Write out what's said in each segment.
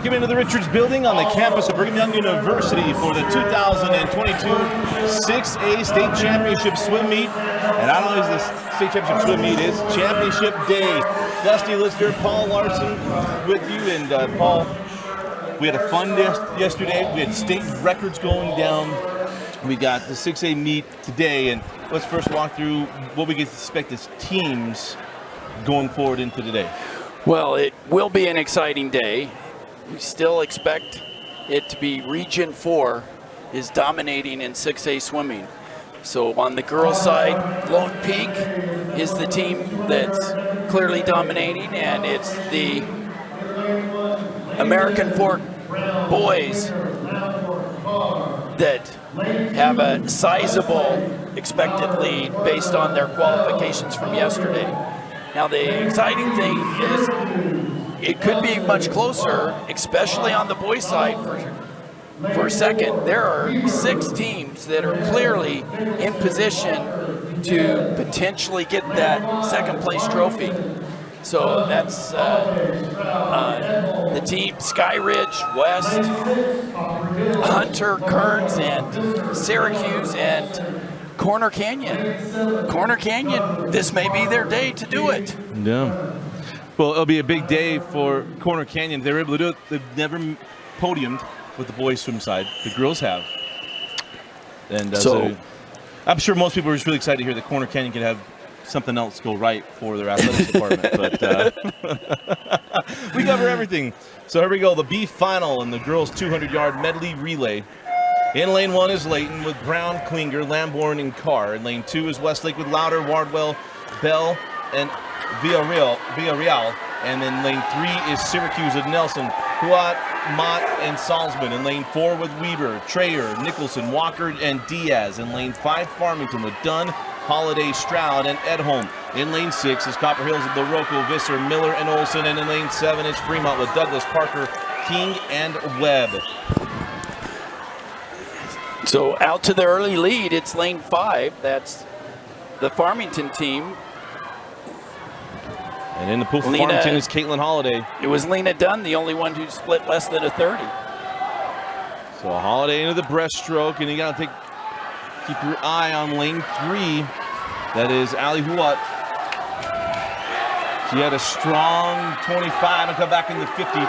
Welcome into the Richards Building on the campus of Brigham Young University for the 2022 6A State Championship Swim Meet. And not only is this State Championship Swim Meet, it's Championship Day. Dusty Lister, Paul Larson with you. And Paul, we had a fun yesterday. We had state records going down. We got the 6A meet today. And let's first walk through what we can expect as teams going forward into today. Well, it will be an exciting day. We still expect it to be Region 4 is dominating in 6A swimming. So on the girls' side, Lone Peak is the team that's clearly dominating, and it's the American Fork boys that have a sizable expected lead based on their qualifications from yesterday. Now the exciting thing is it could be much closer, especially on the boys' side for a second. There are 6 teams that are clearly in position to potentially get that second place trophy. So that's the team Sky Ridge, West, Hunter, Kearns, and Syracuse, and Corner Canyon. Corner Canyon, this may be their day to do it. Yeah. Well, it'll be a big day for Corner Canyon. They were able to do it. They've never podiumed with the boys' swim side. The girls have. And so I'm sure most people are just really excited to hear that Corner Canyon can have something else go right for their athletics department. But we cover everything. So here we go. The B final in the girls' 200-yard medley relay. In lane 1 is Layton with Brown, Klinger, Lamborn, and Carr. In lane 2 is Westlake with Louder, Wardwell, Bell, and Villarreal. And then lane 3 is Syracuse with Nelson, Huat, Mott, and Salzman. In lane 4 with Weber, Trayer, Nicholson, Walker, and Diaz. In lane 5, Farmington with Dunn, Holiday, Stroud, and Edholm. In lane 6 is Copper Hills with LaRocco, Visser, Miller, and Olson. And in lane 7 is Fremont with Douglas, Parker, King, and Webb. So out to the early lead, it's lane 5. That's the Farmington team. And in the pool for Farmington is Caitlin Holiday. It was Lena Dunn, the only one who split less than a 30. So Holiday into the breaststroke, and you got to keep your eye on lane 3. That is Ali Huat. She had a strong 25 and come back in the 50.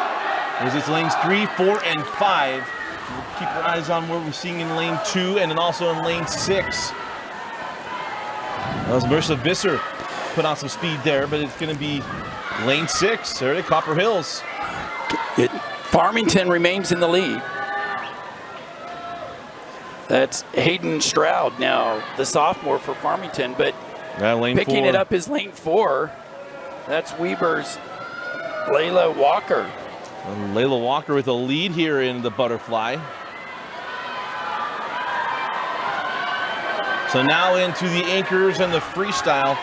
As it's lanes 3, 4, and 5. Keep your eyes on what we're seeing in lane 2 and then also in lane 6. That was Marissa Visser put on some speed there, but it's going to be lane 6. There at Copper Hills. Farmington remains in the lead. That's Hayden Stroud now, the sophomore for Farmington, but picking it up is lane 4. That's Weber's Layla Walker. And Layla Walker with a lead here in the butterfly. So now into the anchors and the freestyle.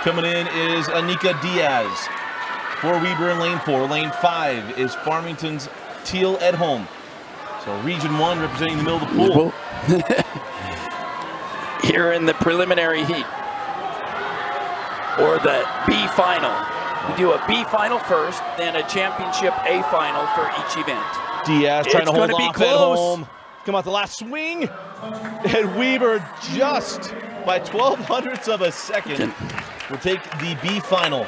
Coming in is Anika Diaz for Weber in lane 4. Lane 5 is Farmington's Teal Edholm. So Region 1 representing the middle of the pool. Here in the preliminary heat, or the B final. We do a B final first, then a championship A final for each event. Diaz trying to hold off Edholm. Come out the last swing. And Weber just by 0.12 of a second will take the B final.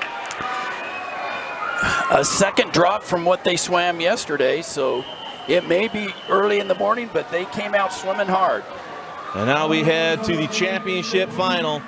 A second drop from what they swam yesterday, so it may be early in the morning, but they came out swimming hard. And now we head to the championship final.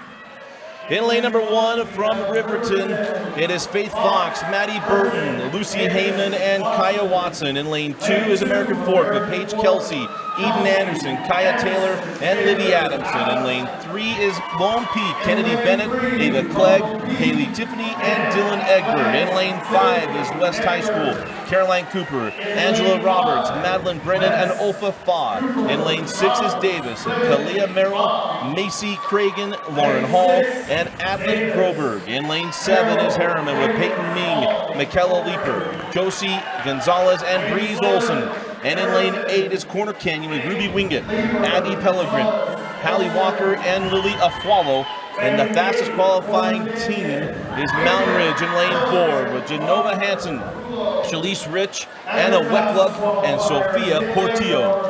In lane number 1 from Riverton, it is Faith Fox, Maddie Burton, Lucy Heyman, and Kaya Watson. In lane 2 is American Fork with Paige Kelsey, Eden Anderson, Kaya Taylor, and Livy Adamson. In lane 3 is Lone Peak, Kennedy Bennett, Ava Clegg, Haley Tiffany, and Dylan Egbert. In lane 5 is West High School, Caroline Cooper, Angela Roberts, Madeline Brennan, and Olfa Faw. In lane 6 is Davis, Kalia Merrill, Macy Cragen, Lauren Hall, and Adlin Groberg. In lane 7 is Harriman with Peyton Ming, Michaela Leeper, Josie Gonzalez, and Breeze Olson. And in lane 8 is Corner Canyon with Ruby Wingett, Abby Pellegrin, Hallie Walker, and Lily Afualo. And the fastest qualifying team is Mountain Ridge in lane 4 with Genova Hansen, Shalise Rich, Anna Weckluck, and Sophia Portillo.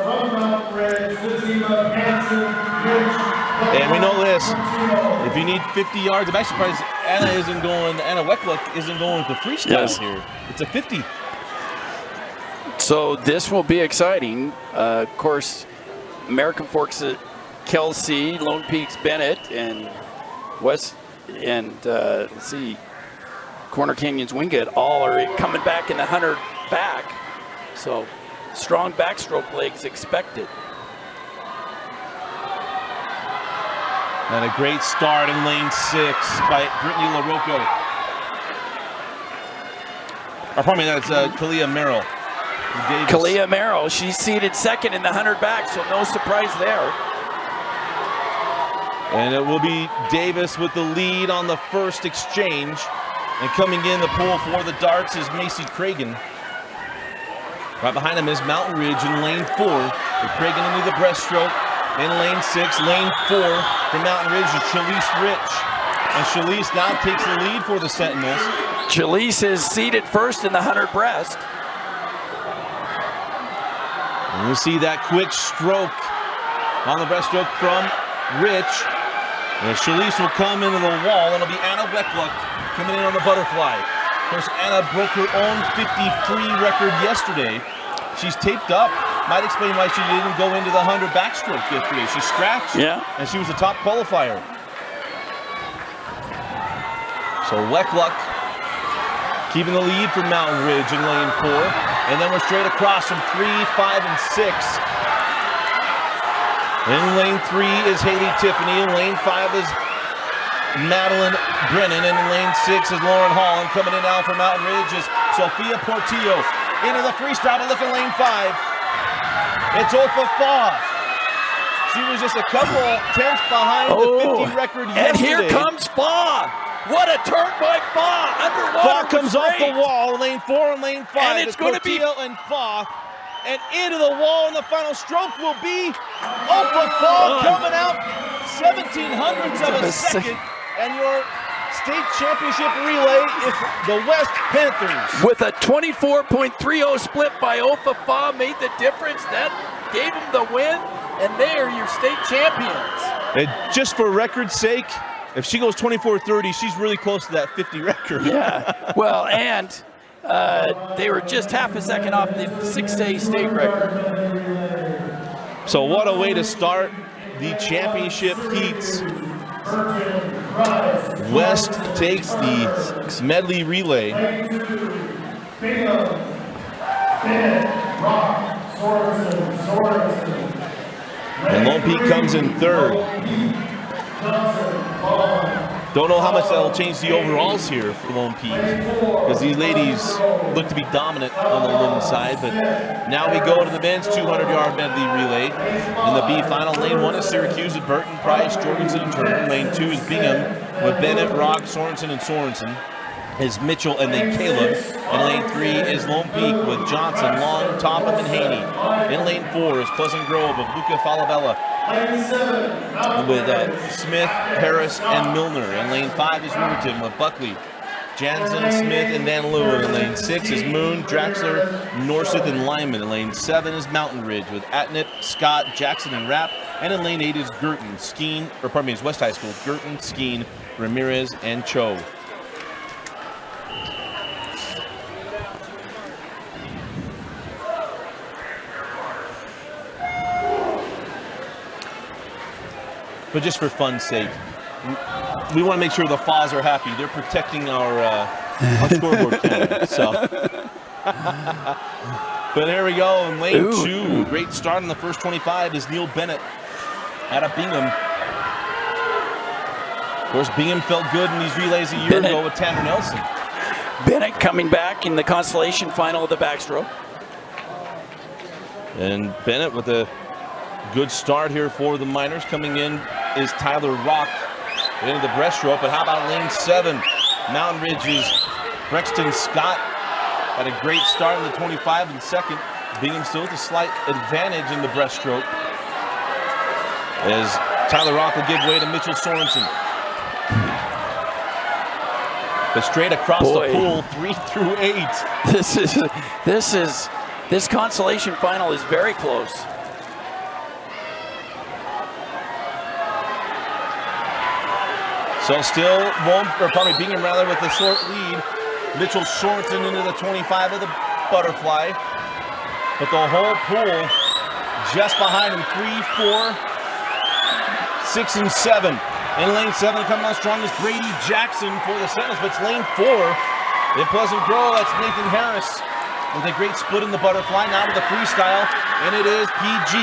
And we know this, if you need 50 yards, I'm actually surprised Anna Weckluck isn't going with the freestyle here. It's a 50. So this will be exciting. Of course, American Forks Kelsey, Lone Peaks Bennett, and let's see, Corner Canyon's Wingate all are coming back in the 100 back. So strong backstroke legs expected. And a great start in lane 6 by Brittany LaRocco. Or pardon me, that's Kalia Merrill. Kalia Merrill, she's seated second in the 100 back, so no surprise there. And it will be Davis with the lead on the first exchange. And coming in the pool for the darts is Macy Cragen. Right behind him is Mountain Ridge in lane 4. With Cragen into the breaststroke. In lane 6, lane 4 for Mountain Ridge is Shalise Rich. And Shalise now takes the lead for the Sentinels. Shalise is seated first in the 100 breast. And you see that quick stroke on the breaststroke from Rich. And Shalise will come into the wall, and it'll be Anna Weckluck coming in on the butterfly. Of course, Anna broke her own 50-free record yesterday. She's taped up. Might explain why she didn't go into the 100 backstroke yesterday. She scratched, and she was a top qualifier. So Weckluck keeping the lead for Mountain Ridge in lane 4. And then we're straight across from 3, 5, and 6. In lane 3 is Haley Tiffany. In lane 5 is Madeline Brennan. And in lane 6 is Lauren Hall. And coming in now for Mountain Ridge is Sophia Portillo. Into the freestyle, but look at lane 5. It's Ofa Faw. She was just a couple tenths behind the 50 record yesterday. And here comes Faw. What a turn by Faw. Underwater. Faw comes off the wall, lane 4 and lane 5. And it's going to be and Faw. And into the wall, and the final stroke will be Ofa Faw coming out 0.17 of a second. And your state championship relay is the West Panthers. With a 24.30 split by Ofa Faw made the difference. That gave them the win, and they are your state champions. And just for record's sake, if she goes 24:30, she's really close to that 50 record. Yeah, well, and they were just half a second off the 6A state record. So what a way to start the championship heats. West takes the medley relay. And Lone Peak comes in 3rd. Don't know how much that'll change the overalls here for Lone Peak, because these ladies look to be dominant on the women's side. But now we go to the men's 200-yard medley relay. In the B final, lane 1 is Syracuse with Burton, Price, Jorgensen, and Turner. Lane 2 is Bingham with Bennett, Rock, Sorensen, and Sorensen. Is Mitchell and then Caleb. In lane 3 is Lone Peak with Johnson, Long, Topham, and Haney. In lane 4 is Pleasant Grove with Luca Falabella with Smith, Harris, and Milner. In lane 5 is Riverton with Buckley, Jansen, Smith, and Van Leeuwen. In lane 6 is Moon, Draxler, Norseth, and Lyman. In lane 7 is Mountain Ridge with Atnip, Scott, Jackson, and Rapp. And in lane 8 is Girton, Skeen, or pardon me, it's West High School, Girton, Skeen, Ramirez, and Cho. But just for fun's sake, we want to make sure the Faws are happy. They're protecting our scoreboard camera. So, but there we go. In lane 2, great start in the first 25 is Neil Bennett out of Bingham. Of course, Bingham felt good in these relays a year ago with Tanner Nelson. Bennett coming back in the consolation final of the backstroke. And Bennett with a good start here for the Miners. Coming in is Tyler Rock into the breaststroke. But how about lane 7? Mountain Ridge's Brexton Scott had a great start in the 25 and second. Bingham still with a slight advantage in the breaststroke, as Tyler Rock will give way to Mitchell Sorensen. But straight across the pool, 3 through 8. This consolation final is very close. So still Bingham rather with the short lead. Mitchell Sorensen into the 25 of the butterfly. But the whole pool just behind him, 3, 4, 6, and 7. In lane 7 coming out strong is Brady Jackson for the Sentinels, but it's lane 4 in Pleasant Grove. That's Nathan Harris with a great split in the butterfly, now with the freestyle, and it is PG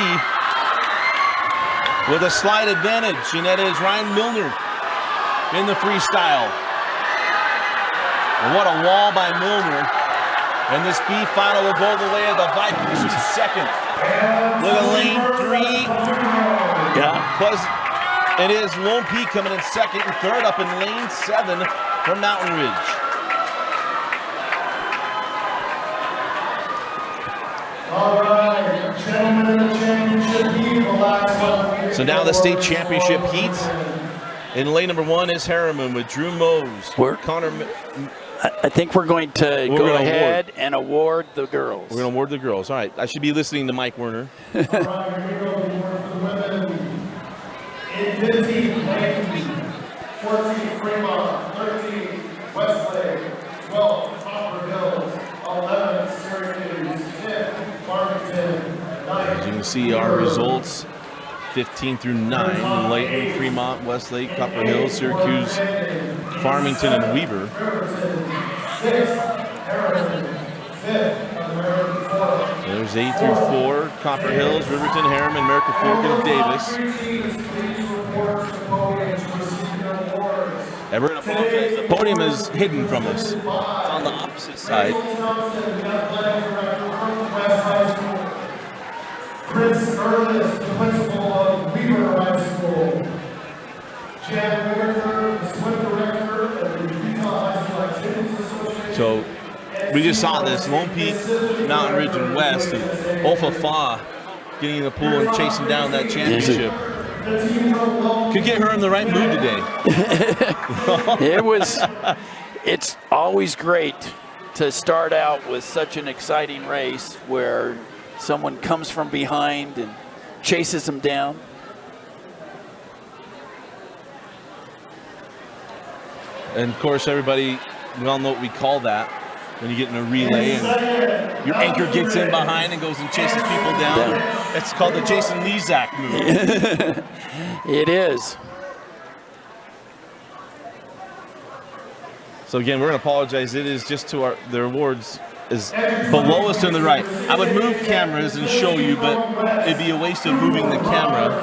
with a slight advantage, and that is Ryan Milner in the freestyle. And what a wall by Milner. And this B final will go the way of the Vikings in second. Look at lane 3. It is Lone Peak coming in second, and third up in lane 7 from Mountain Ridge. All right, gentlemen of the championship heat, the last one. So now the state championship heat. In lane number 1 is Harriman with Drew Mose. I think we're going to go ahead and award the girls. We're going to award the girls. All right. I should be listening to Mike Werner. All right, here we go. The award for the women. In 15, Lane, 14, Fremont, 13, Westlake, 12, Copper Hills, 11, Syracuse, 10, Farmington, 9. As you can see, our results 15 through 9. Layton, Fremont, Westlake, Copper Hills, Syracuse, Farmington, and Weaver. 6th, Harrison, 5th, American Fork. There's 8 through 4. Copper Hills, Riverton, Harriman, America Fork, and Davis. And we're going to apologize. The podium is hidden from us. It's on the opposite side. Chris Ernest, the principal of Weaver High School. Jan Whitaker, the swim director of the Utah High School Activities Association. So we just saw this, Lone Peak, Mountain Ridge, and West, and Ofa Fa getting in the pool and chasing down that championship. Could get her in the right mood today. It's always great to start out with such an exciting race where someone comes from behind and chases them down. And of course, everybody, we all know what we call that. When you get in a relay and your anchor gets in behind and goes and chases people down. It's called the Jason Lezak move. It is. So again, we're going to apologize. It is just to their awards is below us to the right. I would move cameras and show you, but it'd be a waste of moving the camera.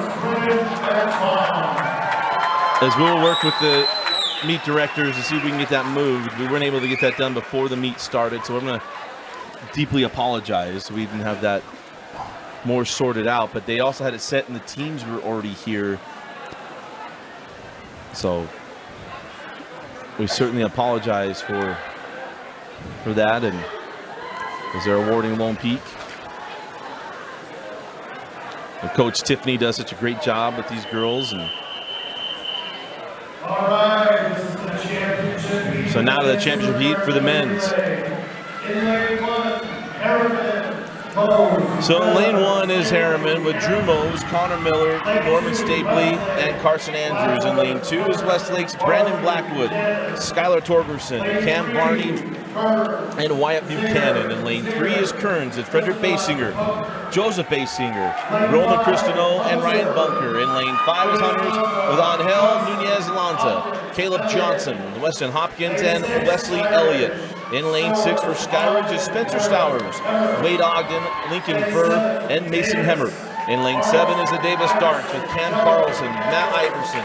As we'll work with the meet directors to see if we can get that moved. We weren't able to get that done before the meet started, so I'm going to deeply apologize. We didn't have that more sorted out, but they also had it set and the teams were already here. So we certainly apologize for that, and as they're awarding Lone Peak. And Coach Tiffany does such a great job with these girls, and all right, this is the championship heat. so now to the championship heat for the men's. In lane 1, Harriman, Mose. So in lane 1 is Harriman with Drew Mose, Connor Miller, Norman Stapley, and Carson Andrews. In lane 2 is Westlake's Brandon Blackwood, Skylar Torgerson, Cam Barney, and Wyatt Buchanan. In lane 3 is Kearns and Frederick Basinger, Joseph Basinger, Roman Cristino, and Ryan Bunker. In lane 5 is Hunters with Angel Nunez Lanza, Caleb Johnson, Weston Hopkins, and Wesley Elliott. In lane 6 for Skyridge is Spencer Stowers, Wade Ogden, Lincoln Burr, and Mason Hemmer. In lane 7 is the Davis Darts with Cam Carlson, Matt Iverson,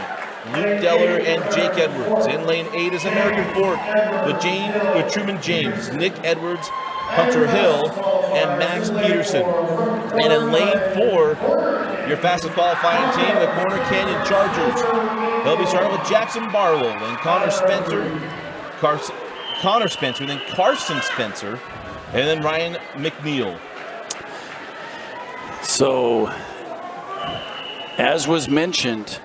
Luke Deller, and Jake Edwards. In lane 8 is American Fork with Truman James, Nick Edwards, Hunter Hill, and Max Peterson. And in lane 4, your fastest qualifying team, the Corner Canyon Chargers. They'll be starting with Jackson Barlow, then Connor Spencer, then Carson Spencer, and then Ryan McNeil. So, as was mentioned,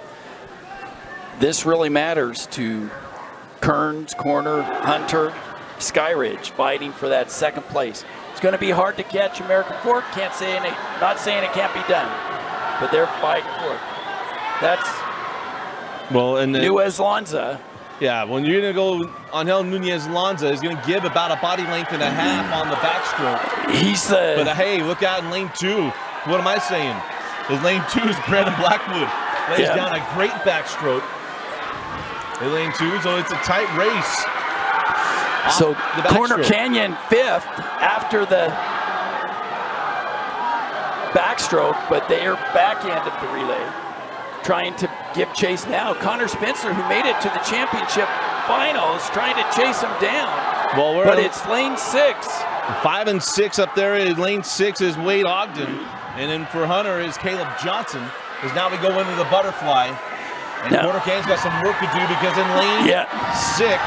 this really matters to Kearns, Corner, Hunter, Skyridge fighting for that second place. It's going to be hard to catch American Fork. Not saying it can't be done, but they're fighting for it. That's Nuez Lanza. Yeah, when you're going to go, Angel Nunez Lanza is going to give about a body length and a half on the backstroke. But hey, look out in lane 2. What am I saying? His lane 2 is Brandon Blackwood. Lays down a great backstroke. In lane 2, so it's a tight race. So Corner Canyon 5th after the backstroke, but they are back end of the relay, trying to give chase now. Connor Spencer, who made it to the championship final, is trying to chase him down. But it's lane 6. 5 and 6 up there. In lane 6 is Wade Ogden, and then for Hunter is Caleb Johnson. As now we go into the butterfly, and Corner Canyon's got some work to do because in lane 6.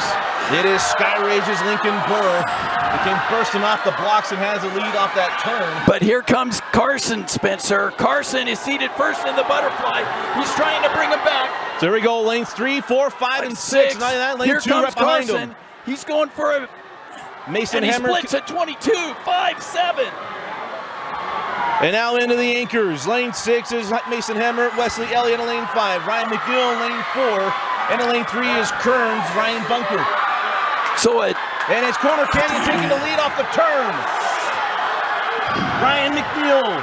It is Skyridge's Lincoln Burr. He came bursting off the blocks and has a lead off that turn. But here comes Carson Spencer. Carson is seated first in the butterfly. He's trying to bring him back. So there we go, lanes 3, 4, 5, and 6. Lane here 2 comes right behind Carson. him. He's going for a Mason and Hammer. He splits at 22, 5, 7. And now into the anchors. Lane 6 is Mason Hammer, Wesley Elliott in lane 5. Ryan McNeil in lane 4. And in lane 3 is Kearns, Ryan Bunker. And it's Corner Canyon taking the lead off the turn. Ryan McNeil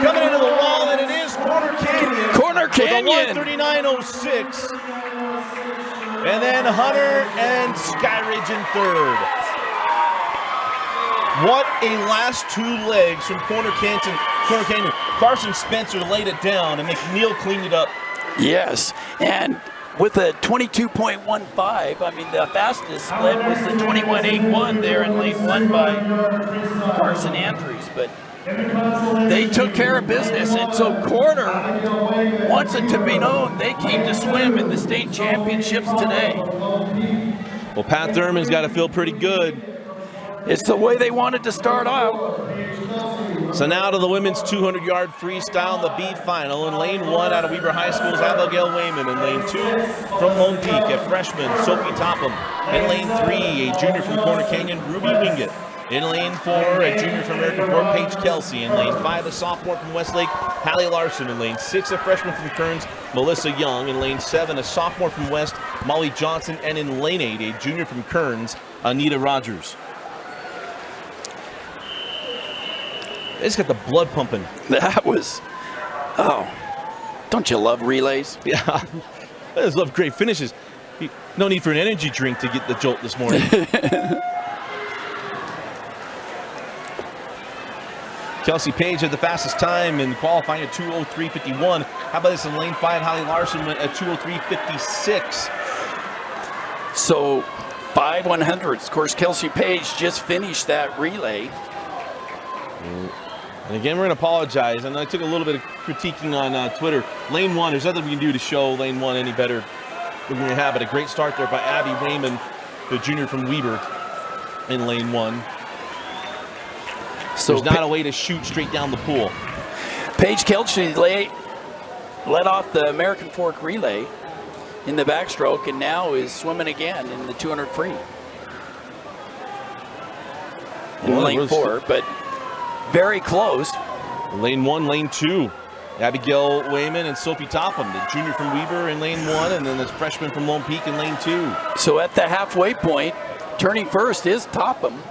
coming into the wall, and it is Corner Canyon. Corner Canyon. With a 139.06. And then Hunter and Skyridge in third. What a last 2 legs from Corner Canyon. Carson Spencer laid it down, and McNeil cleaned it up. Yes, and with a 22.15, I mean, the fastest split was the 21.81 there in lane 1 by Carson Andrews, but they took care of business, and so Corner wants it to be known they came to swim in the state championships today. Well, Pat Thurman's got to feel pretty good. It's the way they wanted to start out. So now to the women's 200-yard freestyle in the B final. In lane 1 out of Weber High School's Abigail Wayman. In lane 2 from Lone Peak, a freshman, Sophie Topham. In lane 3, a junior from Corner Canyon, Ruby Wingett. In lane 4, a junior from American Fork, Paige Kelsey. In lane 5, a sophomore from Westlake, Hallie Larson. In lane 6, a freshman from Kearns, Melissa Young. In lane 7, a sophomore from West, Molly Johnson. And in lane 8, a junior from Kearns, Anita Rogers. They just got the blood pumping. That was, don't you love relays? Yeah, I just love great finishes. No need for an energy drink to get the jolt this morning. Kelsey Page had the fastest time in qualifying at 2:03.51. How about this in lane 5? Holly Larson went at 2:03.56. So 5 100s. Of course, Kelsey Page just finished that relay. And again, we're going to apologize. And I took a little bit of critiquing on Twitter. Lane 1, there's nothing we can do to show lane 1 any better than we have. But a great start there by Abby Wayman, the junior from Weber, in lane 1. So there's not a way to shoot straight down the pool. Paige Kelsey led off the American Fork relay in the backstroke and now is swimming again in the 200 free. In lane 4, but very close. Lane 1, lane 2. Abigail Wayman and Sophie Topham, the junior from Weber in lane 1, and then the freshman from Lone Peak in lane 2. So at the halfway point, turning first is Topham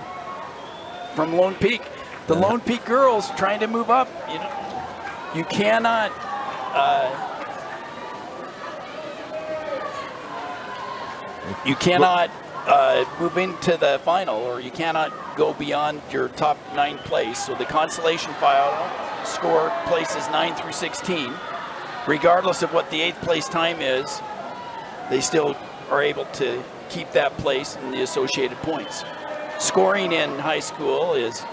from Lone Peak. The Lone Peak girls trying to move up. You cannot move into the final, or you cannot go beyond your top 9 place. So the consolation final score places 9 through 16. Regardless of what the 8th place time is, they still are able to keep that place in the associated points. Scoring in high school is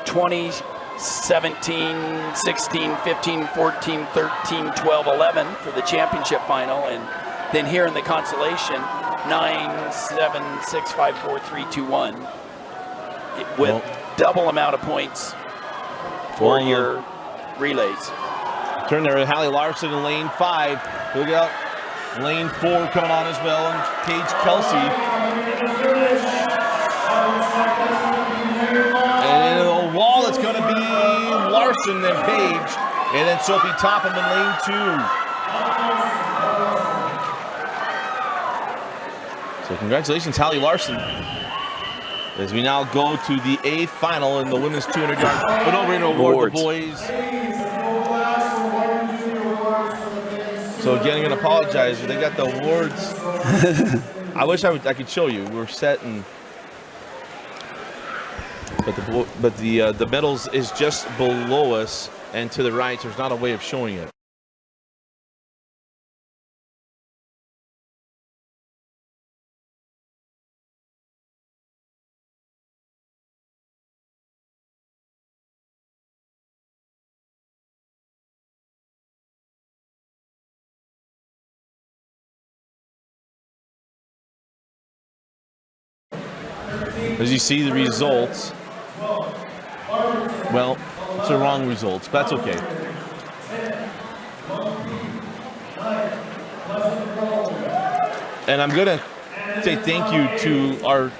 20, 17, 16, 15, 14, 13, 12, 11 for the championship final. And then here in the consolation, 9, 7, 6, 5, 4, 3, 2, 1. With double amount of points for your relays. Turn there, Hallie Larson in lane 5. Look out. Lane 4 coming on as well, and Paige Kelsey. And in the wall, it's going to be Larson and Paige, and then Sophie Topham in lane 2. So congratulations, Hallie Larson. As we now go to the A final in the women's 200 yard. But over in award the boys. So again, I'm going to apologize. They got the awards. I wish I could show you. We're set and. But the medals is just below us and to the right. So there's not a way of showing it. As you see the results, well, it's the wrong results, but that's okay. And I'm going to say thank you to our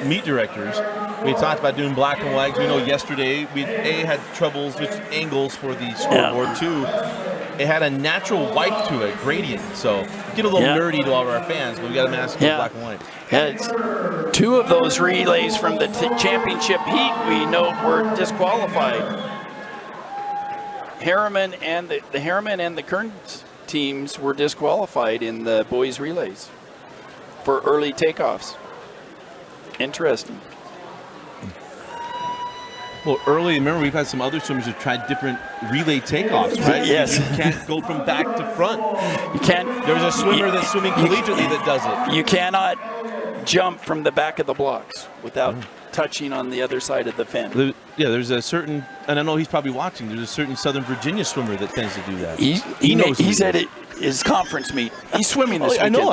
meet directors. We talked about doing black and white. We know yesterday we had troubles with angles for the scoreboard. Two, it had a natural white to it, gradient. So get a little nerdy to all of our fans, but we got to mask it black and white. It's two of those relays from the championship heat we know were disqualified. Harriman and the Harriman and the Kearns teams were disqualified in the boys relays for early takeoffs. Interesting. Well, early, remember we've had some other swimmers who tried different relay takeoffs, right? Yes. You can't go from back to front. You can't. There's a swimmer that's swimming collegiately that does it. You cannot jump from the back of the blocks without touching on the other side of the fin. There's a certain, and I know he's probably watching, there's a certain Southern Virginia swimmer that tends to do that. He knows he's at his conference meet. He's swimming this weekend. I know.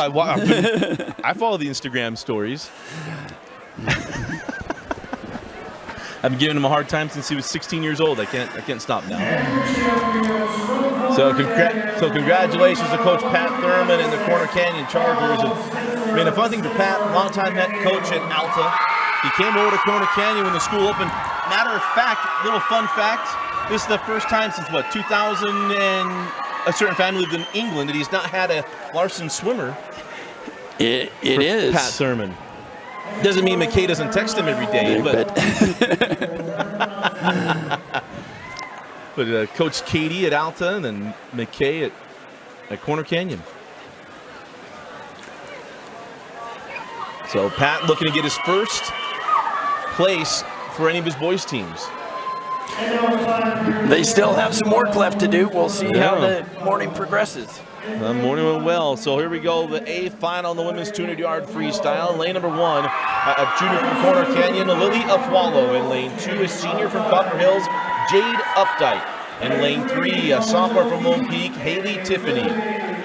I follow the Instagram stories. I've been giving him a hard time since he was 16 years old. I can't stop now. So congratulations to Coach Pat Thurman and the Corner Canyon Chargers. And, I mean, the fun thing for Pat, longtime head coach at Alta, he came over to Corner Canyon when the school opened. Matter of fact, little fun fact, this is the first time since, 2000 and a certain family lived in England that he's not had a Larson swimmer. It is. Pat Thurman. Doesn't mean McKay doesn't text him every day, but but Coach Katie at Alta and then McKay at Corner Canyon. So Pat looking to get his first place for any of his boys' teams. They still have some work left to do. We'll see how the morning progresses. The morning went well. So here we go, the A final in the women's 200-yard freestyle. Lane number 1, a junior from Corner Canyon, Lily Afwalo. In lane 2, a senior from Copper Hills, Jade Updike. In lane 3, a sophomore from Lone Peak, Haley Tiffany.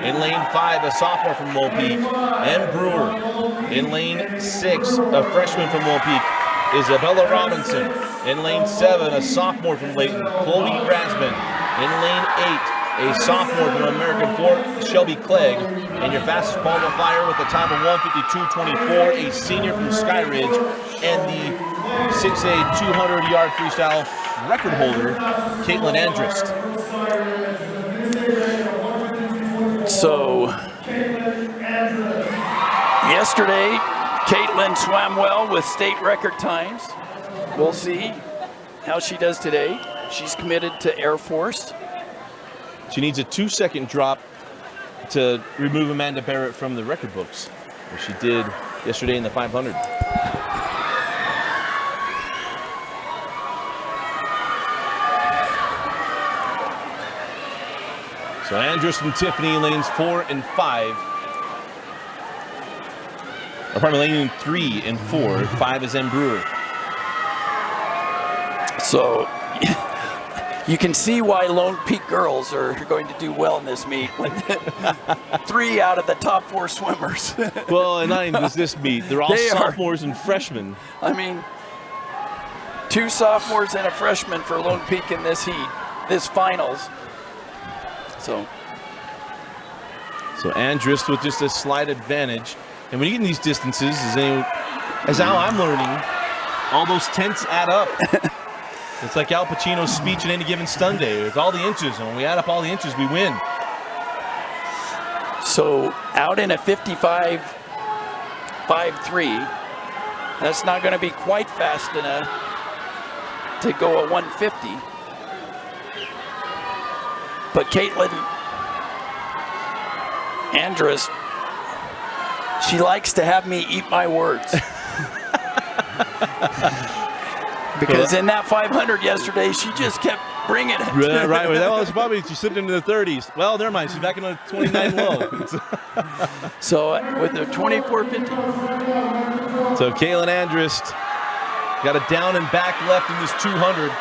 In lane 5, a sophomore from Lone Peak, M. Brewer. In lane 6, a freshman from Lone Peak, Isabella Robinson. In lane 7, a sophomore from Layton, Chloe Rasman. In lane 8, a sophomore from American Fork, Shelby Clegg. And your fastest qualifier with a time of 1:52.24, a senior from Sky Ridge. And the 6A 200-yard freestyle record holder, Caitlin Andrist. So, yesterday, Caitlin swam well with state record times. We'll see how she does today. She's committed to Air Force. She needs a 2-second drop to remove Amanda Barrett from the record books, which she did yesterday in the 500. So Andrus and Tiffany lanes 4 and 5. Or pardon me, lane 3 and 4. 5 is M. Brewer. So you can see why Lone Peak girls are going to do well in this meet. 3 out of the top 4 swimmers. Well, and not even this meet. They're all sophomores and freshmen. I mean, 2 sophomores and a freshman for Lone Peak in this heat, this finals. So So Andrist with just a slight advantage. And when you get in these distances, as how I'm learning, all those tenths add up. It's like Al Pacino's speech in Any Given Sunday. It's all the inches, and when we add up all the inches, we win. So out in a 55.53, that's not going to be quite fast enough to go a 150. But Caitlin Andrus, she likes to have me eat my words. Because in that 500 yesterday, she just kept bringing it. Right. Well, it's probably she slipped into the 30s. Well, never mind. She's back in the 29 low. So with the 24.50. So Caitlin Andrist got a down and back left in this 200.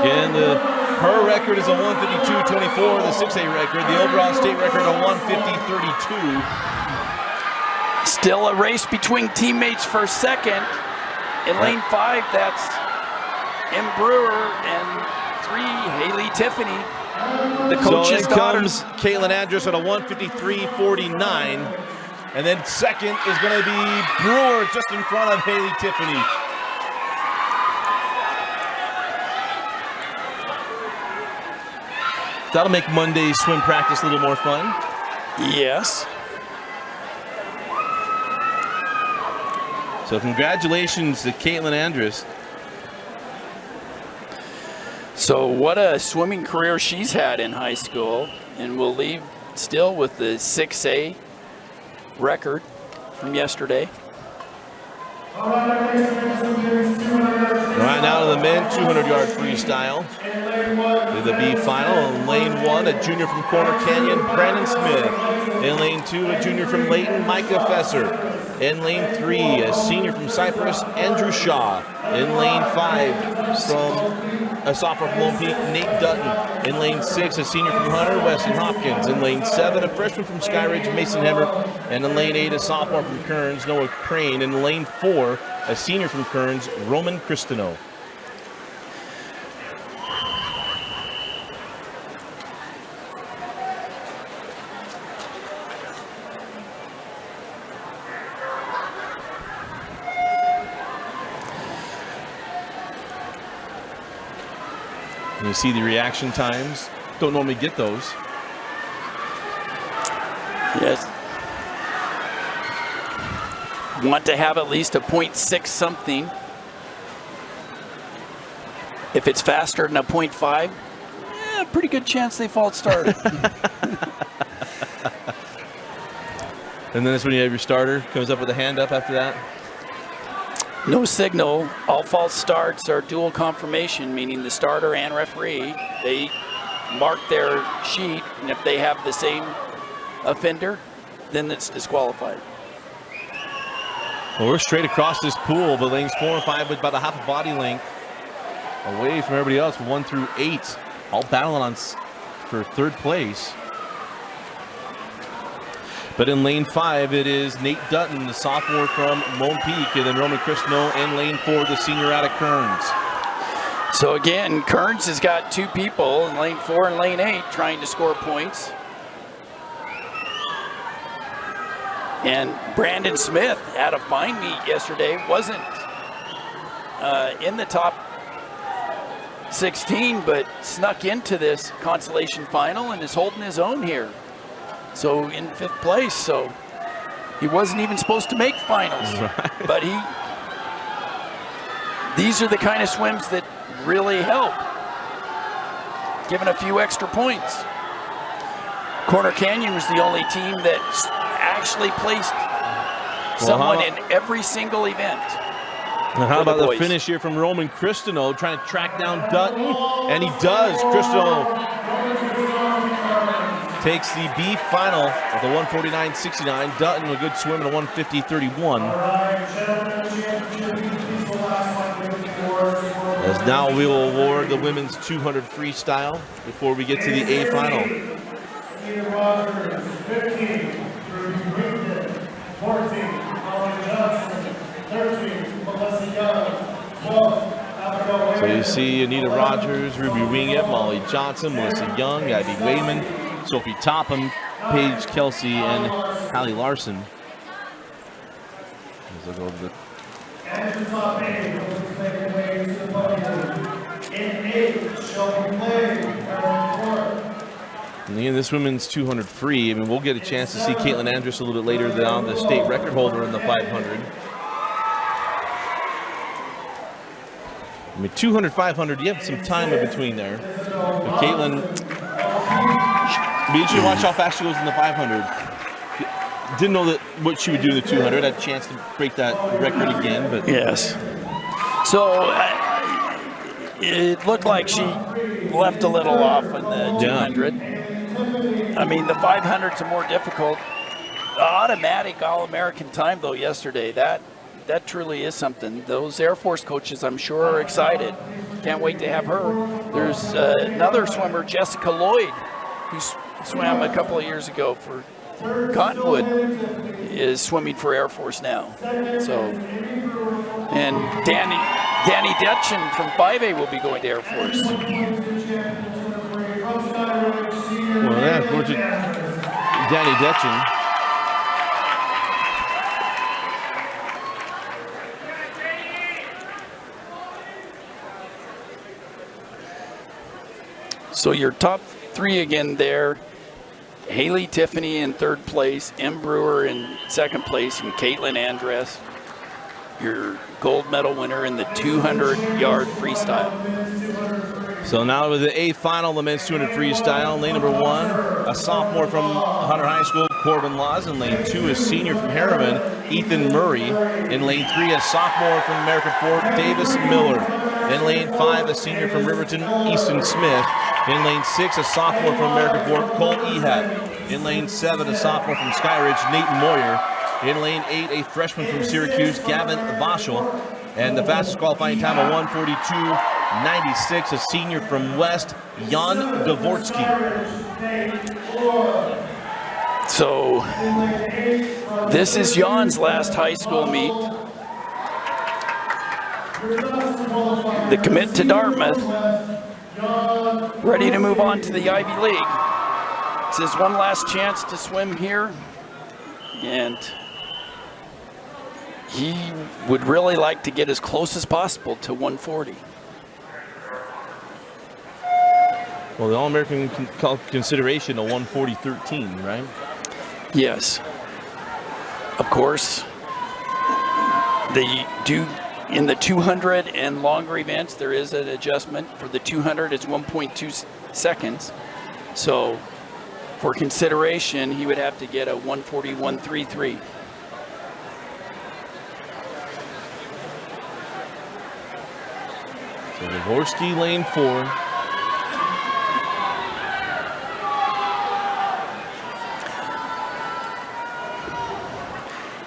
And her record is a 152.24. The 6A record. The overall state record a 150.32. Still a race between teammates for second. In lane 5, that's M. Brewer, and 3, Haley Tiffany, the coach's so daughter. Comes Caitlin Andrus at a 153.49, and then second is going to be Brewer just in front of Haley Tiffany. That'll make Monday's swim practice a little more fun. Yes. So congratulations to Caitlin Andrus. So what a swimming career she's had in high school, and will leave still with the 6A record from yesterday. Right now to the men 200-yard freestyle. The B final. In lane 1, a junior from Corner Canyon, Brandon Smith. In lane 2, a junior from Layton, Micah Fesser. In lane 3, a senior from Cypress, Andrew Shaw. In lane 5, from a sophomore from Lone Peak, Nate Dutton. In lane 6, a senior from Hunter, Weston Hopkins. In lane 7, a freshman from Skyridge, Mason Hemmer. And in lane 8, a sophomore from Kearns, Noah Crane. In lane 4, a senior from Kearns, Roman Cristino. You see the reaction times. Don't normally get those. Yes. Want to have at least a 0.6 something. If it's faster than a 0.5, pretty good chance they false started. And then that's when you have your starter comes up with a hand up after that. No signal. All false starts are dual confirmation, meaning the starter and referee, they mark their sheet, and if they have the same offender, then it's disqualified. Well, we're straight across this pool, but lanes 4 and 5 with about a half a body length away from everybody else, 1 through 8, all battling on for third place. But in lane 5, it is Nate Dutton, the sophomore from Lone Peak, and then Roman Cristino in lane 4, the senior out of Kearns. So again, Kearns has got 2 people in lane 4 and lane 8 trying to score points. And Brandon Smith had a fine meet yesterday, wasn't in the top 16, but snuck into this consolation final and is holding his own here. So in 5th place, so he wasn't even supposed to make finals. Right. But these are the kind of swims that really help, giving a few extra points. Corner Canyon was the only team that actually placed someone in every single event. And how about the finish here from Roman Cristino trying to track down Dutton? And he does. Cristino takes the B final with a 149.69. Dutton a good swim at a 150.31. As now we will award the women's 200 freestyle before we get to the A final. 15, 14, Molly Johnson, 13, Melissa Young, 12, Abigail. So you see Anita Rogers, Ruby Wingett, Molly Johnson, Melissa Young, Ivy Wayman, Sophie Topham, Paige Kelsey and Hallie Larson. As they'll go to the And the top 8 will make their way to the podium. In 8, Shelby Clay, and again, this women's 200 free. I mean, we'll get a chance to see Caitlin Andrus a little bit later down, the state record holder in the 500. I mean, 200, 500, you have some time in between there. But Caitlin, be interesting to watch how fast she goes in the 500. Didn't know that what she would do in the 200. Had a chance to break that record again, but yes. So it looked like she left a little off in the 200. I mean, the 500's are more difficult. The automatic All-American time, though, yesterday, that truly is something. Those Air Force coaches, I'm sure, are excited. Can't wait to have her. There's another swimmer, Jessica Lloyd, who swam a couple of years ago for Cottonwood, is swimming for Air Force now. So, and Danny Detchen from 5A will be going to Air Force. well, yeah, of course, Danny Detchen. So your top 3 again there: Haley Tiffany in 3rd place, M. Brewer in 2nd place, and Caitlin Andress, your gold medal winner in the 200-yard freestyle. So now with the 8th final, the men's 200 freestyle. Lane number 1, a sophomore from Hunter High School, Corbin Laws. In lane 2, a senior from Harriman, Ethan Murray. In lane 3, a sophomore from American Fork, Davis Miller. In lane 5, a senior from Riverton, Easton Smith. In lane 6, a sophomore from American Fork, Cole Ehab. In lane 7, a sophomore from Skyridge, Nathan Moyer. In lane 8, a freshman from Syracuse, Gavin Vachel. And the fastest qualifying time of 1:42.96, a senior from West, Jan Dvorsky. So this is Jan's last high school meet. The commit to Dartmouth, ready to move on to the Ivy League. It's his one last chance to swim here, and he would really like to get as close as possible to 140. Well, the All-American consideration, a 140.13, right? Yes. Of course, they do in the 200 and longer events, there is an adjustment. For the 200, it's 1.2 seconds. So for consideration, he would have to get a 140.133. So Dvorsky, lane 4.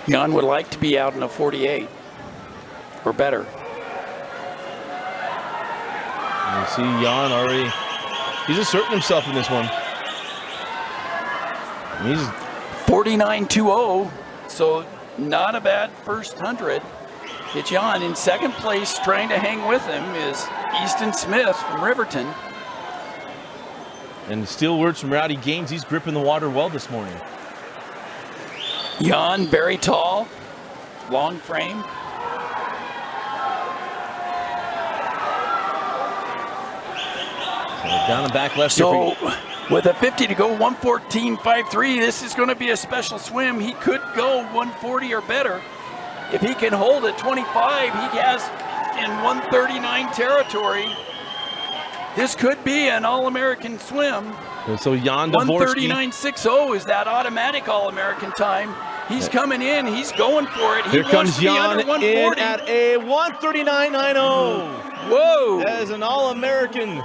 Jan would like to be out in a 48 or better. You see Jan already, he's asserting himself in this one. He's 49.20, so not a bad first 100. It's Jan in 2nd place. Trying to hang with him is Easton Smith from Riverton. And still words from Rowdy Gaines, he's gripping the water well this morning. Jan, very tall, long frame. So down and back left. So with a 50 to go, 114.53, this is going to be a special swim. He could go 140 or better. If he can hold at 25, he has in 139 territory. This could be an All-American swim. So Jan Dvorsky. 139.60 is that automatic All-American time. He's coming in. He's going for it. Here comes Jan in at a 139.90. Whoa! That is an All-American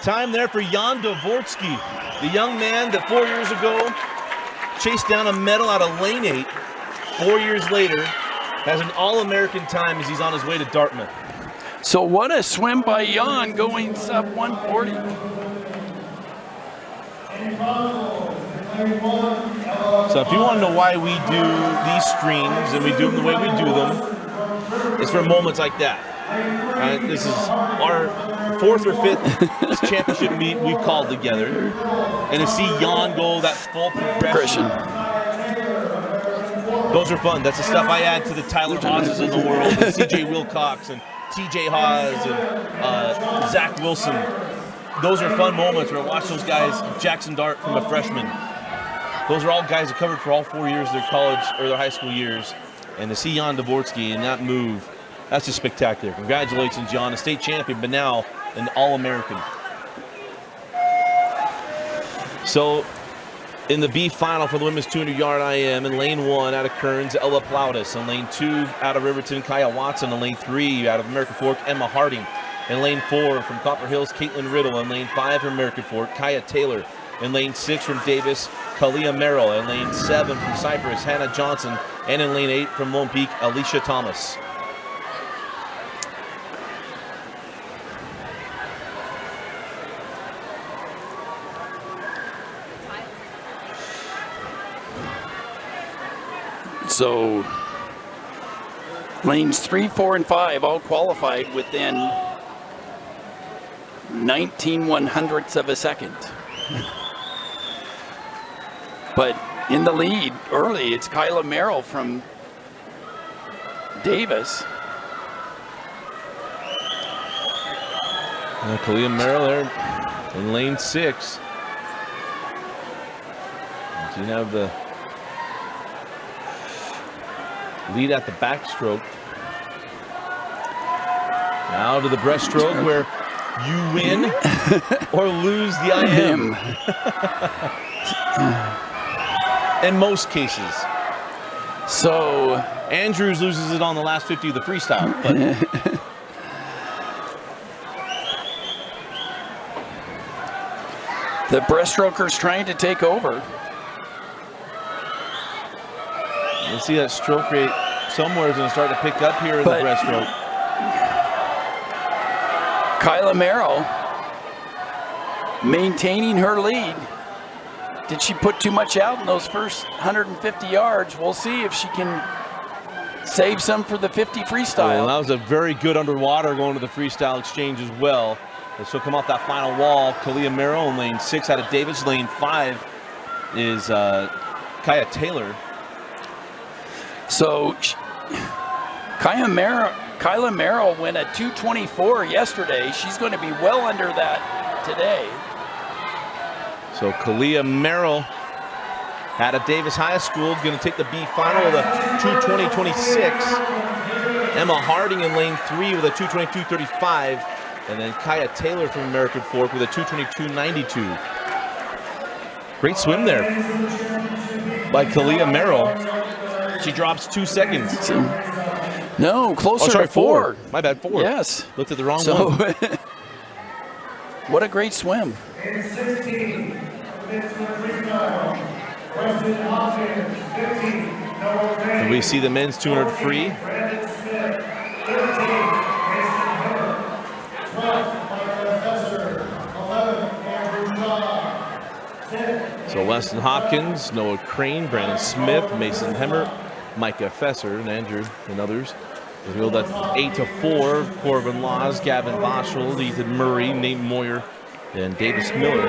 time there for Jan Dvorsky, the young man that 4 years ago chased down a medal out of lane 8. 4 years later, has an All-American time as he's on his way to Dartmouth. So what a swim by Jan, going sub 140. So if you want to know why we do these streams and we do them the way we do them, it's for moments like that. This is our fourth or fifth championship meet we've called together, and to see Jan go that full progression. Those are fun. That's the stuff I add to the Tyler Hawes in the world, and CJ Wilcox and TJ Hawes and Zach Wilson. Those are fun moments where I watch those guys. Jackson Dart from a freshman. Those are all guys that covered for all 4 years of their college or their high school years. And to see Jan Dvorsky in that move, that's just spectacular. Congratulations, Jan, a state champion, but now an All-American. So, in the B final for the women's 200-yard IM, in lane 1 out of Kearns, Ella Plautus. In lane 2 out of Riverton, Kaya Watson. In lane 3 out of American Fork, Emma Harding. In lane 4 from Copper Hills, Caitlin Riddle. In lane 5 from American Fork, Kaya Taylor. In lane 6 from Davis, Kalia Merrill. In lane 7 from Cypress, Hannah Johnson. And in lane 8 from Lone Peak, Alicia Thomas. So lanes 3, 4, and 5 all qualified within 19/100ths of a second. But in the lead early, it's Kyla Merrill from Davis. Kalia Merrill there in lane 6. Do you have the lead at the backstroke? Now to the breaststroke where you win or lose the IM. In most cases. So Andrews loses it on the last 50 of the freestyle. The breaststrokers trying to take over. You see that stroke rate somewhere is going to start to pick up here in the breaststroke. Kyla Merrill maintaining her lead. Did she put too much out in those first 150 yards? We'll see if she can save some for the 50 freestyle. Well, that was a very good underwater going to the freestyle exchange as well. And she'll come off that final wall. Kalia Merrill in lane 6 out of Davis. Lane 5 is Kaya Taylor. So Kyla Merrill went at 2:24 yesterday. She's going to be well under that today. So Kalia Merrill out of Davis High School going to take the B final with a 2:20.26. Emma Harding in lane 3 with a 2:22.35. And then Kaya Taylor from American Fork with a 2:22.92. Great swim there by Kalia Merrill. She drops 2 seconds. No, closer to 4. My bad, 4. Yes. Looked at the wrong one. What a great swim. And we see the men's 200 free. So Weston Hopkins, Noah Crane, Brandon Smith, Mason Hemmer, Micah Fesser, and Andrew and others. Revealed that 8-4, Corbin Laws, Gavin Boschel, Ethan Murray, Nate Moyer, and Davis Miller.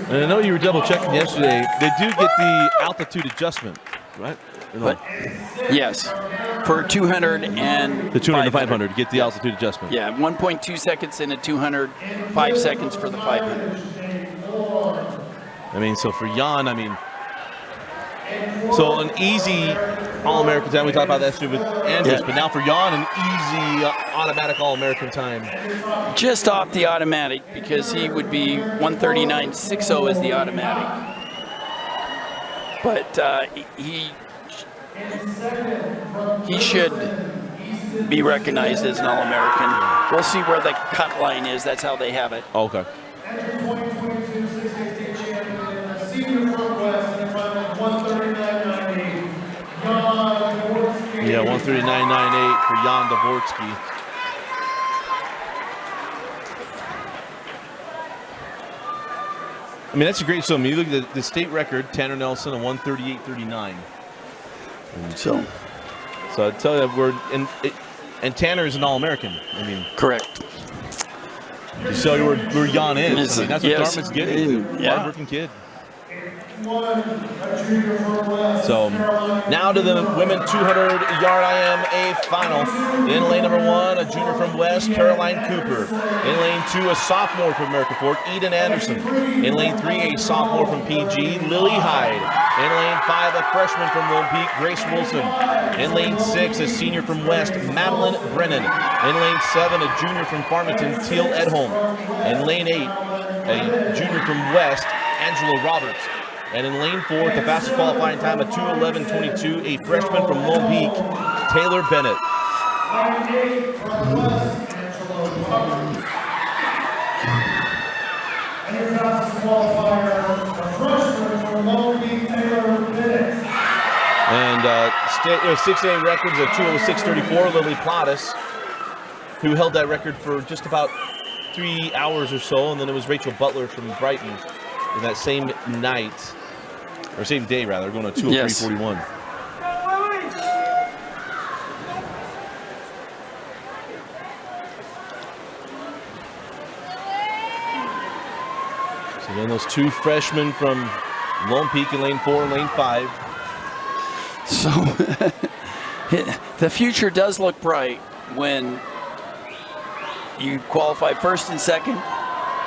And I know you were double checking yesterday. They do get the altitude adjustment, right? But, yes, for 200 and the 200 and 500. 500 get the altitude adjustment. Yeah, 1.2 seconds in a 200, 5 seconds for the 500. I mean, so for Jan, I mean, so an easy All-American time. We talked about that yesterday with Andrews, but now for Jan, an easy automatic All-American time. Just off the automatic because he would be 139.60 as the automatic. But he should be recognized as an All-American. We'll see where the cut line is. That's how they have it. Okay. Yeah, 139.98 for Jan Dvorsky. I mean, that's a great. So, I mean, you look at the state record, Tanner Nelson, a 138.39. So I tell you, and Tanner is an All-American. I mean, correct. So where Jan is. I mean, that's what Yes. Dartmouth's giving. Yeah. Hard-working kid. So now to the women 200-yard IMA final. In lane number 1, a junior from West, Caroline Cooper. In lane 2, a sophomore from American Fork, Eden Anderson. In lane 3, a sophomore from PG, Lily Hyde. In lane 5, a freshman from Lone Peak, Grace Wilson. In lane 6, a senior from West, Madeline Brennan. In lane 7, a junior from Farmington, Teal Edholm. In lane 8, a junior from West, Angela Roberts. And in lane 4, the fastest qualifying time of 2:11.22, a freshman from Lone Peak, Taylor Bennett. And your fastest qualifier, a freshman from Lone Peak, Taylor Bennett. And 6A records of 2:06.34, Lily Plottis, who held that record for just about 3 hours or so, and then it was Rachel Butler from Brighton in that same night, or same day rather, going to 2:03.41. So then those two freshmen from Lone Peak in lane 4 and lane 5. So the future does look bright when you qualify first and second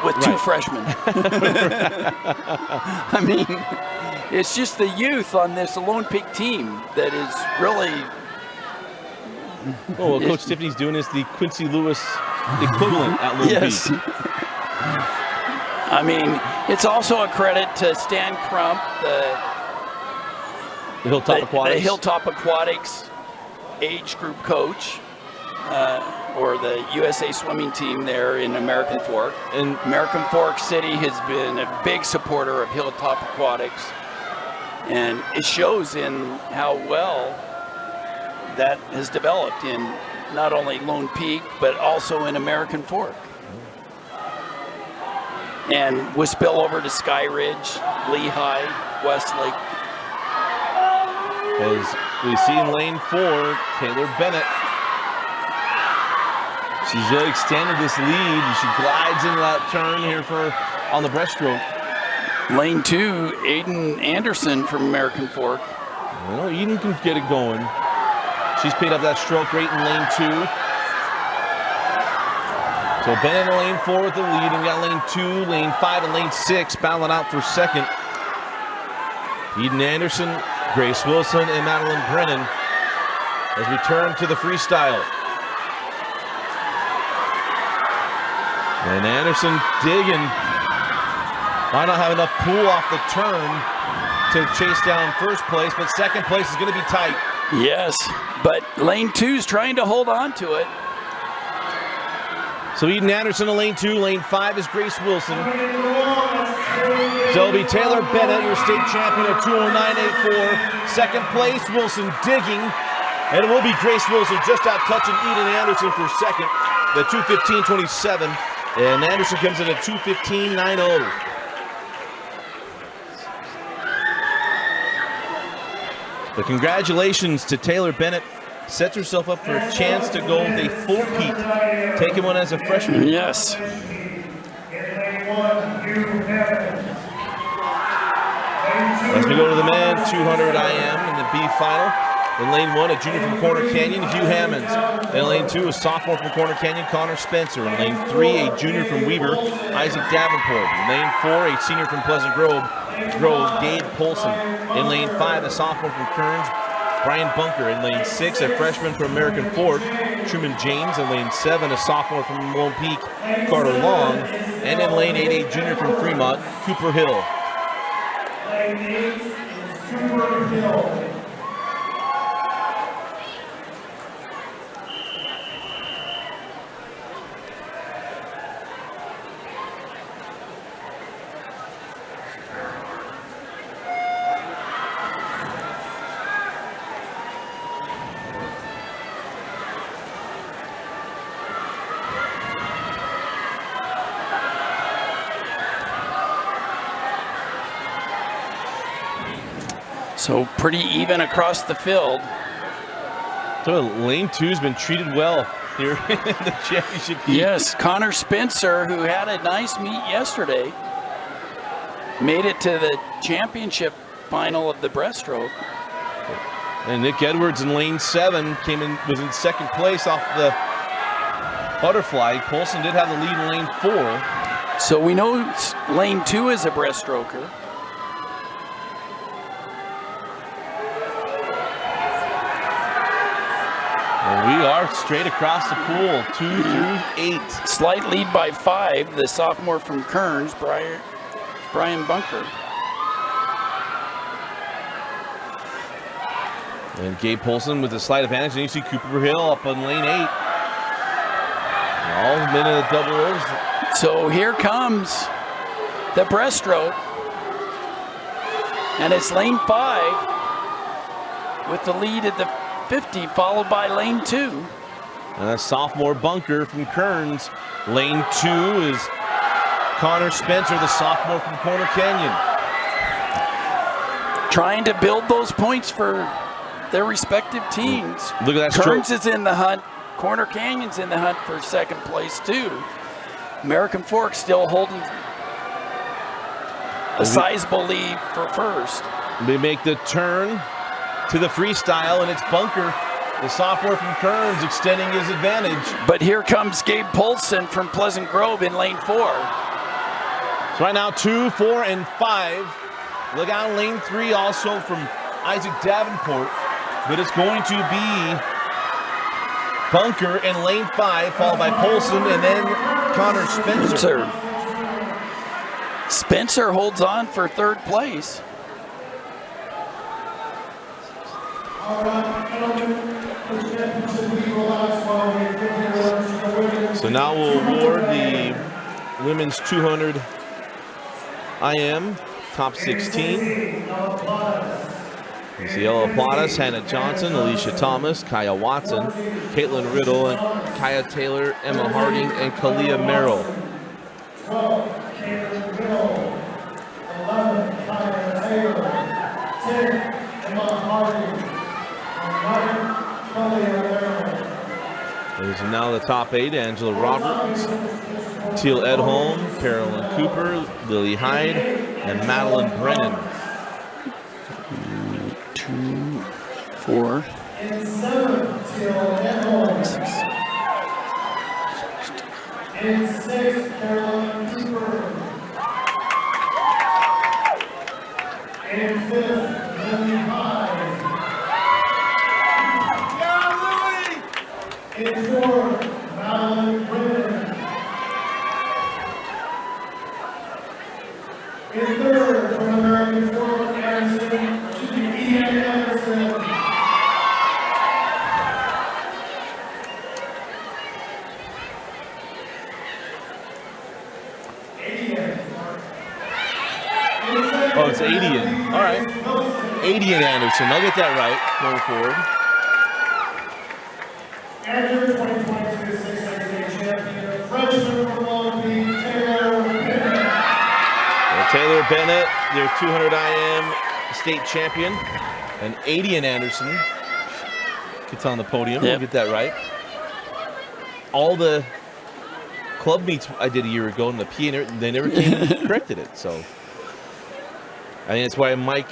with two freshmen. I mean, it's just the youth on this Lone Peak team that is really. Oh, well, Coach Tiffany's doing is the Quincy Lewis equivalent at Lone Peak. I mean, it's also a credit to Stan Crump, the Hilltop Aquatics age group coach, or the USA swimming team there in American Fork. And American Fork City has been a big supporter of Hilltop Aquatics, and it shows in how well that has developed in not only Lone Peak, but also in American Fork. And with spillover to Sky Ridge, Lehigh, Westlake. As we see in lane 4, Taylor Bennett. She's really extended this lead, and she glides into that turn here on the breaststroke. Lane 2, Aiden Anderson from American Fork. Well, Eden can get it going. She's picked up that stroke rate in lane 2. So Bennett in lane 4 with the lead, and we got lane 2, lane 5, and lane 6 battling out for second. Eden Anderson, Grace Wilson, and Madeline Brennan as we turn to the freestyle. And Anderson digging. Might not have enough pull off the turn to chase down first place, but second place is going to be tight. Yes, but lane 2's trying to hold on to it. So Eden Anderson in lane 2, lane 5 is Grace Wilson. So it'll be Taylor Bennett, your state champion at 2:09.84. Second place, Wilson digging. And it will be Grace Wilson just out touching Eden Anderson for second, the 2:15.27. And Anderson comes in at 2:15.90. But congratulations to Taylor Bennett. Sets herself up for a chance to go with a four-peat, taking one as a freshman. Yes. As we go to the men 200 IM in the B final. In lane 1, a junior from Corner Canyon, Hugh Hammonds. In lane 2, a sophomore from Corner Canyon, Connor Spencer. In lane 3, a junior from Weber, Isaac Davenport. In lane 4, a senior from Pleasant Grove, Gabe Polson. In lane 5, a sophomore from Kearns, Brian Bunker. In lane 6, a freshman from American Fork, Truman James. In lane 7, a sophomore from Lone Peak, Carter Long. And in lane 8, a junior from Fremont, Cooper Hill. Lane 8 is Cooper Hill. So pretty even across the field. So lane 2's been treated well here in the championship heat. Yes, Connor Spencer, who had a nice meet yesterday, made it to the championship final of the breaststroke. And Nick Edwards in lane 7 was in second place off the butterfly. Polson did have the lead in lane 4. So we know lane 2 is a breaststroker. And we are straight across the pool, 2 through 8. Slight lead by 5, the sophomore from Kearns, Brian Bunker. And Gabe Polson with a slight advantage. And you see Cooper Hill up on lane 8. All men in the double O's. So here comes the breaststroke. And it's lane 5 with the lead at the 50, followed by lane 2. And that's sophomore Bunker from Kearns. Lane 2 is Connor Spencer, the sophomore from Corner Canyon. Trying to build those points for their respective teams. Look at that Kearns stroke. is in the hunt. Corner Canyon's in the hunt for second place too. American Fork still holding a sizable lead for first. They make the turn to the freestyle, and it's Bunker, the sophomore from Kearns, extending his advantage. But here comes Gabe Polson from Pleasant Grove in lane 4. So right now, 2, 4, and 5. Look out, lane 3 also from Isaac Davenport. But it's going to be Bunker in lane 5, followed by Polson, and then Connor Spencer. Spencer holds on for third place. So now we'll award the women's 200 IM top 16. You see Ella Plottis, Hannah Johnson, Alicia Thomas, Kaya Watson, Caitlin Riddle, and Kaya Taylor, Emma Harding, and Kalia Merrill. 12, Caitlin Riddle. 11, Kaya Taylor. 10, Emma Harding. 11, Kalia Merrill. These are now the top 8. Angela Roberts, Teal Edholm, Carolyn Cooper, Lily Hyde, and Madeline Brennan. 2, 4. In 7, Teal Edholm. In 6, Carolyn Cooper. In 5th, Lily Hyde. In 4th, Madeline Brennan. In 3rd, from American Fork, Ian Anderson. Oh, it's Adian. All right. Adian Anderson. I'll get that right going forward. Andrew, 2022 6A state champion, freshman from Long Beach, Taylor Bennett. Well, Taylor Bennett, their 200 IM state champion, and Adian Anderson gets on the podium. Yep. We'll get that right. All the club meets I did a year ago, and the PA, they never came and corrected it. So I think that's why Mike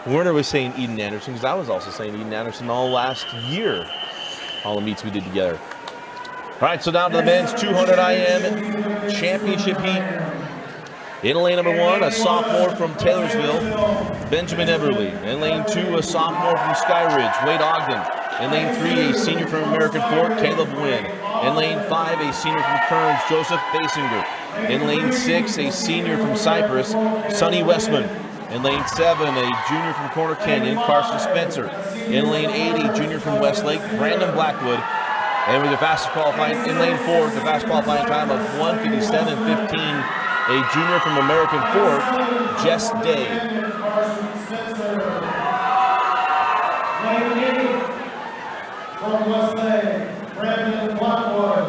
Werner was saying Eden Anderson, because I was also saying Eden Anderson all last year. All the meets we did together. All right, so down to the men's 200 IM championship heat. In lane number 1, a sophomore from Taylorsville, Benjamin Everly. In lane 2, a sophomore from Skyridge, Wade Ogden. In lane 3, a senior from American Fork, Caleb Wynn. In lane 5, a senior from Kearns, Joseph Basinger. In lane 6, a senior from Cypress, Sonny Westman. In lane 7, a junior from Corner Canyon, Carson Spencer. In lane 8, a junior from Westlake, Brandon Blackwood. And with the fastest qualifying, in lane 4, the fast qualifying time of 1:57.15, a junior from American Fork, Jess Day. Lane 8, from Westlake, Brandon Blackwood.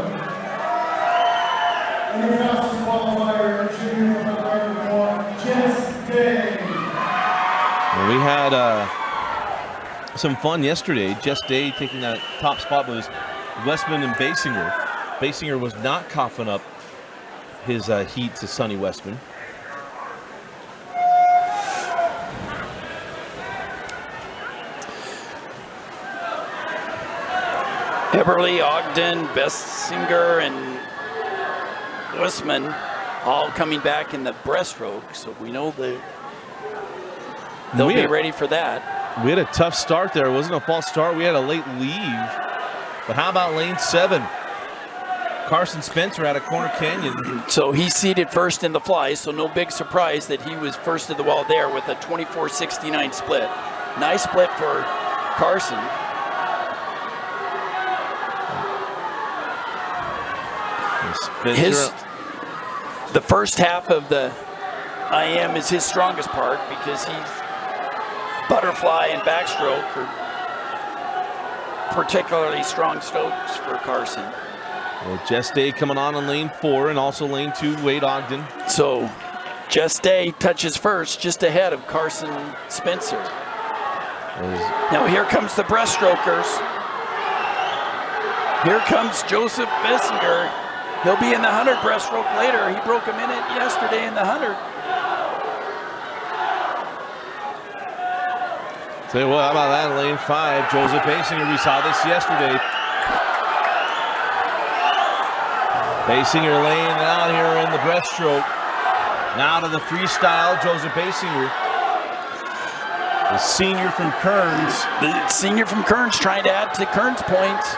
And the fastest qualifier, junior from American Fork, Jess Day. And We had some fun yesterday. Jess Day taking that top spot was Westman and Basinger. Basinger was not coughing up his heat to Sonny Westman. Eberly, Ogden, Bessinger, and Westman all coming back in the breaststroke, so we know they'll be ready for that. We had a tough start there. It wasn't a false start. We had a late leave. But how about lane 7? Carson Spencer out of Corner Canyon. So he seated first in the fly, so no big surprise that he was first of the wall there with a 24-69 split. Nice split for Carson. The first half of the IM is his strongest part because he's butterfly and backstroke are particularly strong strokes for Carson. Well, Jess Day coming on lane 4 and also lane 2, Wade Ogden. So Jess Day touches first just ahead of Carson Spencer. Now here comes the breaststrokers. Here comes Joseph Bessinger. He'll be in the 100 breaststroke later. He broke a minute yesterday in the 100. Tell you what, how about that in lane 5? Joseph Basinger, we saw this yesterday. Basinger laying it out here in the breaststroke. Now to the freestyle, Joseph Basinger. The senior from Kearns. The senior from Kearns trying to add to Kearns' points.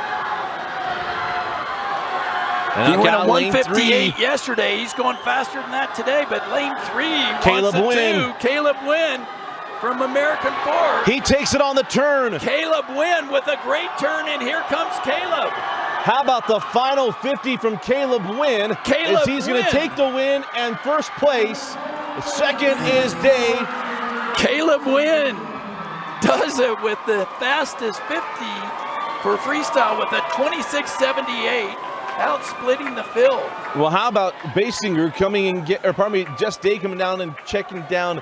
And he went a 158 yesterday. He's going faster than that today, but lane 3 Caleb wants Wynn. a 2. Caleb Wynn from American Ford. He takes it on the turn. Caleb Wynn with a great turn, and here comes Caleb. How about the final 50 from Caleb Wynn? As he's going to take the win and first place. The second is Day. Caleb Wynn does it with the fastest 50 for freestyle with a 26.78. Out splitting the field. Well, how about Basinger coming and Jess Day coming down and checking down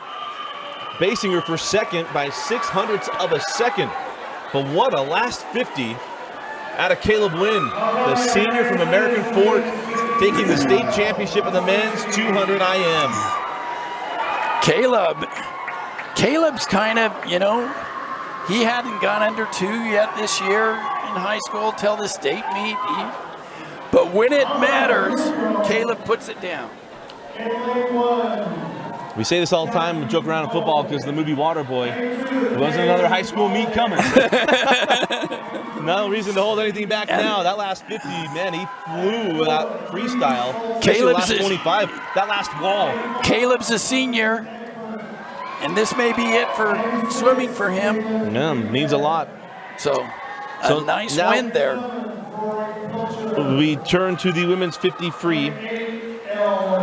Basinger for second by 0.06 of a second. But what a last 50 out of Caleb Wynn, the senior from American Ford, taking the state championship in the men's 200 IM. Caleb's kind of, he hadn't gone under 2 yet this year in high school till the state meet. But when it matters, Caleb puts it down. We say this all the time, we joke around in football because the movie Waterboy, there wasn't another high school meet coming. No reason to hold anything back now. That last 50, man, he flew with that freestyle. Caleb's last 25, that last wall. Caleb's a senior, and this may be it for swimming for him. Yeah, means a lot. So nice win there. We turn to the women's 50 free.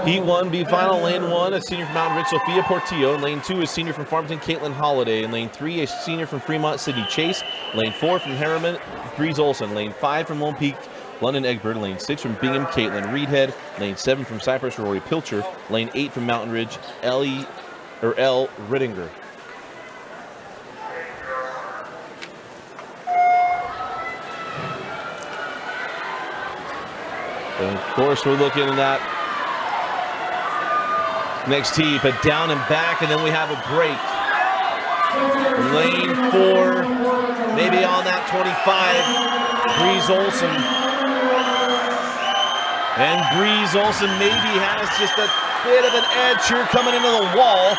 Heat 1, B final. Lane 1, a senior from Mountain Ridge, Sophia Portillo. Lane 2, a senior from Farmington, Caitlin Holiday. And lane 3, a senior from Fremont, Sydney Chase. Lane 4 from Harriman, Breeze Olson. Lane 5 from Lone Peak, London Egbert. Lane 6 from Bingham, Caitlin Reedhead. Lane 7 from Cypress, Rory Pilcher. Lane 8 from Mountain Ridge, L. Rittinger. And of course, we're looking at that next heat, but down and back, and then we have a break. Lane 4, maybe on that 25, Breeze Olson. And Breeze Olson maybe has just a bit of an edge here coming into the wall.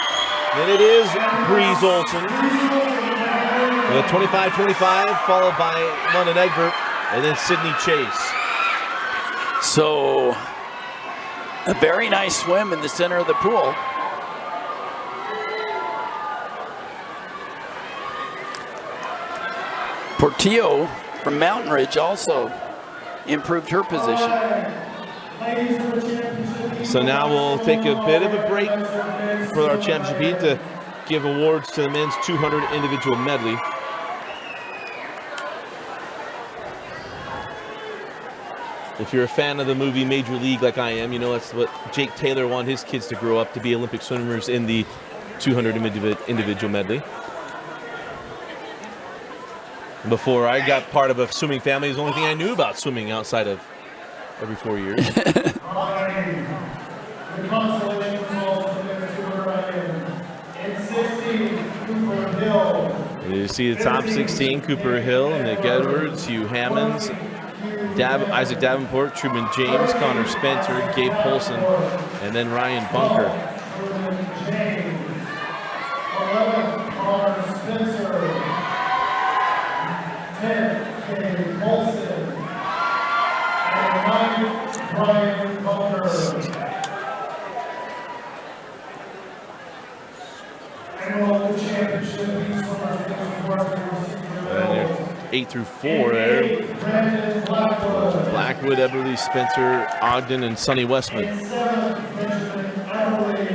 And it is Breeze Olson. With a 25-25, followed by London Egbert, and then Sydney Chase. So, a very nice swim in the center of the pool. Portillo from Mountain Ridge also improved her position. So now we'll take a bit of a break for our championship heat to give awards to the men's 200 individual medley. If you're a fan of the movie Major League like I am, you know that's what Jake Taylor wanted his kids to grow up to be Olympic swimmers in the 200 individual medley. Before I got part of a swimming family, it was the only thing I knew about swimming outside of every 4 years. The consolation result for the 200 in 16, Cooper Hill. You see the top 16, Cooper Hill, Nick Edwards, Hugh Hammonds, Isaac Davenport, Truman James, Connor Spencer, Gabe Polson, and then Ryan Bunker. 11, Connor Spencer. 10, Gabe Polson. And 9, Ryan Bunker. Annual championship heat swimmers And 8 through 4 there. Blackwood, Eberly, Spencer, Ogden, and Sonny Westman. In 7, Benjamin Eberly.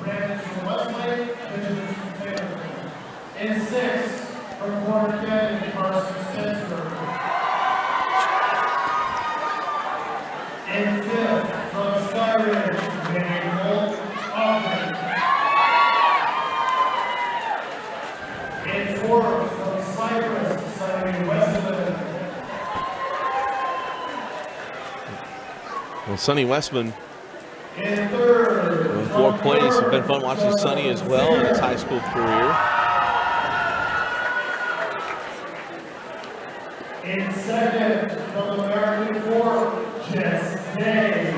Brandon from Westlake, Benjamin from Taylor. In 6, from Warren County, Carson Spencer. In 5th, from Skyridge, Danny Holt Ogden. In 4th, from Cypress, Simon Westman. Well, Sonny Westman In 3rd, in 4th place. It's been fun watching Sonny as well in his high school career. in 2nd, from American Fork, Jess Day.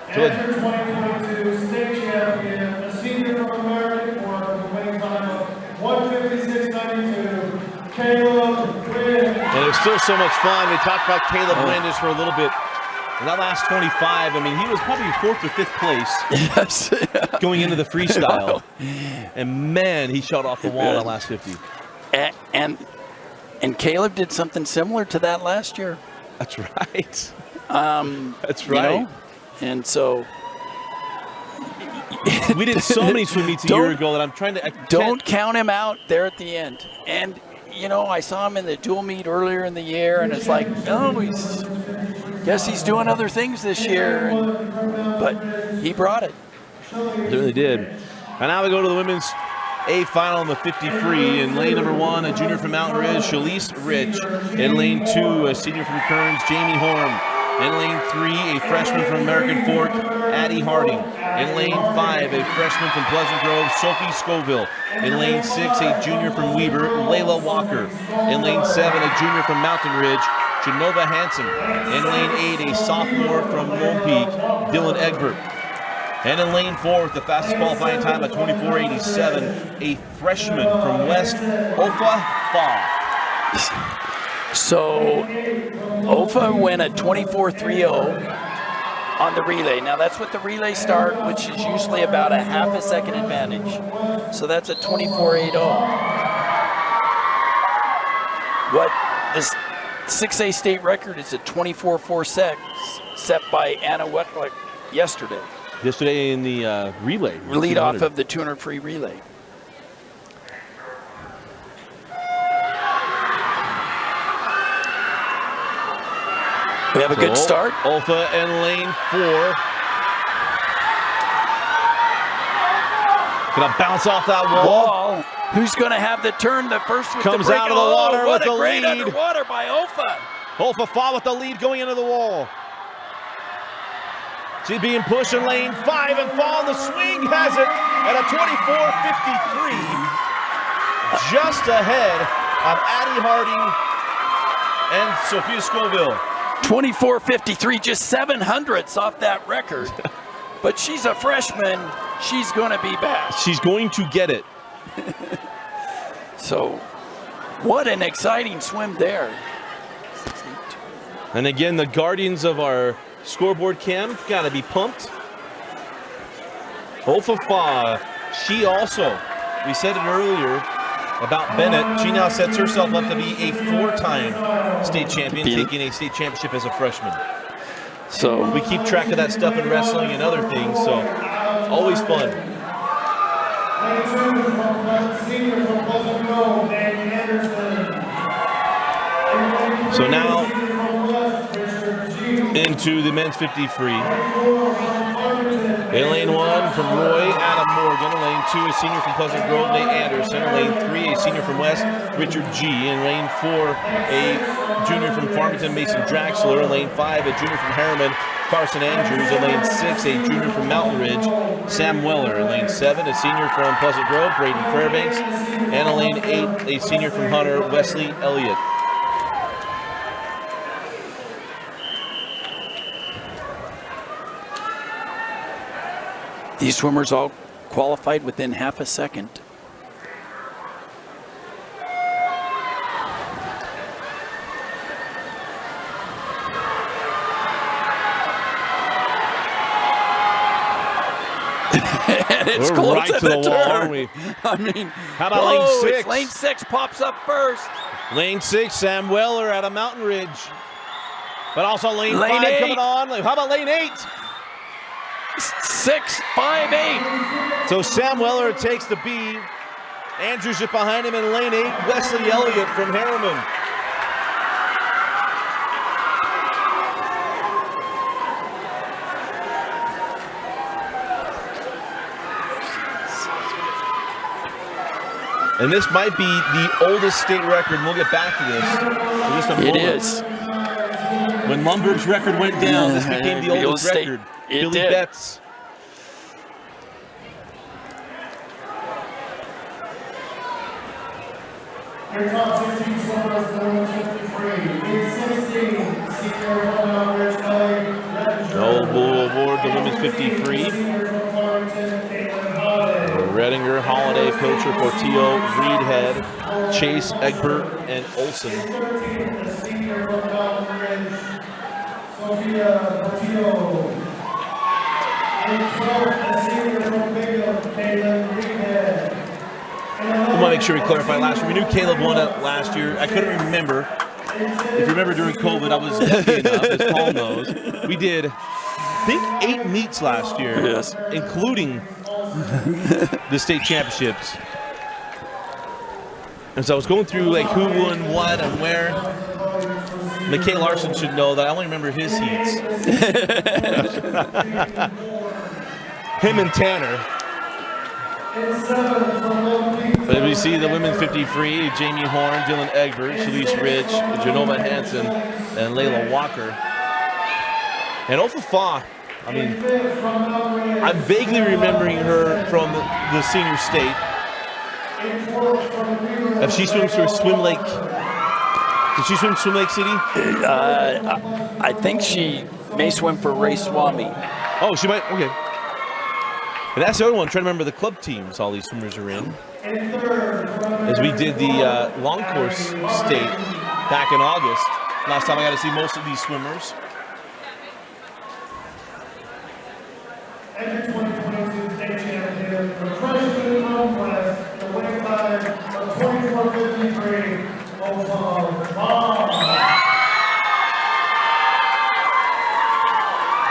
Enter 2022 state champion, a senior from American Fork, with a winning time of 156.92, Caleb Wynn. And it was still so much fun. We talked about Caleb Wynn just for a little bit. In that last 25, I mean, he was probably 4th or 5th place Yes. going into the freestyle. And man, he shot off the wall in that last 50. And Caleb did something similar to that last year. That's right. That's You right. know? And so We did so many swim meets a year ago that I'm trying to. don't count him out there at the end. And you know, I saw him in the dual meet earlier in the year, and it's like, oh, guess he's doing other things this year. But he brought it. It really did. And now we go to the women's A final in the 50 free. In lane number 1, a junior from Mountain Ridge, Shalise Rich. In lane 2, a senior from Kearns, Jamie Horn. In lane 3, a freshman from American Fork, Addie Harding. In lane 5, a freshman from Pleasant Grove, Sophie Scoville. In lane 6, a junior from Weber, Layla Walker. In lane 7, a junior from Mountain Ridge, Genova Hansen. In lane 8, a sophomore from Lone Peak, Dylan Egbert. And in lane 4, with the fastest qualifying time at 24:87, a freshman from West Ofa Fa. So Ofa went at 24:30 on the relay. Now that's with the relay start, which is usually about a half a second advantage. So that's a 24:80. What this 6A state record is a 24:46 set by Anna Wetlick yesterday. Yesterday in the relay. Lead 200. off of the 200 free relay. We have a good start. Olfa in lane 4. Gonna bounce off that wall. Who's going to have the turn? The first with Comes the break. out of the water what with a the great lead. underwater by Olfa. Olfa Fa with the lead going into the wall. She's being pushed in lane 5 and Fa. The swing has it at a 24:53. Just ahead of Addie Harding and Sophia Scoville. 24:53, just 700ths off that record. But she's a freshman. She's going to be back. She's going to get it. So, what an exciting swim there. And again, the guardians of our scoreboard cam got to be pumped. Olfa Fa, she also, we said it earlier about Bennett, she now sets herself up to be a 4-time state champion, taking a state championship as a freshman. So we keep track of that stuff in wrestling and other things, so always fun. So now into the men's 50 free. In lane 1 from Roy, Adam Morgan. In lane 2, a senior from Pleasant Grove, Nate Anderson. In lane 3, a senior from West, Richard G. In lane 4, a junior from Farmington, Mason Draxler. In lane 5, a junior from Harriman, Carson Andrews. In lane 6, a junior from Mountain Ridge, Sam Weller. In lane 7, a senior from Pleasant Grove, Braden Fairbanks. And in lane 8, a senior from Hunter, Wesley Elliott. These swimmers all qualified within half a second. And it's We're close right at to the wall, turn. aren't we? I mean, how about lane 6? It's lane 6 pops up first. Lane 6, Sam Weller out of Mountain Ridge. But also lane 5 8. coming on. How about lane 8? 6, 5, 8. So Sam Weller takes the B. Andrews just behind him in lane 8. Wesley Elliott from Harriman. And this might be the oldest state record, and we'll get back to this in just a moment. It is. When Lumberg's record went down, this became the oldest record. It Billy did. Betts. Your top 16 swimmers for the 53. In 16, senior from Mountain Ridge, Kelly. Noel Bull Award, the women's 50 free. Senior from Farmington, Caitlin Holiday. Redinger, Holiday, Pilcher, Portillo, Reedhead, Chase, Egbert, and Olson. 13, a senior from Mountain Ridge, Sophia Portillo. In 12, a senior from Bingham, Caitlin Reedhead. We want to make sure we clarify last year. We knew Caleb won it last year. I couldn't remember. If you remember during COVID, I was lucky enough, as Paul knows. We did, I think, 8 meets last year, Yes. including the state championships. And so I was going through like who won what and where. McKay Larson should know that I only remember his heats. Him and Tanner. But we see the women's 50 free, Jamie Horn, Dylan Egbert, Shalise Rich, Genova Hansen, and Layla Walker. And Ofa Fa, I mean, I'm vaguely remembering her from the senior state. If she swims for Swim Lake, did she swim Swim Lake City? I think she may swim for Ray Swami. Oh, she might, okay. And that's the other one, trying to remember the club teams all these swimmers are in. As we did the long course state back in August. Last time I got to see most of these swimmers. And your 2022 state champion, the freshman from West, the winning time of 24:53, Oklahoma.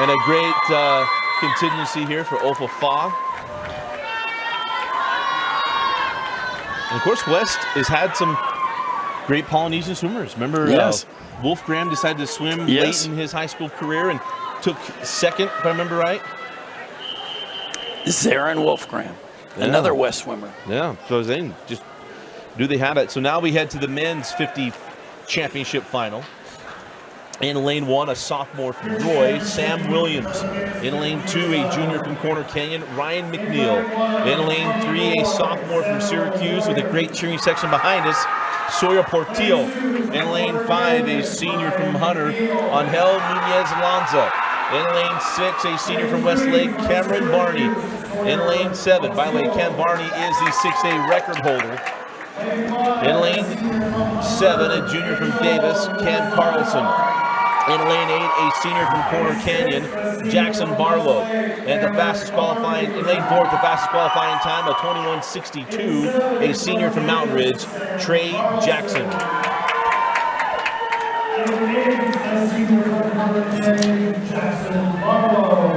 And a great contingency here for Ofa Fa. And of course, West has had some great Polynesian swimmers. Remember, Yes. Wolf Graham decided to swim Yes. late in his high school career and took second, if I remember right. Zarin Wolfgram, Yeah. another West swimmer. Yeah, so I was saying, just do they have it? So now we head to the men's 50 championship final. In lane 1, a sophomore from Roy, Sam Williams. In lane 2, a junior from Corner Canyon, Ryan McNeil. In lane 3, a sophomore from Syracuse with a great cheering section behind us, Sawyer Portillo. In lane 5, a senior from Hunter, Angel Nunez Lanza. In lane 6, a senior from Westlake, Cameron Barney. In lane 7, by the way, Cam Barney is the 6A record holder. In lane 7, a junior from Davis, Cam Carlson. In lane 8, a senior from Corner Canyon, Jackson Barlow. And the fastest qualifying, in lane 4, the fastest qualifying time of 21:62, a senior from Mountain Ridge, Trey Jackson. A senior from Corner Canyon, Jackson Barlow.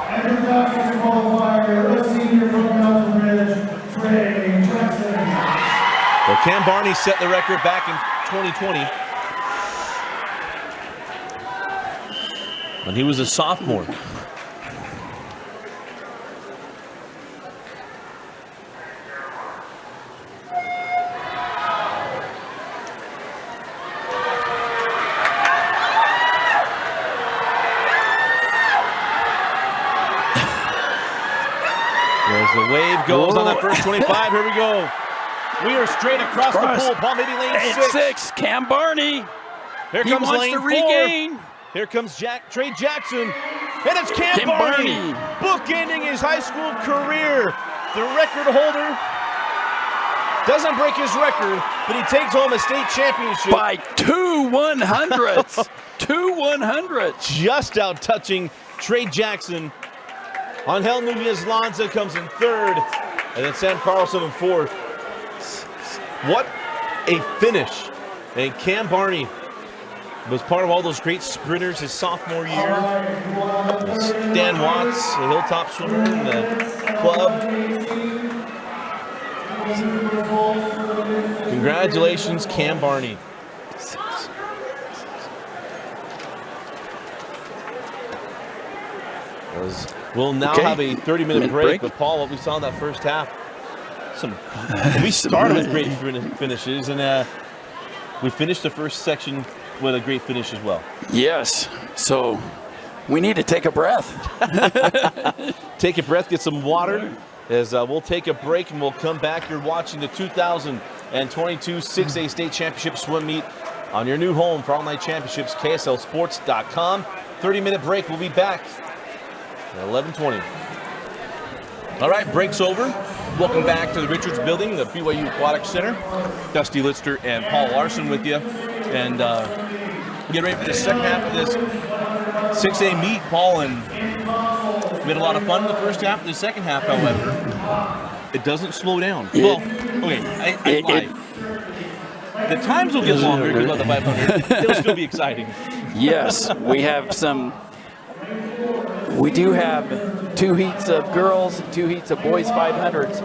And your fastest qualifier, a senior from Mountain Ridge, Trey Jackson. Well, Cam Barney set the record back in 2020. when he was a sophomore. As the wave goes on that first 25, here we go. We are straight across the pool. Paul, maybe lane 6. Cam Barney. Here He comes wants lane to 4. regain. Here comes Trey Jackson. And it's Cam Barney, bookending his high school career. The record holder doesn't break his record, but he takes home a state championship. By 2 100ths. 2 100ths. Just out touching Trey Jackson. Angel Nunez-Lanza comes in 3rd, and then Sam Carlson in 4th. What a finish. And Cam Barney was part of all those great sprinters his sophomore year. Stan Watts, the Hilltop swimmer in the club. Congratulations, Cam Barney. We'll now have a 30-minute break, but Paul, what we saw in that first half, we started with great finishes, and we finished the first section with a great finish as well. Yes, so we need to take a breath. Take a breath, get some water, as we'll take a break and we'll come back. You're watching the 2022 6A State Championship Swim Meet on your new home for all-night championships, KSLSports.com. 30-minute break, we'll be back at 11:20. All right, break's over. Welcome back to the Richards Building, the BYU Aquatic Center. Dusty Lister and Paul Larson with you. And get ready for the second half of this 6A meet, Paul. And we had a lot of fun in the first half. The second half, however, it doesn't slow down. Well, okay, I lied. The times will get longer because of the 500. It'll still be exciting. Yes, we do have 2 heats of girls, 2 heats of boys 500s,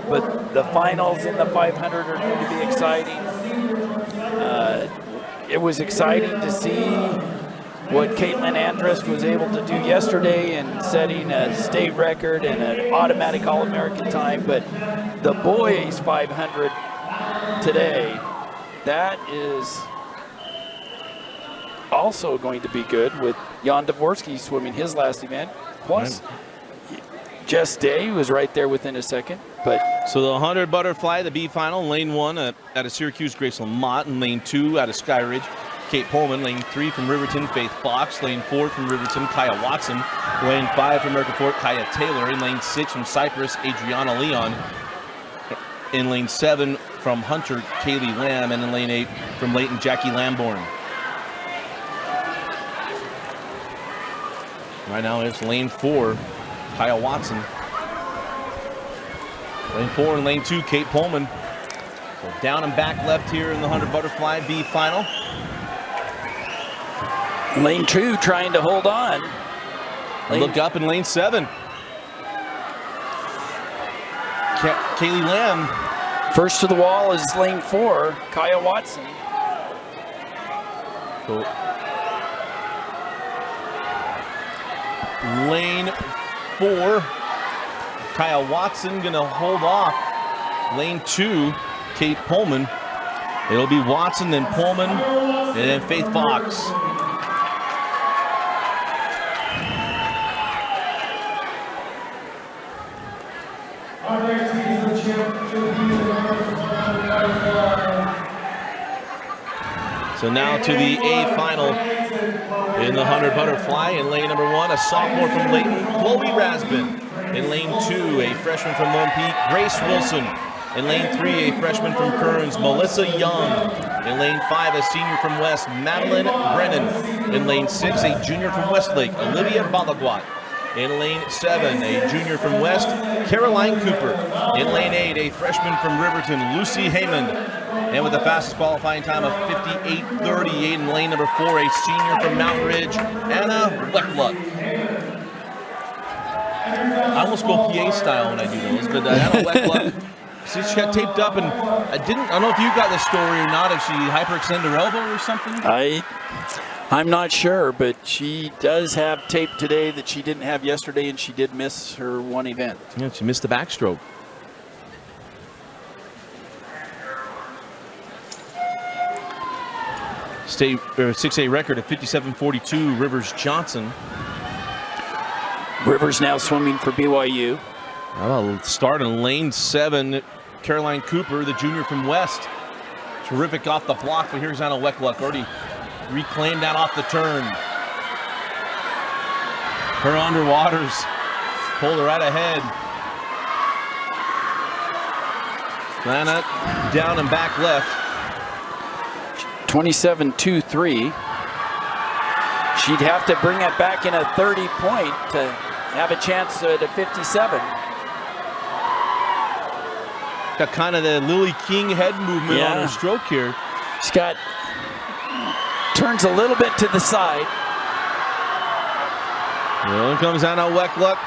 but the finals in the 500 are going to be exciting. It was exciting to see what Caitlin Andrus was able to do yesterday and setting a state record and an automatic All-American time, but the boys 500 today, that is also going to be good with Jan Dvorsky swimming his last event. Plus, Jess Day was right there within a second. But so the 100 butterfly, the B final, lane 1 out of Syracuse, Grace Lamott, and lane 2 out of Skyridge, Kate Pullman. Lane 3 from Riverton, Faith Fox. Lane 4 from Riverton, Kaya Watson. Lane 5 from American Fork, Kaya Taylor. In lane 6 from Cypress, Adriana Leon. In lane 7 from Hunter, Kaylee Lamb. And in lane 8 from Layton, Jackie Lamborn. Right now it's lane 4, Kyle Watson. Lane 4 and lane 2, Kate Pullman. So down and back left here in the 100 butterfly B final. Lane 2 trying to hold on. Look up in lane 7. Kaylee Lamb. First to the wall is lane 4, Kaya Watson. Cool. Lane 4, Kyle Watson gonna hold off. Lane 2, Kate Pullman. It'll be Watson, then Pullman, and then Faith Fox. So now to the A final in the 100 butterfly. In lane number 1, a sophomore from Layton, Chloe Rasbin. In lane 2, a freshman from Lone Peak, Grace Wilson. In lane 3, a freshman from Kearns, Melissa Young. In lane 5, a senior from West, Madeline Brennan. In lane 6, a junior from Westlake, Olivia Balaguat. In lane 7, a junior from West, Caroline Cooper. In lane 8, a freshman from Riverton, Lucy Haymond. And with the fastest qualifying time of 58:38 in lane number 4, a senior from Mountain Ridge, Anna Weckluck. I almost go PA style when I do those, but Anna Weckluck See, she got taped up, and I don't know if you got the story or not, if she hyperextended her elbow or something. I'm not sure, but she does have tape today that she didn't have yesterday, and she did miss her one event. Yeah, she missed the backstroke. State 6A record at 57.42, Rivers Johnson. Rivers now swimming for BYU. Well, start in lane 7, Caroline Cooper, the junior from West. Terrific off the block, but here's Anna Weckluck, already reclaimed that off the turn. Her underwaters pulled her right ahead. Anna down and back left. 27.23. She'd have to bring it back in a 30 point to have a chance at a 57. Got kind of the Lily King head movement on her stroke here. She's got, turns a little bit to the side. Well, in comes Anna Weckluck.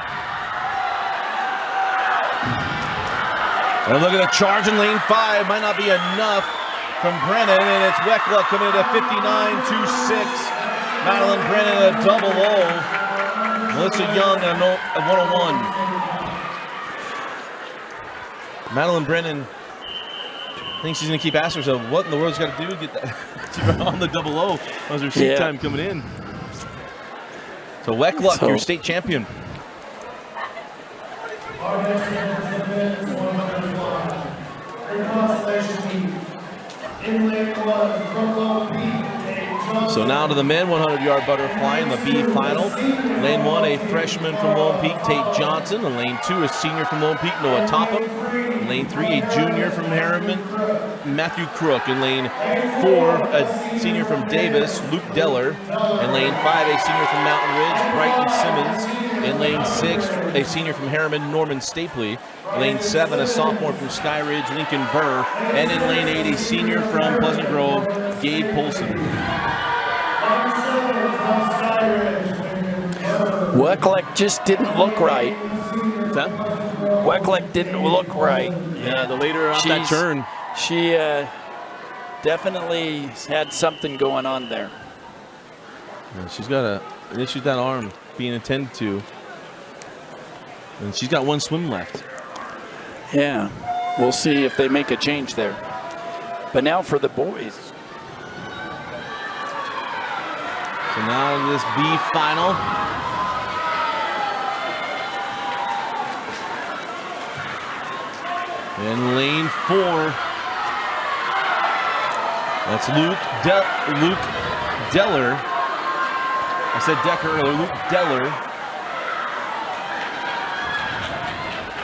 And look at the charge in lane 5. Might not be enough from Brennan, and it's Weckluck coming in at 59.26. Madeline Brennan a double O. Melissa Young a 101. Madeline Brennan, I think she's going to keep asking herself, what in the world's got to do to get that on the double O as her seat time coming in. So Weckluck, your state champion. So now to the men 100-yard butterfly in the B final. Lane 1, a freshman from Lone Peak, Tate Johnson. And lane 2, a senior from Lone Peak, Noah Topham. In lane 3, a junior from Harriman, Matthew Crook. In lane 4, a senior from Davis, Luke Deller. In lane 5, a senior from Mountain Ridge, Brighton Simmons. In lane 6, a senior from Harriman, Norman Stapley. Lane 7, a sophomore from Sky Ridge, Lincoln Burr. And in lane 8, a senior from Pleasant Grove, Gabe Polson. Weckluck just didn't look right. What's that? Weckluck didn't look right. Yeah, the later off that turn. She definitely had something going on there. Yeah, she's got an issue with that arm being attended to. And she's got one swim left. Yeah, we'll see if they make a change there. But now for the boys. So now this B final. In lane 4, that's Luke Deller. I said Decker earlier, Luke Deller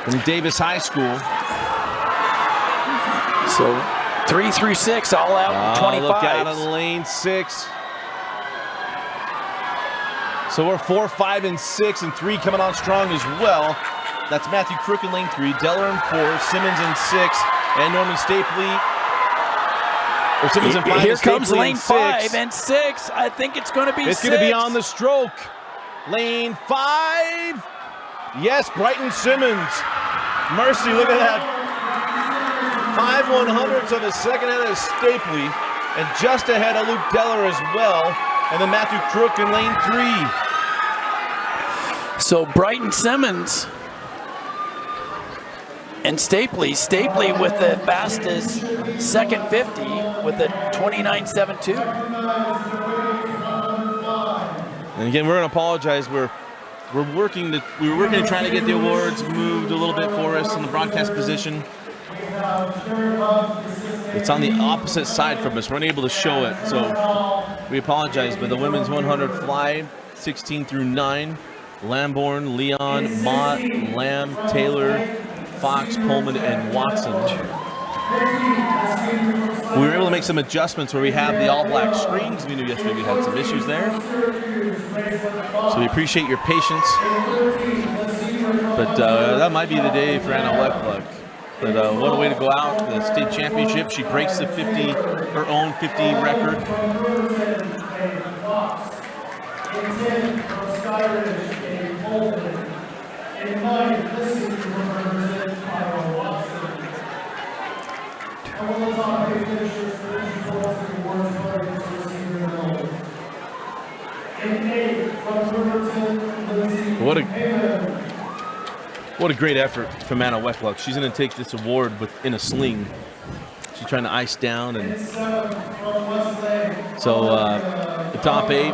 from Davis High School. So 3 through 6, all out 25. Look out of lane 6. So we're 4, 5, and 6, and 3 coming on strong as well. That's Matthew Crook in lane 3, Deller in 4, Simmons in 6, and Norman Stapley. Or Simmons in 5. Here comes lane 5 and 6. I think it's going to be 6. It's going to be on the stroke. Lane 5. Yes, Brighton Simmons. Mercy, look at that. 5/100ths of a second ahead of Stapley, and just ahead of Luke Deller as well. And then Matthew Crook in lane 3. So Brighton Simmons and Stapley with the fastest second 50 with a 29.72. And again, we're going to apologize. We were working to try to get the awards moved a little bit for us in the broadcast position. It's on the opposite side from us. We're unable to show it, so we apologize. But the women's 100 fly, 16 through 9, Lamborn, Leon, Mott, Lamb, Taylor, Fox, Pullman, and Watson. We were able to make some adjustments where we have the all-black screen, because we knew yesterday we had some issues there. So we appreciate your patience. But that might be the day for Anna Weckluck. But what a way to go out. The state championship. She breaks the 50, her own 50 record. And one of the top 8 finishers for these results and awards targeted to receive their medals. In 8th, from Riverton, Lindsay Hayman. What a great effort from Anna Weckluck. She's going to take this award in a sling. She's trying to ice down. And so the top 8,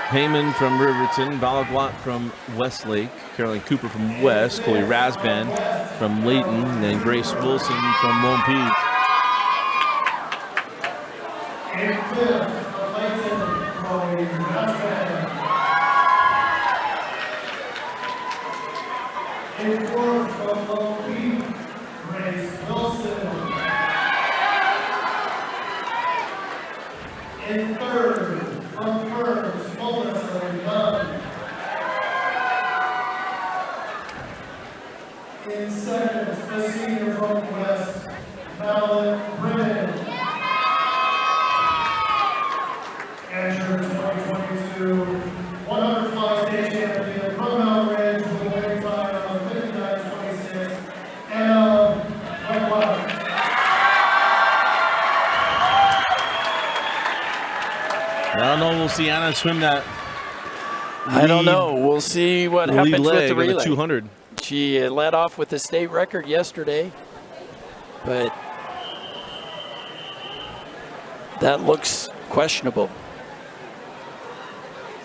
Heyman from Riverton, Balaguat from Westlake, Caroline Cooper from West, Chloe Rasband from Layton, and then Grace Wilson from Lone Peak. In 5th, from Layton, Chloe Rasband. In 4th, from Lone Peak, Grace Wilson. In 3rd, from Ferns, Melissa Dunn. In 2nd, the senior from West, Madeline Brennan. And your 2022 100 fly state champion from Mount Ridge with a winning time of 59.26, Anna Weckluck. I don't know. We'll see Anna swim that. I don't know. We'll see what happens with the relay. 200. She led off with the state record yesterday, but that looks questionable.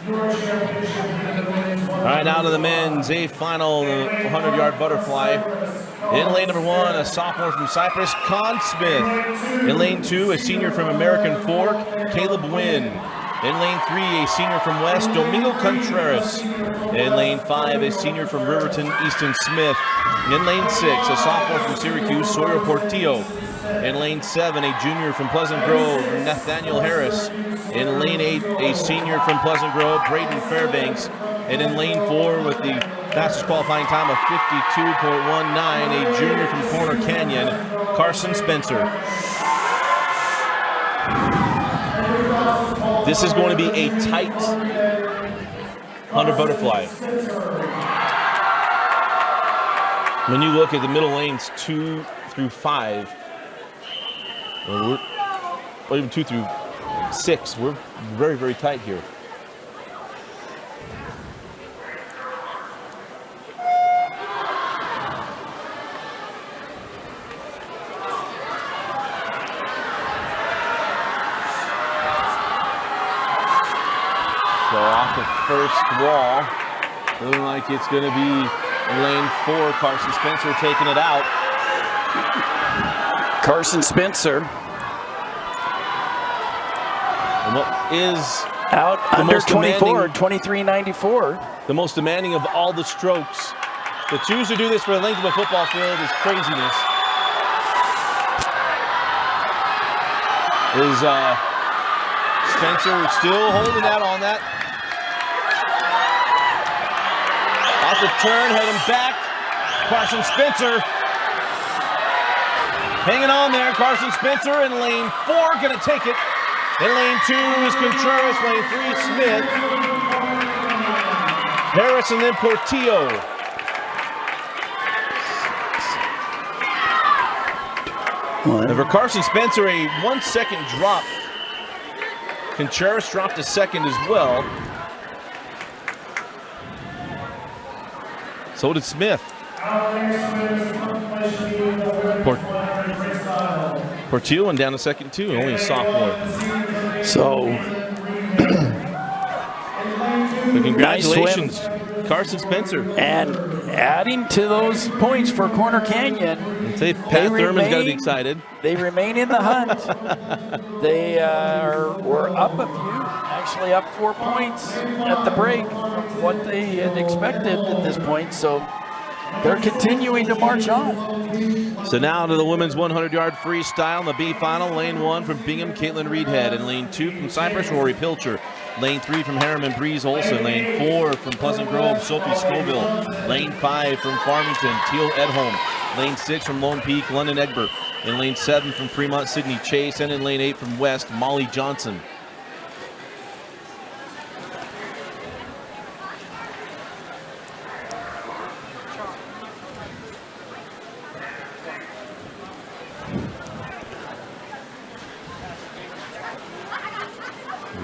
All right, now to the men's A final, the 100-yard butterfly. In lane number 1, a sophomore from Cyprus, Con Smith. In lane 2, a senior from American Fork, Caleb Wynn. In lane 3, a senior from West, Domingo Contreras. In lane 5, a senior from Riverton, Easton Smith. In lane 6, a sophomore from Syracuse, Sawyer Portillo. In lane 7, a junior from Pleasant Grove, Nathaniel Harris. In lane 8, a senior from Pleasant Grove, Braden Fairbanks. And in lane 4, with the fastest qualifying time of 52.19, a junior from Corner Canyon, Carson Spencer. This is going to be a tight 100 butterfly. When you look at the middle lanes 2 through 5, or even 2 through 6, we're very, very tight here. So off the first wall, looking like it's going to be lane 4, Carson Spencer taking it out. Carson Spencer And what is out the under most 24, demanding- 23.94. the most demanding of all the strokes. To choose to do this for the length of a football field is craziness. Is Spencer still holding that on that? Off the turn, heading back. Carson Spencer hanging on there. Carson Spencer in lane 4, gonna take it. In lane 2 is Contreras, lane 3 Smith. Harris and then Portillo. And for Carson Spencer, a 1 second drop. Contreras dropped a second as well. So did Smith. Portillo went down a second too, only a sophomore. So, But congratulations, Carson Spencer. and adding to those points for Corner Canyon, I'd say Pat Thurman's got to be excited. they remain in the hunt. They were up a few, actually up 4 points at the break from what they had expected at this point. So they're continuing to march on. So now to the women's 100-yard freestyle in the B final. Lane 1 from Bingham, Caitlin Reedhead. And lane 2 from Cypress, Rory Pilcher. Lane 3 from Harriman, Breeze Olson. Lane 4 from Pleasant Grove, Sophie Scoville. Lane 5 from Farmington, Teal Edholm. Lane 6 from Lone Peak, London Egbert. In lane 7 from Fremont, Sydney Chase. And in lane 8 from West, Molly Johnson.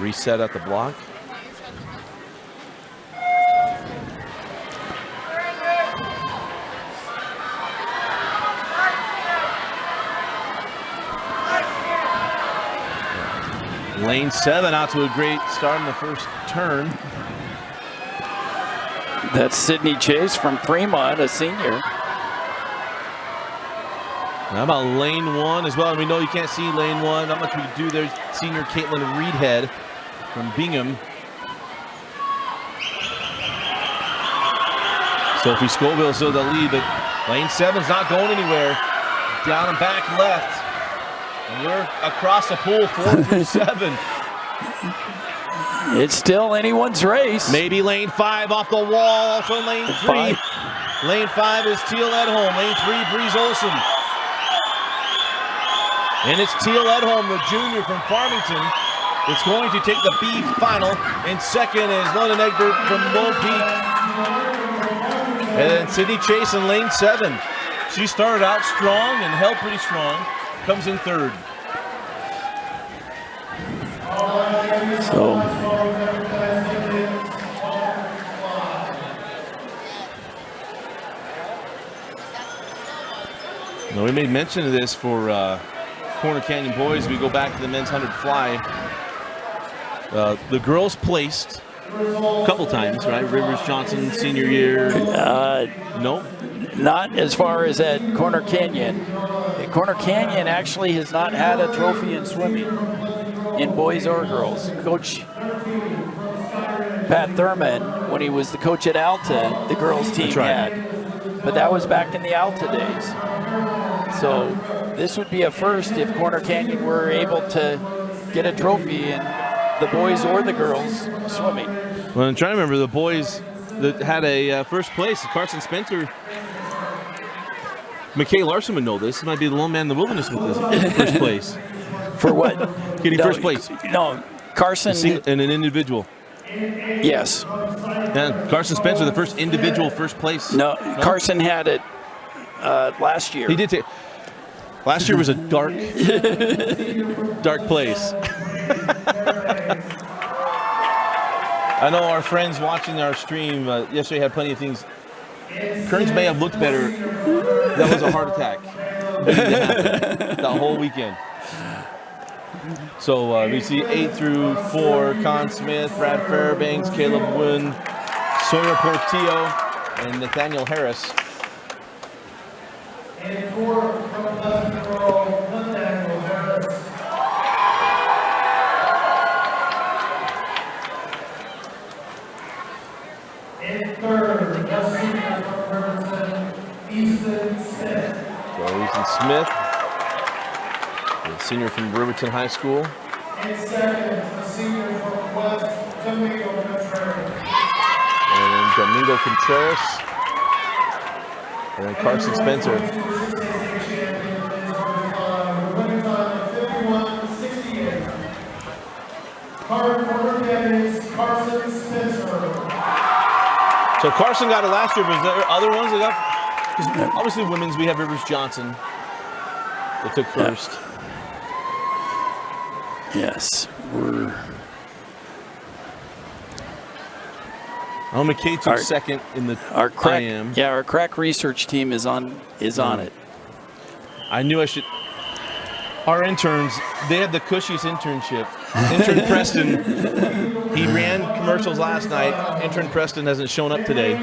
Reset at the block. Lane 7 out to a great start in the first turn. That's Sydney Chase from Fremont, a senior. How about lane 1 as well? And we know you can't see lane 1. Not much we can do there. Senior Caitlin Reedhead from Bingham. Sophie Scoville still the lead, but lane 7's not going anywhere. Down and back left. And we're across the pool, 4 through 7. It's still anyone's race. Maybe lane 5 off the wall, also lane 3. Lane 5 is Teal Edholm. Lane 3, Breeze Olson. And it's Teal Edholm, the junior from Farmington. It's going to take the B final. And second is London Egbert from Lone Peak. And then Sydney Chase in lane 7. She started out strong and held pretty strong. Comes in third. So now we made mention of this for Corner Canyon boys. We go back to the men's 100 fly. The girls placed a couple times, right? Rivers Johnson senior year. Nope. not as far as at Corner Canyon. Corner Canyon actually has not had a trophy in swimming, in boys or girls. Coach Pat Thurman, when he was the coach at Alta, the girls team had. But that was back in the Alta days. So this would be a first if Corner Canyon were able to get a trophy in the boys or the girls swimming. Well, I'm trying to remember the boys that had a first place. Carson Spencer. McKay Larson would know this. He might be the lone man in the wilderness with this first place. For what? Getting first place. No, Carson. And an individual. Yes. Yeah, Carson Spencer, the first individual first place. No, Carson had it last year. He did take. Last year was a dark, dark place. I know our friends watching our stream yesterday had plenty of things. Kearns may have looked better. That was a heart attack. The whole weekend. So we see 8 through 4, Con Smith, Brad Fairbanks, Caleb Wynn, Sawyer Portillo, and Nathaniel Harris. And 4 from left row, Nathaniel Harris. In third, the senior from Riverton, Easton Smith. So Easton Smith, the senior from Riverton High School. In second, the senior from West, Domingo Contreras. And then Domingo Contreras. And then Carson Spencer. Carson Spencer. So Carson got it last year, but was there other ones that got? Because obviously women's, we have Rivers Johnson that took first. Yes, McKay took second in the our crack. IM. Yeah, our crack research team is on it. I knew I should. Our interns, they had the cushiest internship. Intern Preston, he ran commercials last night. Intern Preston hasn't shown up today.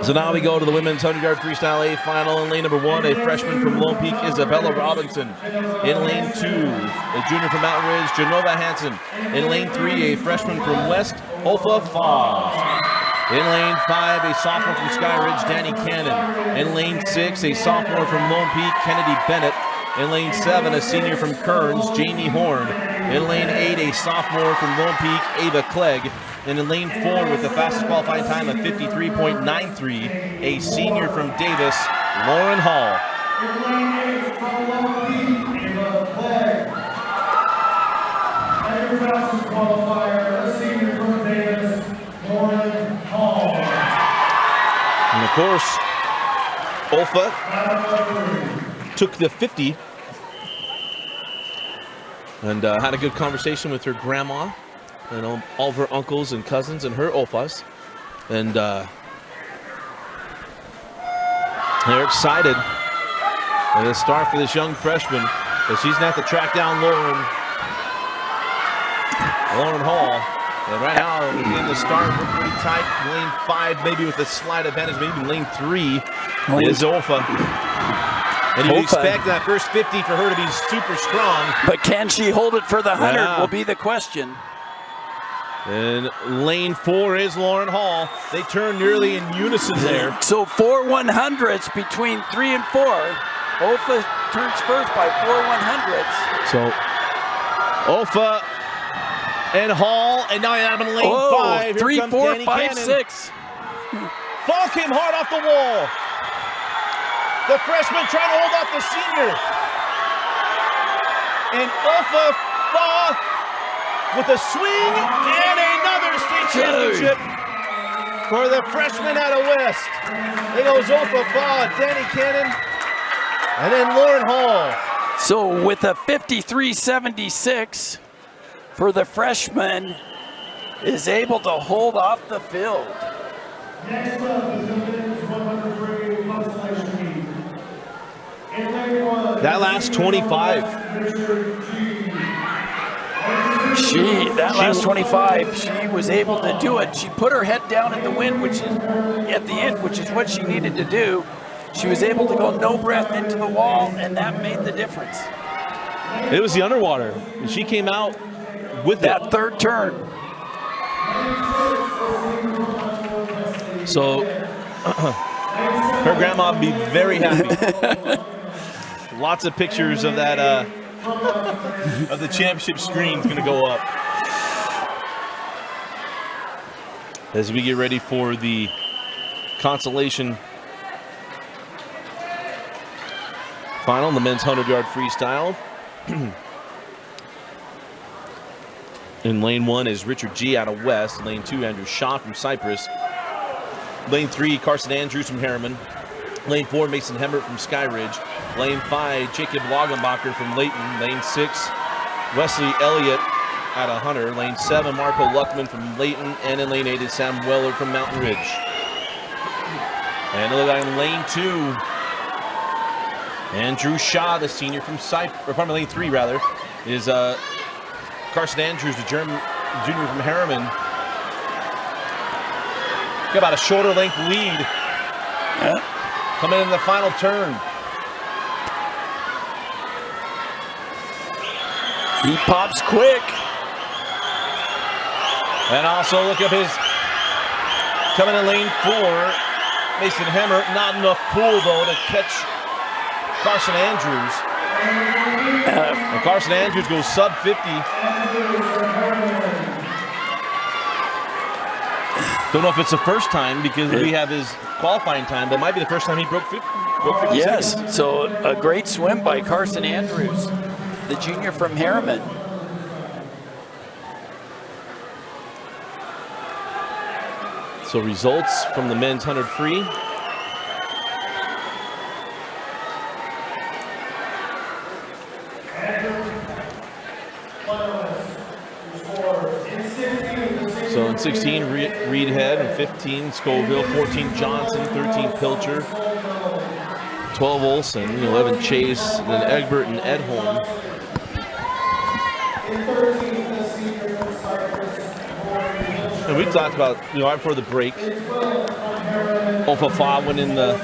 So now we go to the women's 100-yard freestyle A final. In lane number 1, a freshman from Lone Peak, Isabella Robinson. In lane 2, a junior from Mountain Ridge, Genova Hansen. In lane 3, a freshman from West, Olfa Foss. In lane 5, a sophomore from Sky Ridge, Danny Cannon. In lane 6, a sophomore from Lone Peak, Kennedy Bennett. In lane 7, a senior from Kearns, Jamie Horn. In lane 8, a sophomore from Lone Peak, Ava Clegg. And in lane 4, with the fastest qualifying time of 53.93, a senior from Davis, Lauren Hall. In lane 8 from Lone Peak, Ava Clegg. And your fastest qualifier, a senior from Davis, Lauren Hall. And of course, Olfa took the 50. and had a good conversation with her grandma and all of her uncles and cousins and her opas. And they're excited at the start for this young freshman, but she's going to have to track down Lauren Hall. And right now, in the start, we're pretty tight. Lane 5, maybe with a slight advantage. Maybe lane 3 is Olfa. And you expect that first 50 for her to be super strong. But can she hold it for the 100 will be the question. And lane 4 is Lauren Hall. They turn nearly in unison there. So 4 100s between 3 and 4. Olfa turns first by 4 100s. So Olfa and Hall, and now I'm in lane 5. 3, 4, 5, Cannon. 6. Ball came hard off the wall. The freshman trying to hold off the senior. And Olfa Fa with a swing and another state championship for the freshman out of West. There goes Olfa Fa, Danny Cannon, and then Lauren Hall. So with a 53.76 for the freshman, is able to hold off the field. Next up is the men's 100 free consolation heat. In lane 1, That last 25. That last 25, she was able to do it. She put her head down at the wind, which is at the end, which is what she needed to do. She was able to go no breath into the wall, and that made the difference. It was the underwater, and she came out with that third turn. So her grandma would be very happy. Lots of pictures of that of the championship screen is going to go up as we get ready for the consolation final, the men's 100-yard freestyle. In lane 1 is Richard G. out of West. Lane 2, Andrew Shaw from Cypress. Lane 3, Carson Andrews from Harriman. Lane 4, Mason Hembert from Skyridge. Lane 5, Jacob Lagenbacher from Layton. Lane 6, Wesley Elliott out of Hunter. Lane 7, Marco Luckman from Layton. And in lane 8 is Sam Weller from Mountain Ridge. And another guy in lane 2, Andrew Shaw, the senior from Cypress, or pardon me, lane 3 rather, is Carson Andrews, the junior from Harriman. Got about a shoulder length lead. Yeah. Coming in the final turn. He pops quick. And also look up his, coming in lane 4, Mason Hemmer. Not enough pull though to catch Carson Andrews. And Carson Andrews goes sub 50. Don't know if it's the first time because we have his qualifying time, but it might be the first time he broke 50. Yes, seconds. so a great swim by Carson Andrews, the junior from Harriman. So results from the men's 100 free. So in 16, Reed Head, and 15, Scoville, 14, Johnson, 13, Pilcher, 12, Olson, 11, Chase, then Egbert and Edholm. And we talked about, right before the break, Olfa Fa went in the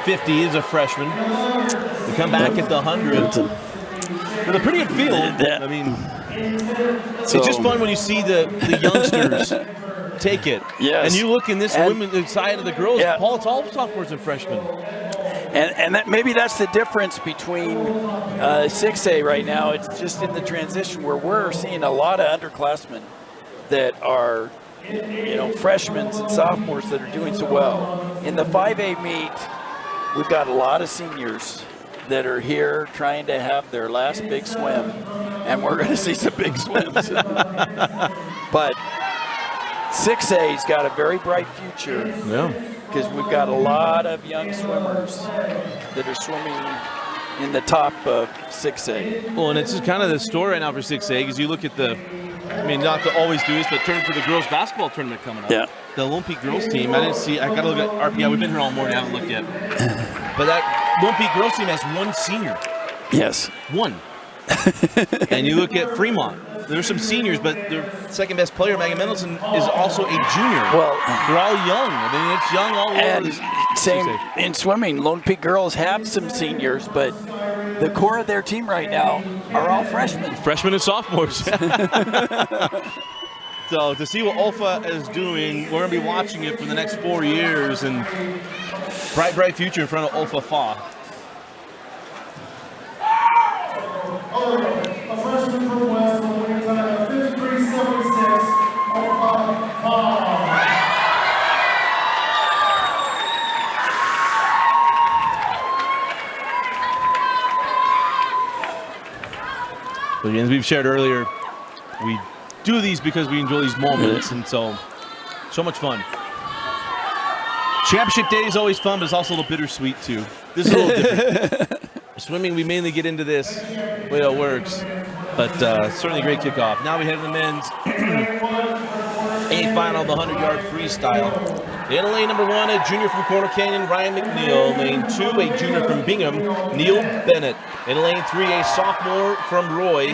50 as a freshman. To come back at the 100 with a pretty good field. I mean, it's just fun when you see the youngsters take it. Yes. And you look in this women's side of the girls, Yeah. Paul, it's all sophomores and freshmen. And maybe that's the difference between 6A right now. It's just in the transition where we're seeing a lot of underclassmen that are, freshmen and sophomores that are doing so well. In the 5A meet, we've got a lot of seniors that are here trying to have their last big swim, and we're going to see some big swims. But 6A's got a very bright future. Yeah. Because we've got a lot of young swimmers that are swimming in the top of 6A. Well, and it's just kind of the story right now for 6A, because you look at the, I mean, not to always do this, but turn for the girls basketball tournament coming up. Yeah. The Lone Peak girls team, I got to look at RPI. We've been here all morning, I haven't looked yet. But that Lone Peak girls team has one senior. Yes. One. And you look at Fremont. There's some seniors, but their second best player, Megan Mendelson, is also a junior. Well, they're all young. I mean, it's young all over. And same in swimming. Lone Peak girls have some seniors, but the core of their team right now are all freshmen. Freshmen and sophomores. So to see what Olfa is doing, we're going to be watching it for the next 4 years, and bright, bright future in front of Olfa Fa. A freshman from West, on the winning time of 53.76, Olfa Fa. But as we've shared earlier, we do these because we enjoy these moments, and so much fun. Championship day is always fun, but it's also a little bittersweet too. This is a little different. Swimming, we mainly get into this, the way it works, but certainly a great kickoff. Now we head to the men's A final, the 100-yard freestyle. In lane number 1, a junior from Corner Canyon, Ryan McNeil. Lane 2, a junior from Bingham, Neil Bennett. In lane 3, a sophomore from Roy,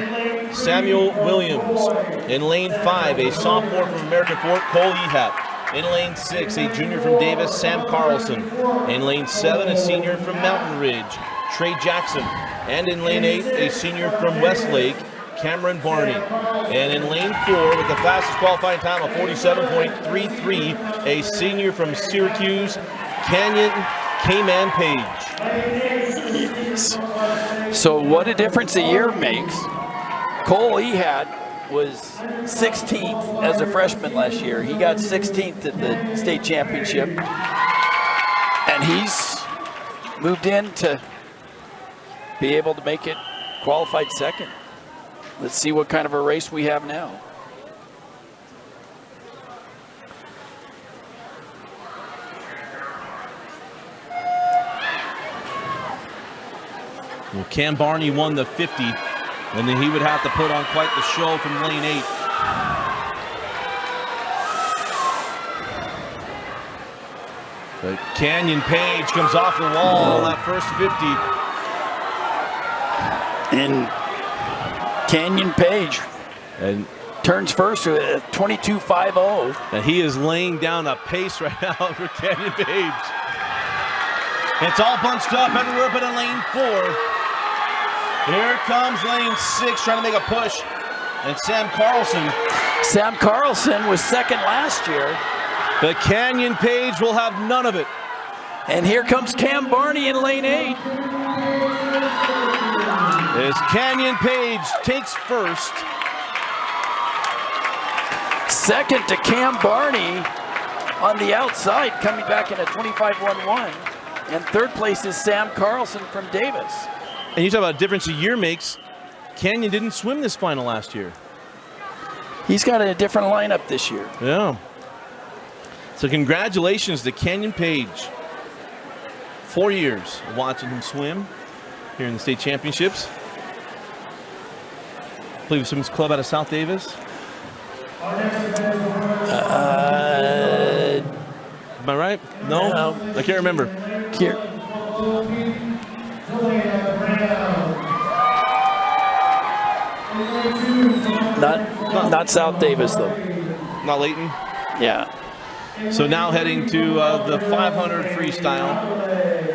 Samuel Williams. In lane 5, a sophomore from American Fork, Cole Ehat. In lane 6, a junior from Davis, Sam Carlson. In lane 7, a senior from Mountain Ridge, Trey Jackson. And in lane 8, a senior from Westlake, Cameron Barney. And in lane 4, with the fastest qualifying time of 47.33, a senior from Syracuse, Canyon K-Man Page. So what a difference a year makes. Cole Ehat was 16th as a freshman last year. He got 16th at the state championship. And he's moved in to be able to make it qualified second. Let's see what kind of a race we have now. Well, Cam Barney won the 50, and then he would have to put on quite the show from lane 8. But Canyon Page comes off the wall on that first 50. And Canyon Page And turns first with a 22.50. And he is laying down a pace right now for Canyon Page. It's all bunched up everywhere but in lane 4. Here comes lane 6 trying to make a push. And Sam Carlson. Sam Carlson was second last year. But Canyon Page will have none of it. And here comes Cam Barney in lane 8. As Canyon Page takes first. Second to Cam Barney on the outside, coming back in a 25.11. And third place is Sam Carlson from Davis. And you talk about a difference a year makes. Canyon didn't swim this final last year. He's got a different lineup this year. Yeah. So congratulations to Canyon Page. 4 years of watching him swim here in the state championships. Played with Swimmers Club out of South Davis. Am I right? No? No. I can't remember. Here. Not South Davis though. Not Layton. Yeah. So now heading to the 500 freestyle.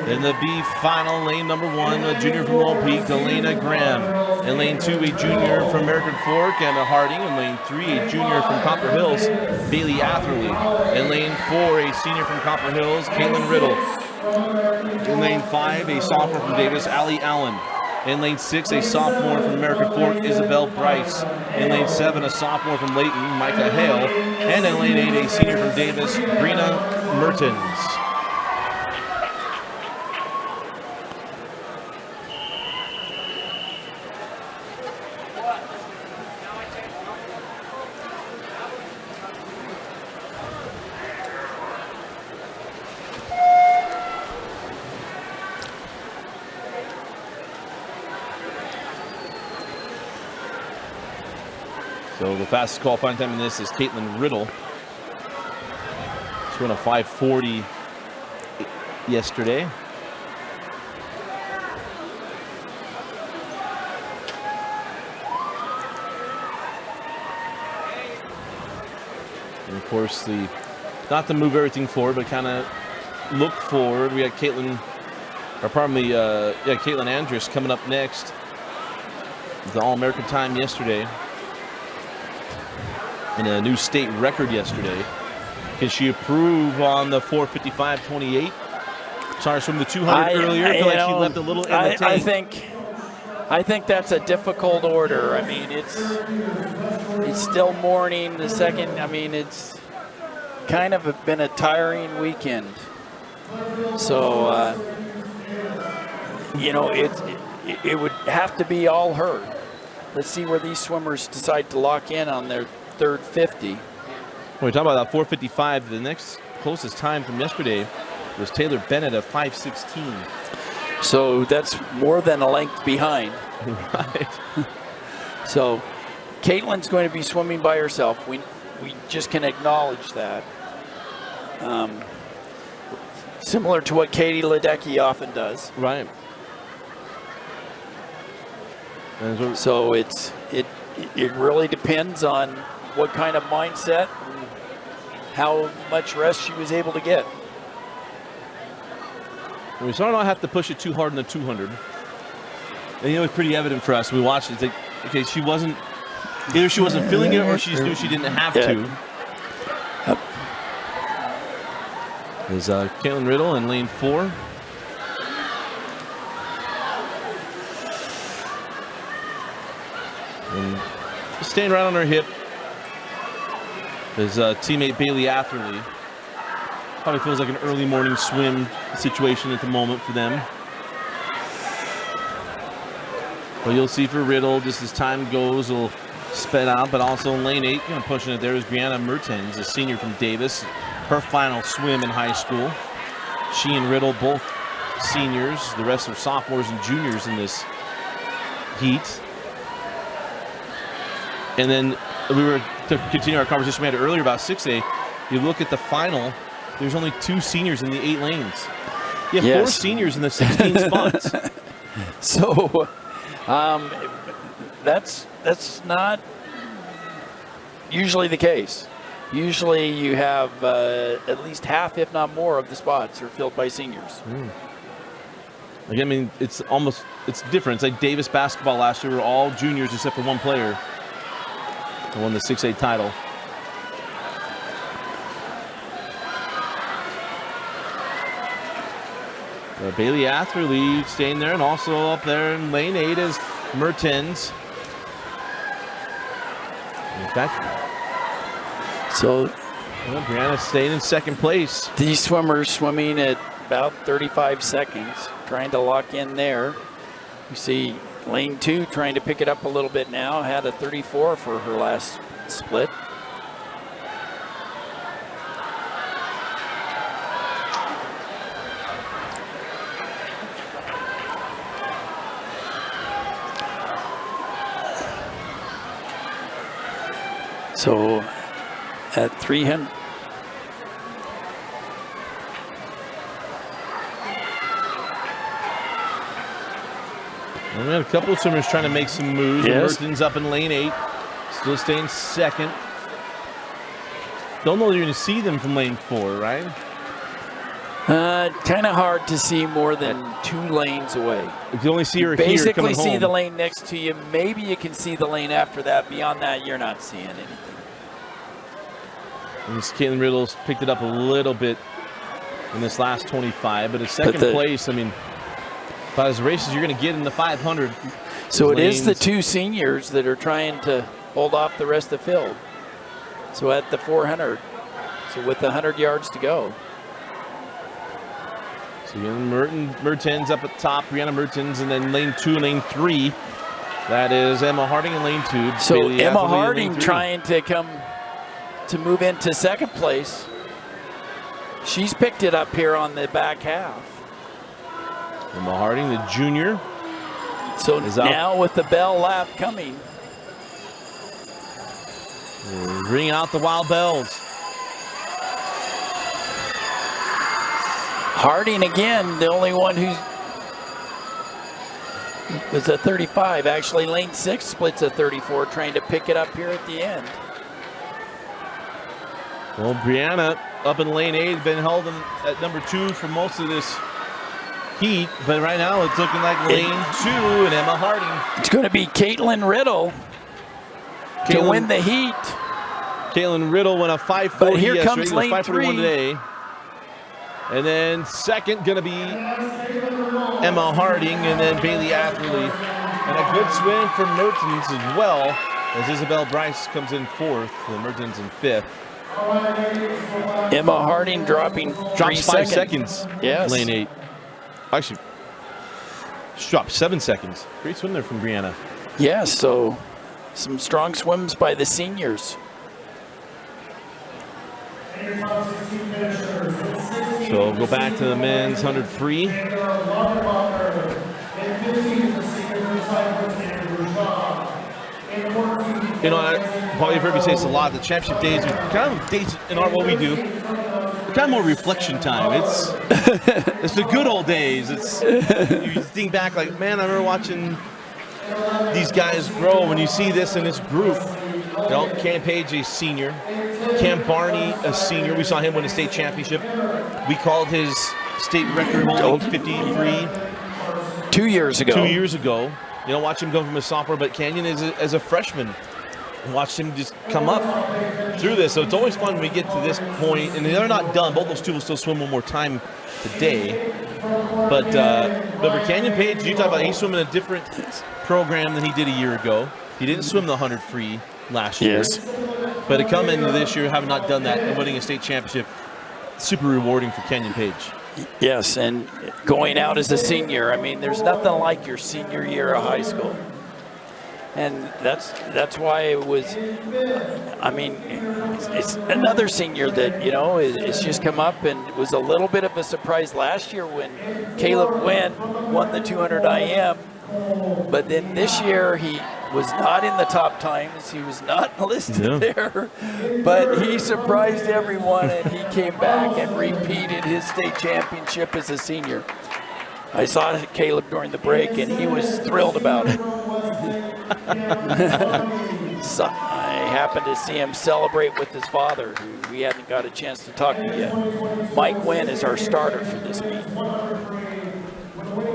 In the B final, lane number 1, a junior from Lone Peak, Elena Graham. In lane 2, a junior from American Fork, Emma Harding. In lane 3, a junior from Copper Hills, Bailey Atherley. In lane 4, a senior from Copper Hills, Caitlin Riddle. In lane 5, a sophomore from Davis, Allie Allen. In lane 6, a sophomore from American Fork, Isabel Bryce. In lane 7, a sophomore from Layton, Micah Hale. And in lane 8, a senior from Davis, Brina Mertens. So the fastest qualifying time in this is Caitlin Riddle. She ran a 5:40 yesterday. And of course, not to move everything forward, but kind of look forward. We got Caitlin Andrus coming up next. The All-American time yesterday. And a new state record yesterday. Can she improve on the 4:55.28? Sorry, from the 200 earlier. I feel like she left a little in the tank. I think that's a difficult order. I mean, it's still morning. The second, I mean, it's kind of been a tiring weekend. So, you know, it would have to be all her. Let's see where these swimmers decide to lock in on their third 50. When we talk about that 4:55, the next closest time from yesterday was Taylor Bennett at 5:16. So that's more than a length behind. Right. So Caitlin's going to be swimming by herself. We just can acknowledge that. Similar to what Katie Ledecky often does. Right. So it really depends on what kind of mindset and how much rest she was able to get. We sort of don't have to push it too hard in the 200. And it was pretty evident for us. We watched it. It's like, okay, either she wasn't feeling it or she knew she didn't have to. Yep. There's Caitlin Riddle in lane 4. And staying right on her hip is teammate Bailey Atherley. Probably feels like an early morning swim situation at the moment for them. But you'll see for Riddle, just as time goes, will sped out. But also in lane 8, kind of pushing it there is Brianna Mertens, a senior from Davis. Her final swim in high school. She and Riddle both seniors. The rest are sophomores and juniors in this heat. And then we were to continue our conversation we had earlier about 6A. You look at the final. There's only 2 seniors in the 8 lanes. You have 4 seniors in the 16 spots. So that's not usually the case. Usually you have at least half, if not more, of the spots are filled by seniors. Again, I mean, it's different. It's like Davis basketball last year were all juniors except for one player who won the 6A title. Bailey Atherley staying there, and also up there in lane 8 is Mertens. In fact, so Brianna staying in second place. These swimmers swimming at about 35 seconds, trying to lock in there. You see lane 2 trying to pick it up a little bit now, had a 34 for her last split. So at 300. And we had a couple of swimmers trying to make some moves. Yes. Mertens up in lane 8, still staying second. Don't know you're going to see them from lane 4, right? Kind of hard to see more than 2 lanes away. If you only see her basically here coming see home. the lane next to you. Maybe you can see the lane after that. Beyond that, you're not seeing anything. And this Caitlin Riddle's picked it up a little bit in this last 25, but at second place, I mean, about as races you're going to get in the 500. So it is the 2 seniors that are trying to hold off the rest of the field. So at the 400, so with 100 yards to go. So Mertens up at top, Brianna Mertens, and then lane 2 and lane 3. That is Emma Harding in lane 2. So Bailey Emma Atherley Harding trying to move into second place. She's picked it up here on the back half. Emma Harding, the junior. So now with the bell lap coming. Ring out the wild bells. Harding again, the only one who was a 35. Actually, lane 6 splits a 34, trying to pick it up here at the end. Well, Brianna up in lane 8, been held at number 2 for most of this heat, but right now it's looking like lane 2 and Emma Harding. It's going to be Caitlin Riddle to win the heat. Caitlin Riddle went a 5:40 But here yesterday. comes lane 5:41 3. today. And then second going to be Emma Harding, and then Bailey Atherley. And a good swim for Mertens as well, as Isabel Bryce comes in 4th, and Mertens in 5th. Emma Harding dropping 3 5 seconds. Yes. Lane 8. Actually, she dropped 7 seconds. Great swim there from Brianna. Yes, so some strong swims by the seniors. So we'll go back to the men's 100 free. You know, probably you've heard me say this a lot. The championship days are kind of days in what we do. They're kind of more reflection time. It's the good old days. It's you think back like, man, I remember watching these guys grow. When you see this in this group, you know, Cam Page, a senior, Cam Barney, a senior. We saw him win a state championship. We called his state record holding 53 2 years ago. 2 years ago. You know, watch him go from a sophomore, but Canyon as a freshman, watched him just come up through this. So it's always fun when we get to this point, and they're not done. Both those two will still swim one more time today. But for Canyon Page, you talk about he's swimming a different program than he did a year ago. He didn't swim the 100 free last year. Yes. But to come into this year, having not done that and winning a state championship, super rewarding for Canyon Page. Yes, and going out as a senior, I mean, there's nothing like your senior year of high school. And that's why it was, I mean, it's another senior that, you know, it's just come up, and it was a little bit of a surprise last year when Caleb won the 200 IM. But then this year he was not in the top times. He was not listed there. But he surprised everyone, and he came back and repeated his state championship as a senior. I saw Caleb during the break, and he was thrilled about it. So I happened to see him celebrate with his father, who we hadn't got a chance to talk to yet. Mike Wynn is our starter for this meet. So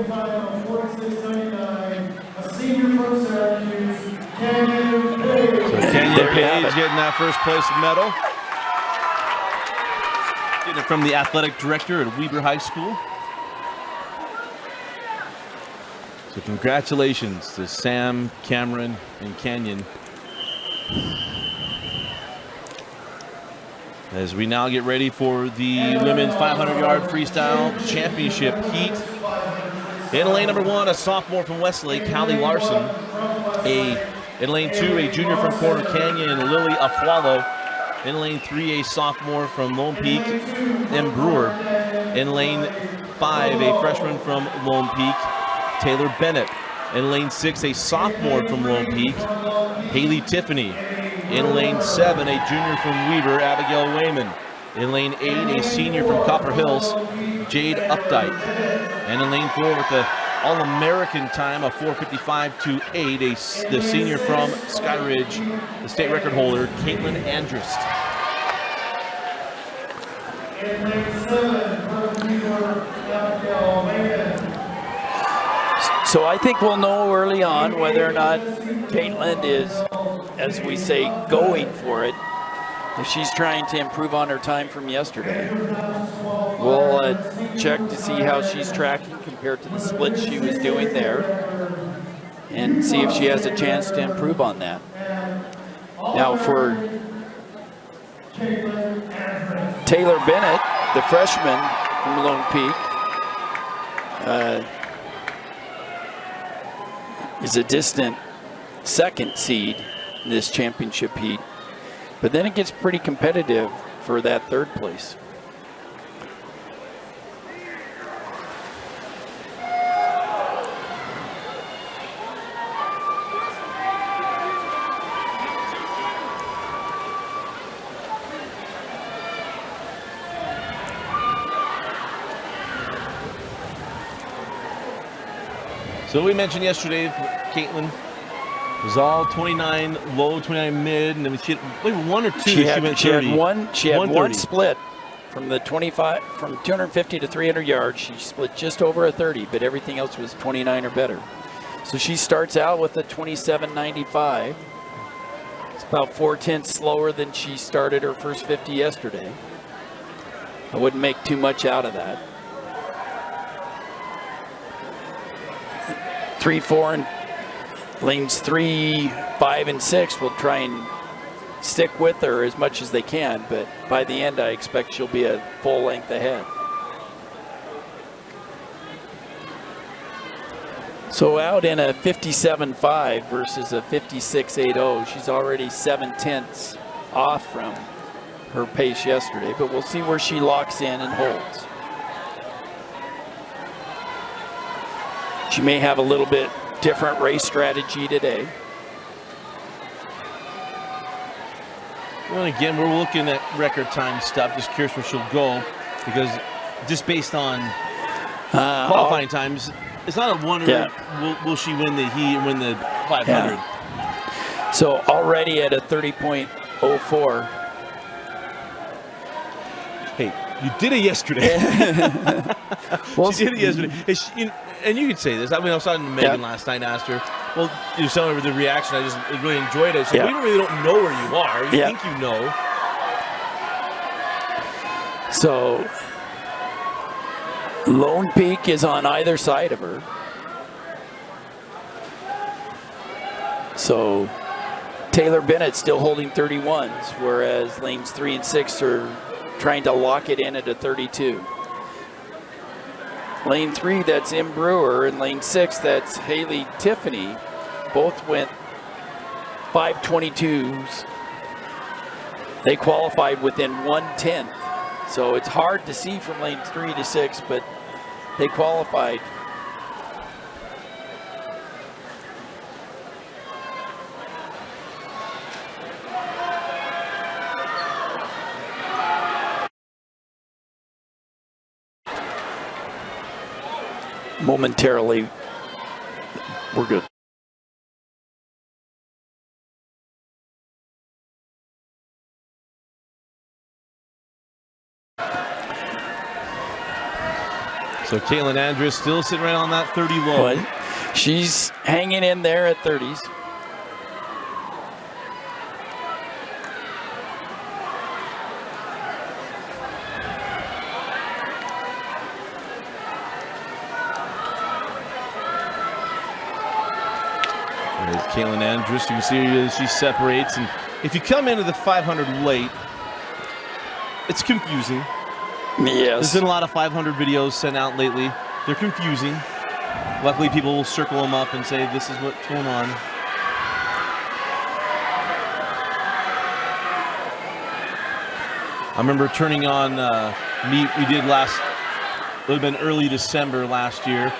Canyon Page getting that first place medal. Getting it from the athletic director at Weber High School. So congratulations to Sam, Cameron, and Canyon. As we now get ready for the women's 500-yard freestyle championship heat. In lane number 1, a sophomore from Westlake, Callie Larson. In lane 2, a junior from Corner Canyon, Lily Afwalo. In lane 3, a sophomore from Lone Peak, M. Brewer. In lane 5, a freshman from Lone Peak, Taylor Bennett. In lane 6, a sophomore from Lone Peak, Haley Tiffany. In lane 7, a junior from Weber, Abigail Wayman. In lane 8, a senior from Copper Hills, Jade Updike. And in lane 4 with the All-American time of 4:55.28, the senior from Skyridge, the state record holder, Caitlin Andrist. So I think we'll know early on whether or not Caitlin is, as we say, going for it. If she's trying to improve on her time from yesterday. We'll check to see how she's tracking compared to the split she was doing there, and see if she has a chance to improve on that. Now for Taylor Bennett, the freshman from Lone Peak, is a distant second seed in this championship heat. But then it gets pretty competitive for that third place. So we mentioned yesterday, Caitlin was all 29 low, 29 mid, and then she had like 1 or 2. She had one 130. split from the 25, from 250 to 300 yards. She split just over a 30, but everything else was 29 or better. So she starts out with a 27.95. It's about 4/10 slower than she started her first 50 yesterday. I wouldn't make too much out of that. 3, 4, and lanes 3, 5, and 6 will try and stick with her as much as they can, but by the end I expect she'll be a full length ahead. So out in a 57.5 versus a 56.80, she's already 7/10 off from her pace yesterday, but we'll see where she locks in and holds. She may have a little bit different race strategy today. Well, and again, we're looking at record time stuff. Just curious where she'll go, because just based on qualifying times, it's not a wonder. Yeah. Will she win the heat and win the 500? Yeah. So already at a 30.04. Hey, you did it yesterday. Well, she did it yesterday. And you could say this. I mean, I was talking to Megan last night and asked her, well, you were telling her the reaction. I just really enjoyed it. So we really don't know where you are. You think you know. So Lone Peak is on either side of her. So Taylor Bennett still holding 31s, whereas lanes 3 and 6 are trying to lock it in at a 32. Lane 3, that's Im Brewer, and lane 6, that's Haley Tiffany. Both went 5:22s. They qualified within 1/10. So it's hard to see from lane 3 to 6, but they qualified. Momentarily, we're good. So Caitlin Andrews still sitting right on that 30 low. But she's hanging in there at 30s. There's Caitlin Andrews. You can see she separates. And if you come into the 500 late, it's confusing. Yes. There's been a lot of 500 videos sent out lately. They're confusing. Luckily, people will circle them up and say, this is what's going on. I remember turning on meet we did last, it would have been early December last year,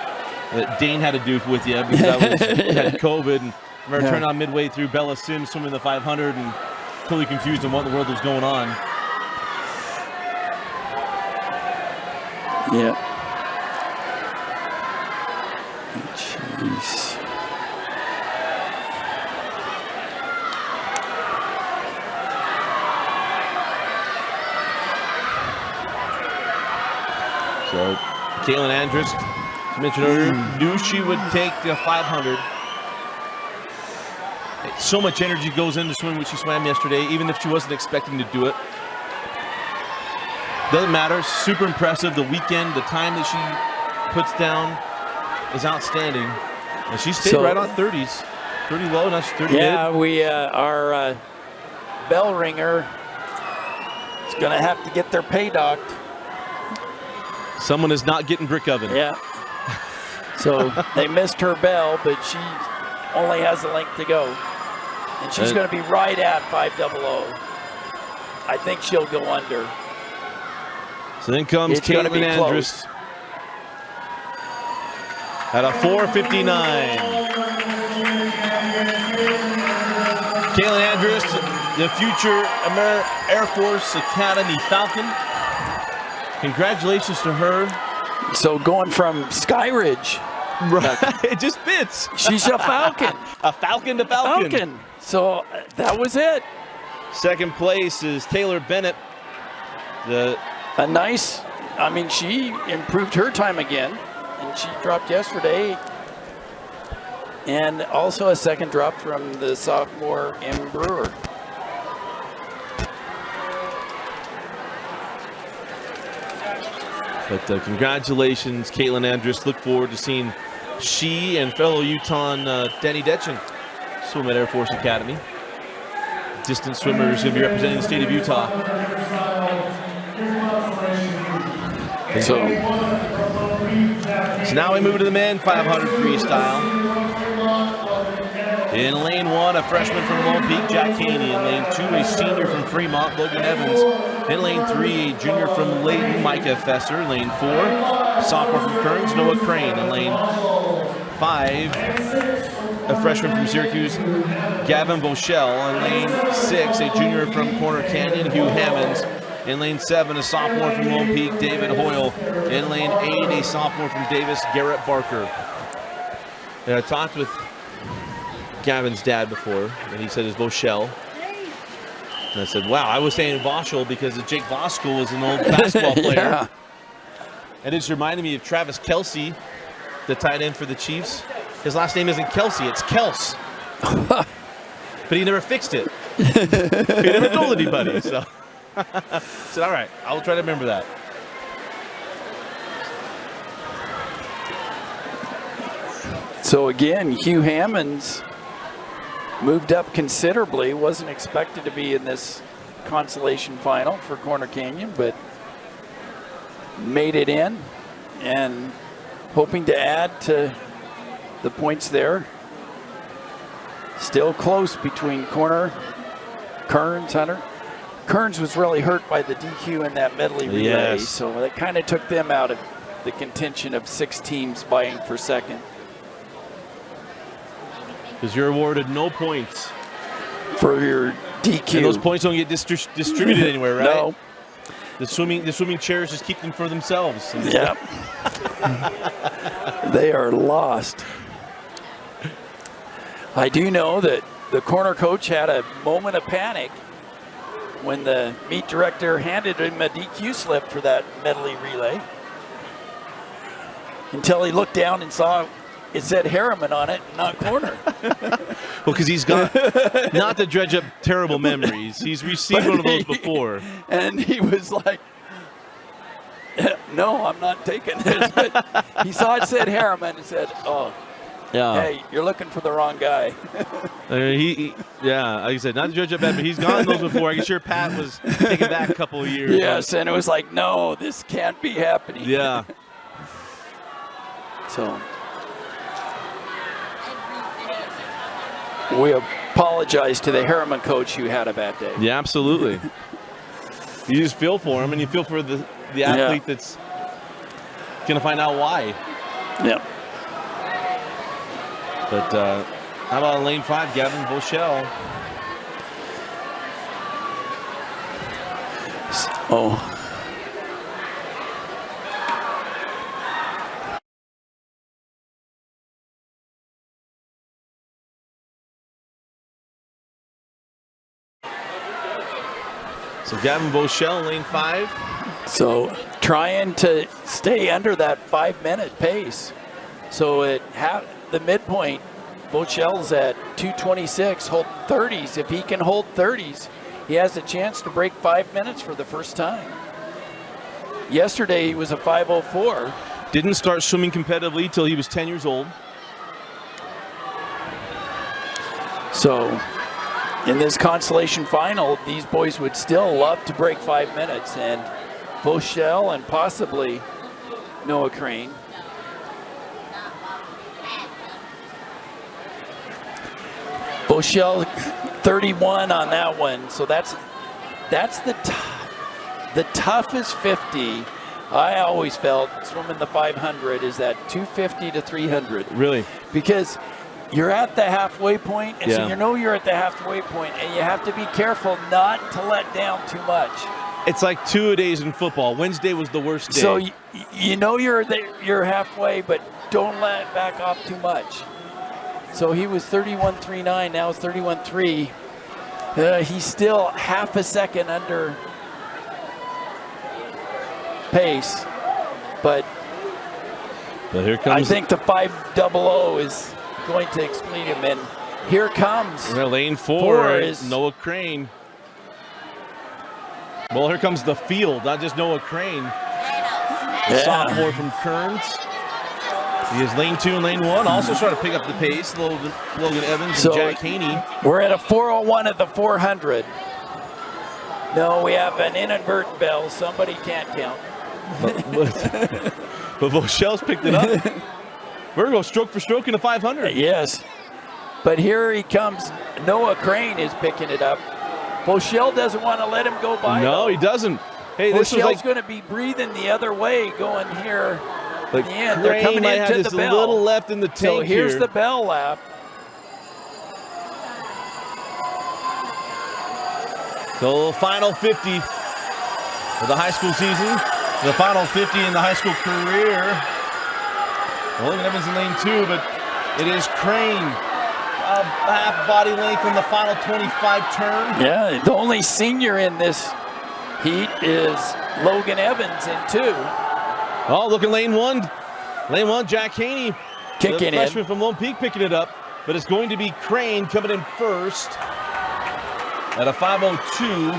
that Dane had to do with you because I had COVID. And I remember turning on midway through Bella Sims swimming the 500 and totally confused on what in the world was going on. Yeah. Jeez. So Caitlin Andrews, as mentioned earlier, knew she would take the 500. So much energy goes into swimming, which she swam yesterday, even if she wasn't expecting to do it. Doesn't matter. Super impressive. The weekend, the time that she puts down is outstanding. And she stayed right on 30s. 30 low, now she's 30 Yeah, mid. our bell ringer is going to have to get their pay docked. Someone is not getting brick oven. Yeah. So they missed her bell, but she only has a length to go. And she's going to be right at 500. I think she'll go under. So then comes Caitlin Andrews at a 4:59. Caitlin Andrews, the future Air Force Academy Falcon. Congratulations to her. So going from Skyridge Right. It just fits. She's a falcon. A falcon to falcon. Falcon. So that was it. Second place is Taylor Bennett. A nice, I mean, she improved her time again, and she dropped yesterday. And also a second drop from the sophomore M. Brewer. But congratulations, Caitlin Andrus. Look forward to seeing she and fellow Utah Danny Detchen swim at Air Force Academy. Distance swimmers going to be representing the state of Utah. So now we move to the men 500 freestyle. In lane 1, a freshman from Lone Peak, Jack Caney. In lane 2, a senior from Fremont, Logan Evans. In lane 3, a junior from Layton, Micah Fesser. In lane 4, sophomore from Kearns, Noah Crane. In lane 5, a freshman from Syracuse, Gavin Vauchel. In lane 6, a junior from Corner Canyon, Hugh Hammonds. In lane 7, a sophomore from Lone Peak, David Hoyle. In lane 8, a sophomore from Davis, Garrett Barker. And I talked with Gavin's dad before, and he said it's Vauchel. And I said, wow, I was saying Vauchel because Jake Voskuhl was an old basketball player. Yeah. And it just reminded me of Travis Kelsey, the tight end for the Chiefs. His last name isn't Kelsey, it's Kels. But he never fixed it. He never told anybody. So I said, all right, I'll try to remember that. So again, Hugh Hammonds moved up considerably. Wasn't expected to be in this consolation final for Corner Canyon, but made it in and hoping to add to the points there. Still close between Kearns, Hunter. Kearns was really hurt by the DQ in that medley relay, Yes. so that kind of took them out of the contention of 6 teams vying for second. Because you're awarded no points. For your DQ. And those points don't get distributed anywhere, right? No. The swimming chairs just keep them for themselves. Yeah. They are lost. I do know that the corner coach had a moment of panic when the meet director handed him a DQ slip for that medley relay, until he looked down and saw it said Harriman on it, not Corner. Well, because he's got, not to dredge up terrible memories, he's received one of those before. And he was like, no, I'm not taking this. But he saw it said Harriman and said, oh, Yeah. hey, you're looking for the wrong guy. Yeah, like I said, not to judge up bad, but he's gone those before. I'm sure Pat was taken back a couple of years. Yes, and it was like, no, this can't be happening. Yeah. So we apologize to the Harriman coach who had a bad day. Yeah, absolutely. You just feel for him, and you feel for the athlete that's going to find out why. Yeah. But how about lane 5, Gavin Vauchel? Oh. So Gavin Vauchel, lane 5. So trying to stay under that 5-minute pace. So at the midpoint, Vauchel's at 2:26, hold 30s. If he can hold 30s, he has a chance to break 5 minutes for the first time. Yesterday, he was a 5:04. Didn't start swimming competitively till he was 10 years old. So in this consolation final, these boys would still love to break 5 minutes, and Vauchel and possibly Noah Crane. Vauchel 31 on that one, so that's the toughest 50. I always felt swimming the 500 is that 250 to 300. Really? Because you're at the halfway point, and so Yeah. you know you're at the halfway point, and you have to be careful not to let down too much. It's like 2-a-days in football. Wednesday was the worst day. So you know you're halfway, but don't let it back off too much. So he was 31.39, now it's 31.3. He's still half a second under pace, but here comes. I think the 500 is going to exploit him, and here comes. Lane 4 is Noah Crane. Well, here comes the field, not just Noah Crane. The sophomore from Kearns. He is lane 2 and lane 1. Also trying to pick up the pace. Logan Evans and Jack Haney. We're at a 4:01 at the 400. No, we have an inadvertent bell. Somebody can't count. But Vauchel's picked it up. We're going to go stroke for stroke in the 500. Yes. But here he comes. Noah Crane is picking it up. Vauchel doesn't want to let him go by. No, he doesn't. Hey, this was like going to be breathing the other way going here. Like the end. They're coming might into have just the bell. a little left in the tank. So here's here. the bell lap. So final 50 of the high school season. The final 50 in the high school career. Logan Evans in lane 2, but it is Crane. A half body length in the final 25 turn. Yeah, the only senior in this heat is Logan Evans in 2. Oh, look at lane 1. Lane 1, Jack Haney. Kicking the in. freshman from Lone Peak picking it up. But it's going to be Crane coming in first at a 5:02.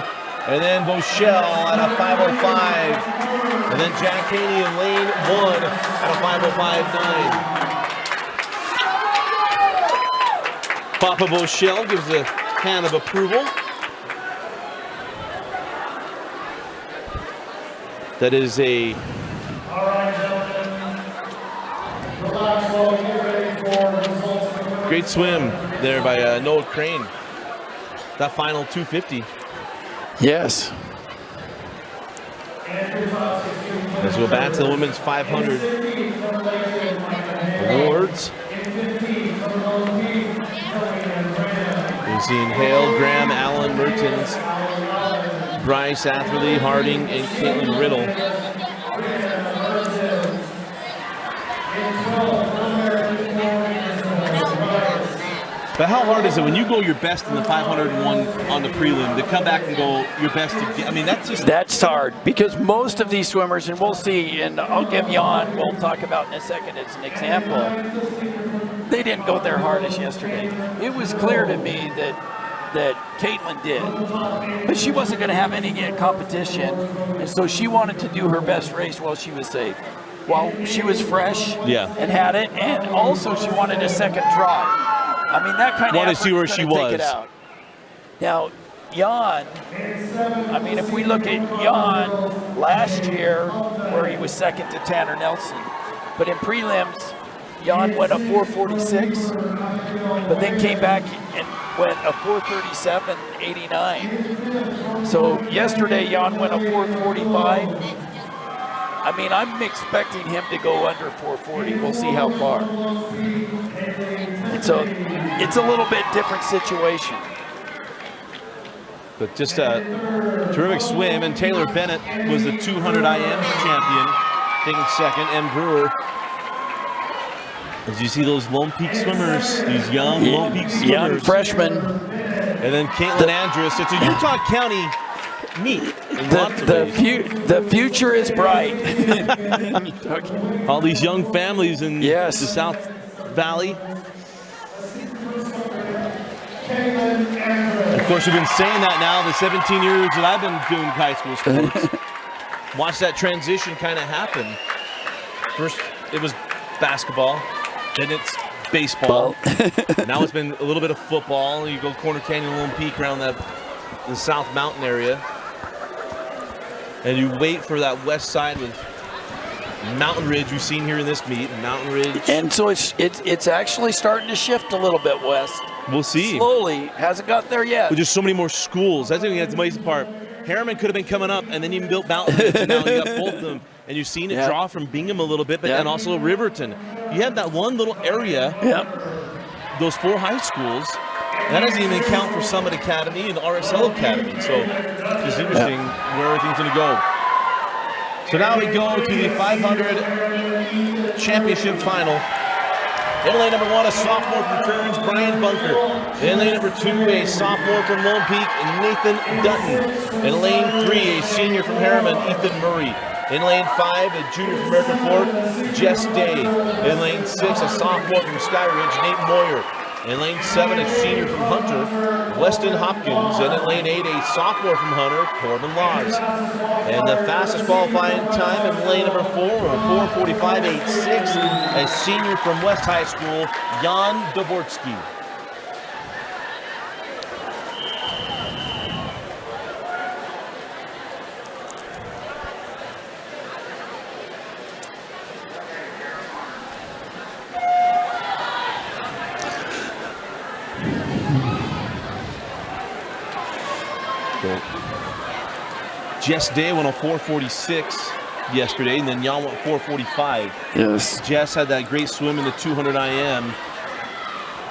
And then Vauchel at a 5:05. And then Jack Haney in lane 1 at a 5:05.9. Papa Vauchel gives a hand of approval. That is a All right, gentlemen. Relax while we get ready for results. great swim there by Noah Crane. That final 250. Yes. Let's go back to the women's 500 awards. We've seen Hale, Graham, Allen, Mertens, Bryce, Atherley, Harding, and Caitlin Riddle. But how hard is it when you go your best in the 501 on the prelim to come back and go your best again? I mean, that's hard because most of these swimmers, and we'll see, and I'll give Jan, we'll talk about in a second as an example, they didn't go their hardest yesterday. It was clear to me that Caitlin did, but she wasn't going to have any competition, and so she wanted to do her best race while she was safe, while she was fresh and had it, and also she wanted a second try. I mean, that kind of want to see where she was. Take it out. Now, Jan, I mean, if we look at Jan last year, where he was second to Tanner Nelson, but in prelims, Jan went a 4:46, but then came back and went a 4:37.89. So yesterday, Jan went a 4:45. I mean, I'm expecting him to go under 440. We'll see how far. And so it's a little bit different situation. But just a terrific swim, and Taylor Bennett was the 200 IM champion, taking second, and Brewer. As you see those Lone Peak swimmers, these young Lone Peak swimmers. Young freshmen. And then Caitlin Andrus. It's a Utah County meet. The future is bright. All these young families in the South Valley. Of course, we've been saying that now the 17 years that I've been doing high school sports. Watch that transition kind of happen. First, it was basketball. Then it's baseball. Now it's been a little bit of football. You go Corner Canyon, Lone Peak, around the South Mountain area. And you wait for that west side with Mountain Ridge we've seen here in this meet, Mountain Ridge. And so it's actually starting to shift a little bit west. We'll see. Slowly, hasn't got there yet. With just so many more schools. That's the amazing part. Harriman could have been coming up and then even built Mountain Ridge, and now you got both of them. And you've seen it draw from Bingham a little bit, but and also Riverton. You had that one little area, those 4 high schools, That doesn't even count for Summit Academy and RSL Academy. So it's interesting where everything's going to go. So now we go to the 500 championship final. In lane number 1, a sophomore from Kearns, Brian Bunker. In lane number 2, a sophomore from Lone Peak, Nathan Dutton. In lane 3, a senior from Harriman, Ethan Murray. In lane 5, a junior from American Fork, Jess Day. In lane 6, a sophomore from Skyridge, Nate Moyer. In lane 7, a senior from Hunter, Weston Hopkins. And in lane 8, a sophomore from Hunter, Corbin Laws. And the fastest qualifying time in lane number 4, a 4:45.86, a senior from West High School, Jan Dvorsky. Jess Day went on 4:46 yesterday, and then Jan went 4:45. Yes. Jess had that great swim in the 200 IM,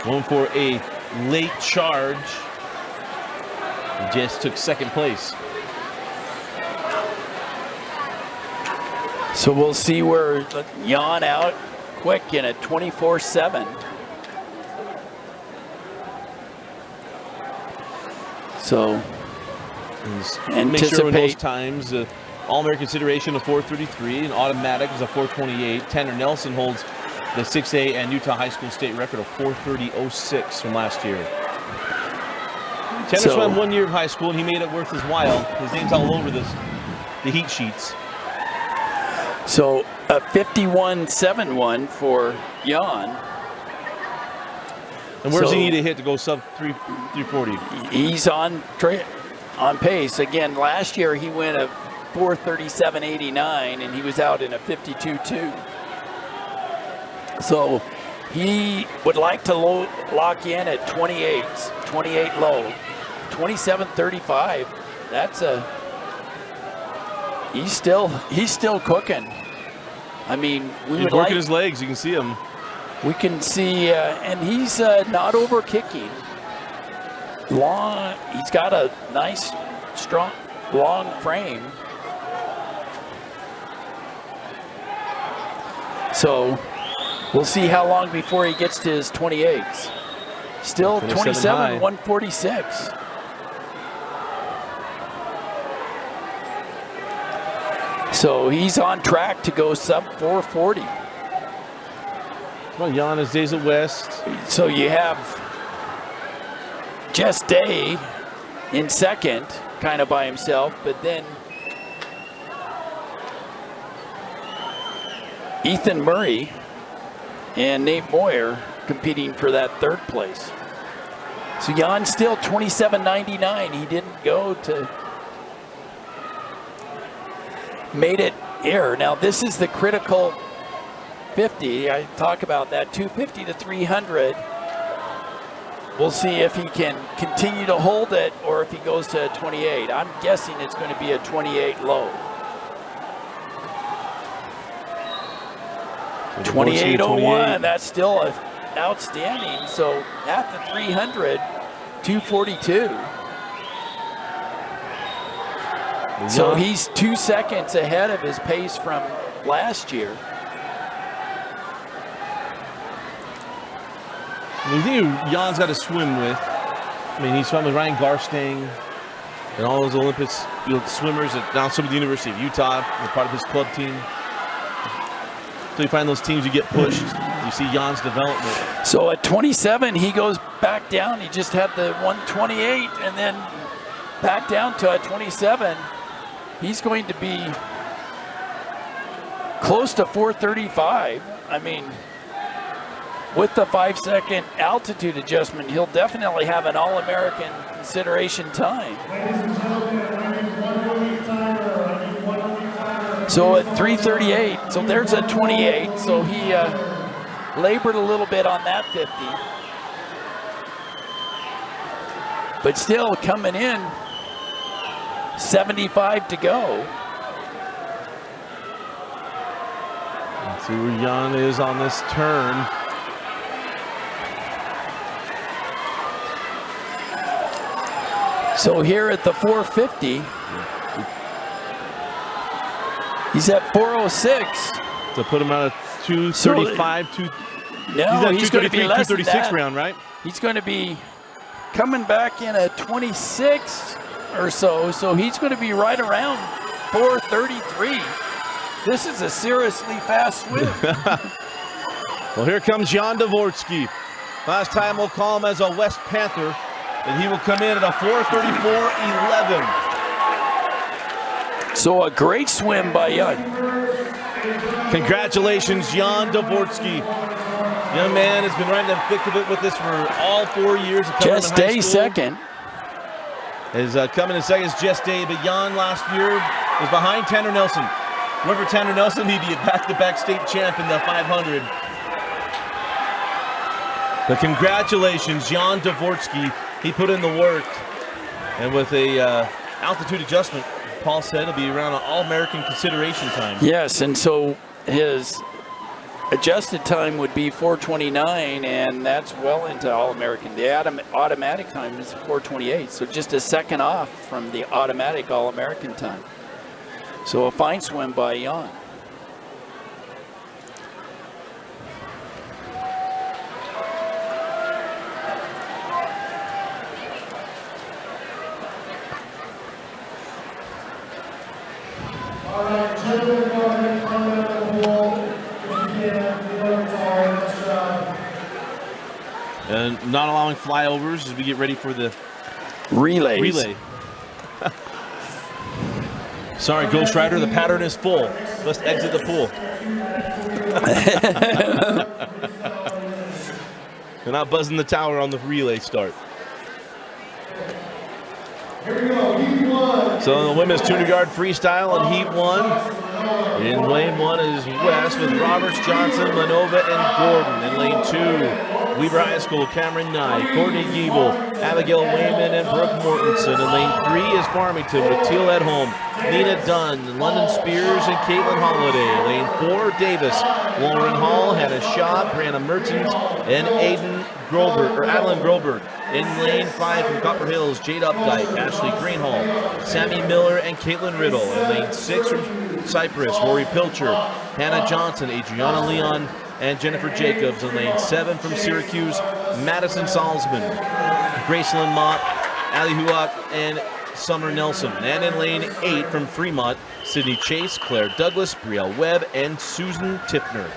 going for a late charge. And Jess took second place. So we'll see where Jan out quick in a 24/7. So make sure in those times, All-American consideration of 4:33, and automatic was a 4:28. Tanner Nelson holds the 6A and Utah High School state record of 4:30.06 from last year. Tanner swam 1 year of high school, and he made it worth his while. His name's all over the heat sheets. So a 51.71 for Jan. And where does he need to hit to go sub 340? He's on pace. Again, last year he went a 4:37.89, and he was out in a 52.2. So he would like to lock in at 28 low. 27.35. That's he's still cooking. I mean, He's working his legs. You can see him. We can see, and he's not over kicking. Long, he's got a nice, strong, long frame. So we'll see how long before he gets to his 28s. Still 27, 146. So he's on track to go sub 440. Well, Jan is Days at West. So you have Jess Day in second, kind of by himself, but then Ethan Murray and Nate Moyer competing for that third place. So Jan's still 27.99. He didn't go to, made it here. Now this is the critical 50. I talk about that 250 to 300. We'll see if he can continue to hold it or if he goes to a 28. I'm guessing it's going to be a 28 low. 28.01, that's still outstanding. So at the 300, 242. So he's 2 seconds ahead of his pace from last year. The thing Jan's got to swim with, I mean, he swam with Ryan Garstang and all those Olympics swimmers at now some of the University of Utah. They're part of his club team. So you find those teams you get pushed. You see Jan's development. So at 27, he goes back down. He just had the 128 and then back down to a 27. He's going to be close to 435. I mean, with the 5-second altitude adjustment, he'll definitely have an All-American consideration time. So at 3:38, so there's a 28. So he labored a little bit on that 50. But still coming in, 75 to go. Let's see where Jan is on this turn. So here at the 450, he's at 406. To put him on a 235, No, he's going to be less than 236 that. round, right? He's going to be coming back in at 26 or so. So he's going to be right around 433. This is a seriously fast swim. Well, here comes Jan Dvorsky. Last time we'll call him as a West Panther, and he will come in at a 434.11. So a great swim by Jan. Congratulations, Jan Dvorsky. Young man has been right in the thick of it with this for all 4 years. Jess Day second. Is coming in second is Jess Day, but Jan last year was behind Tanner Nelson. Whoever Tanner Nelson, he'd be a back-to-back state champ in the 500. But congratulations, Jan Dvorsky. He put in the work, and with a altitude adjustment, Paul said it'll be around an All-American consideration time. Yes, and so his adjusted time would be 4:29, and that's well into All-American. The automatic time is 4:28, so just a second off from the automatic All-American time. So a fine swim by Jan. All right, gentlemen, go ahead and climb out of the pool. If you can, you know it's all right. Nice job. And not allowing flyovers as we get ready for the Relays. relay. Sorry, Ghost Rider, the pattern is full. Let's exit the pool. They're not buzzing the tower on the relay start. Here we go, heat one. So the women's 200 yard freestyle in heat 1. In lane 1 is West with Roberts, Johnson, Manova, and Gordon. In lane 2, Weber High School, Cameron Nye, Courtney Giebel, Abigail Wayman, and Brooke Mortensen. In lane 3 is Farmington with Teal Edholm, Nina Dunn, London Spears, and Caitlin Holiday. Lane 4, Davis, Lauren Hall, Hannah Shaw, Brianna Mertens, and Adeline Groberg. In lane 5 from Copper Hills, Jade Updike, Ashley Greenhall, Sammy Miller, and Caitlin Riddle. In lane 6 from Cyprus, Rory Pilcher, Hannah Johnson, Adriana Leon, and Jennifer Jacobs. In lane 7 from Syracuse, Madison Salzman, Gracelyn Mott, Ali Huak, and Summer Nelson. And in lane 8 from Fremont, Sydney Chase, Claire Douglas, Brielle Webb, and Susan Tiffner.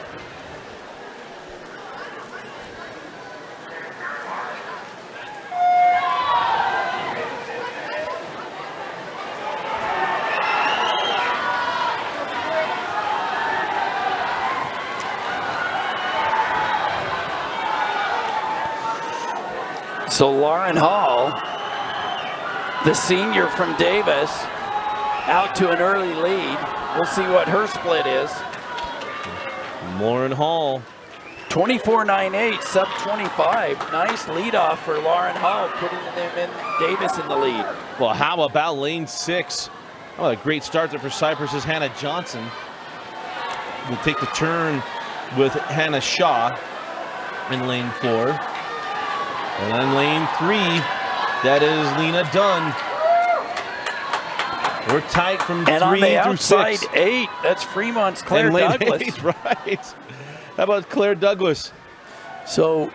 So Lauren Hall, the senior from Davis, out to an early lead. We'll see what her split is. Lauren Hall. 24.98, sub 25. Nice leadoff for Lauren Hall, putting them in Davis in the lead. Well, how about lane 6? Oh, a great start there for Cypress's Hannah Johnson. We'll take the turn with Hannah Shaw in lane 4. And then lane 3, that is Lena Dunn. We're tight from 3 and on the through outside 6. 8, that's Fremont's Claire And lane Douglas. 8, right. How about Claire Douglas? So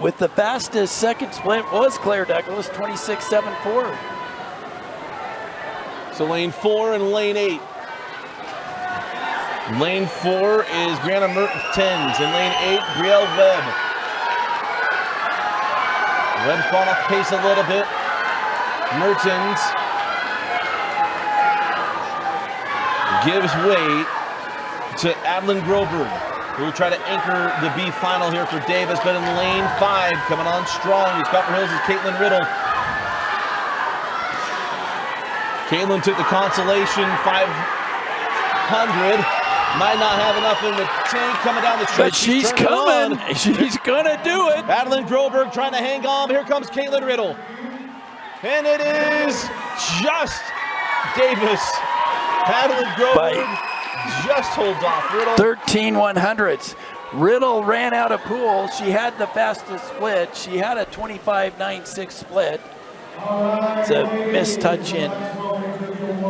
with the fastest second split was Claire Douglas, 26.74. So lane 4 and lane 8. Lane 4 is Brianna Mertens, and lane 8, Brielle Webb. Webb's falling off the pace a little bit. Mertens gives way to Adeline Groberg, who will try to anchor the B final here for Davis, but in lane 5, coming on strong, is Copper Hills' Caitlin Riddle. Caitlin took the consolation 500. Might not have enough in the tank coming down the stretch. But she's coming. She's gonna do it. Adeline Groberg trying to hang on. Here comes Caitlin Riddle. And it is just Davis. Adeline Groberg just holds off Riddle. 13/100ths. Riddle ran out of pool. She had the fastest split. She had a 25.96 split. It's a missed touch in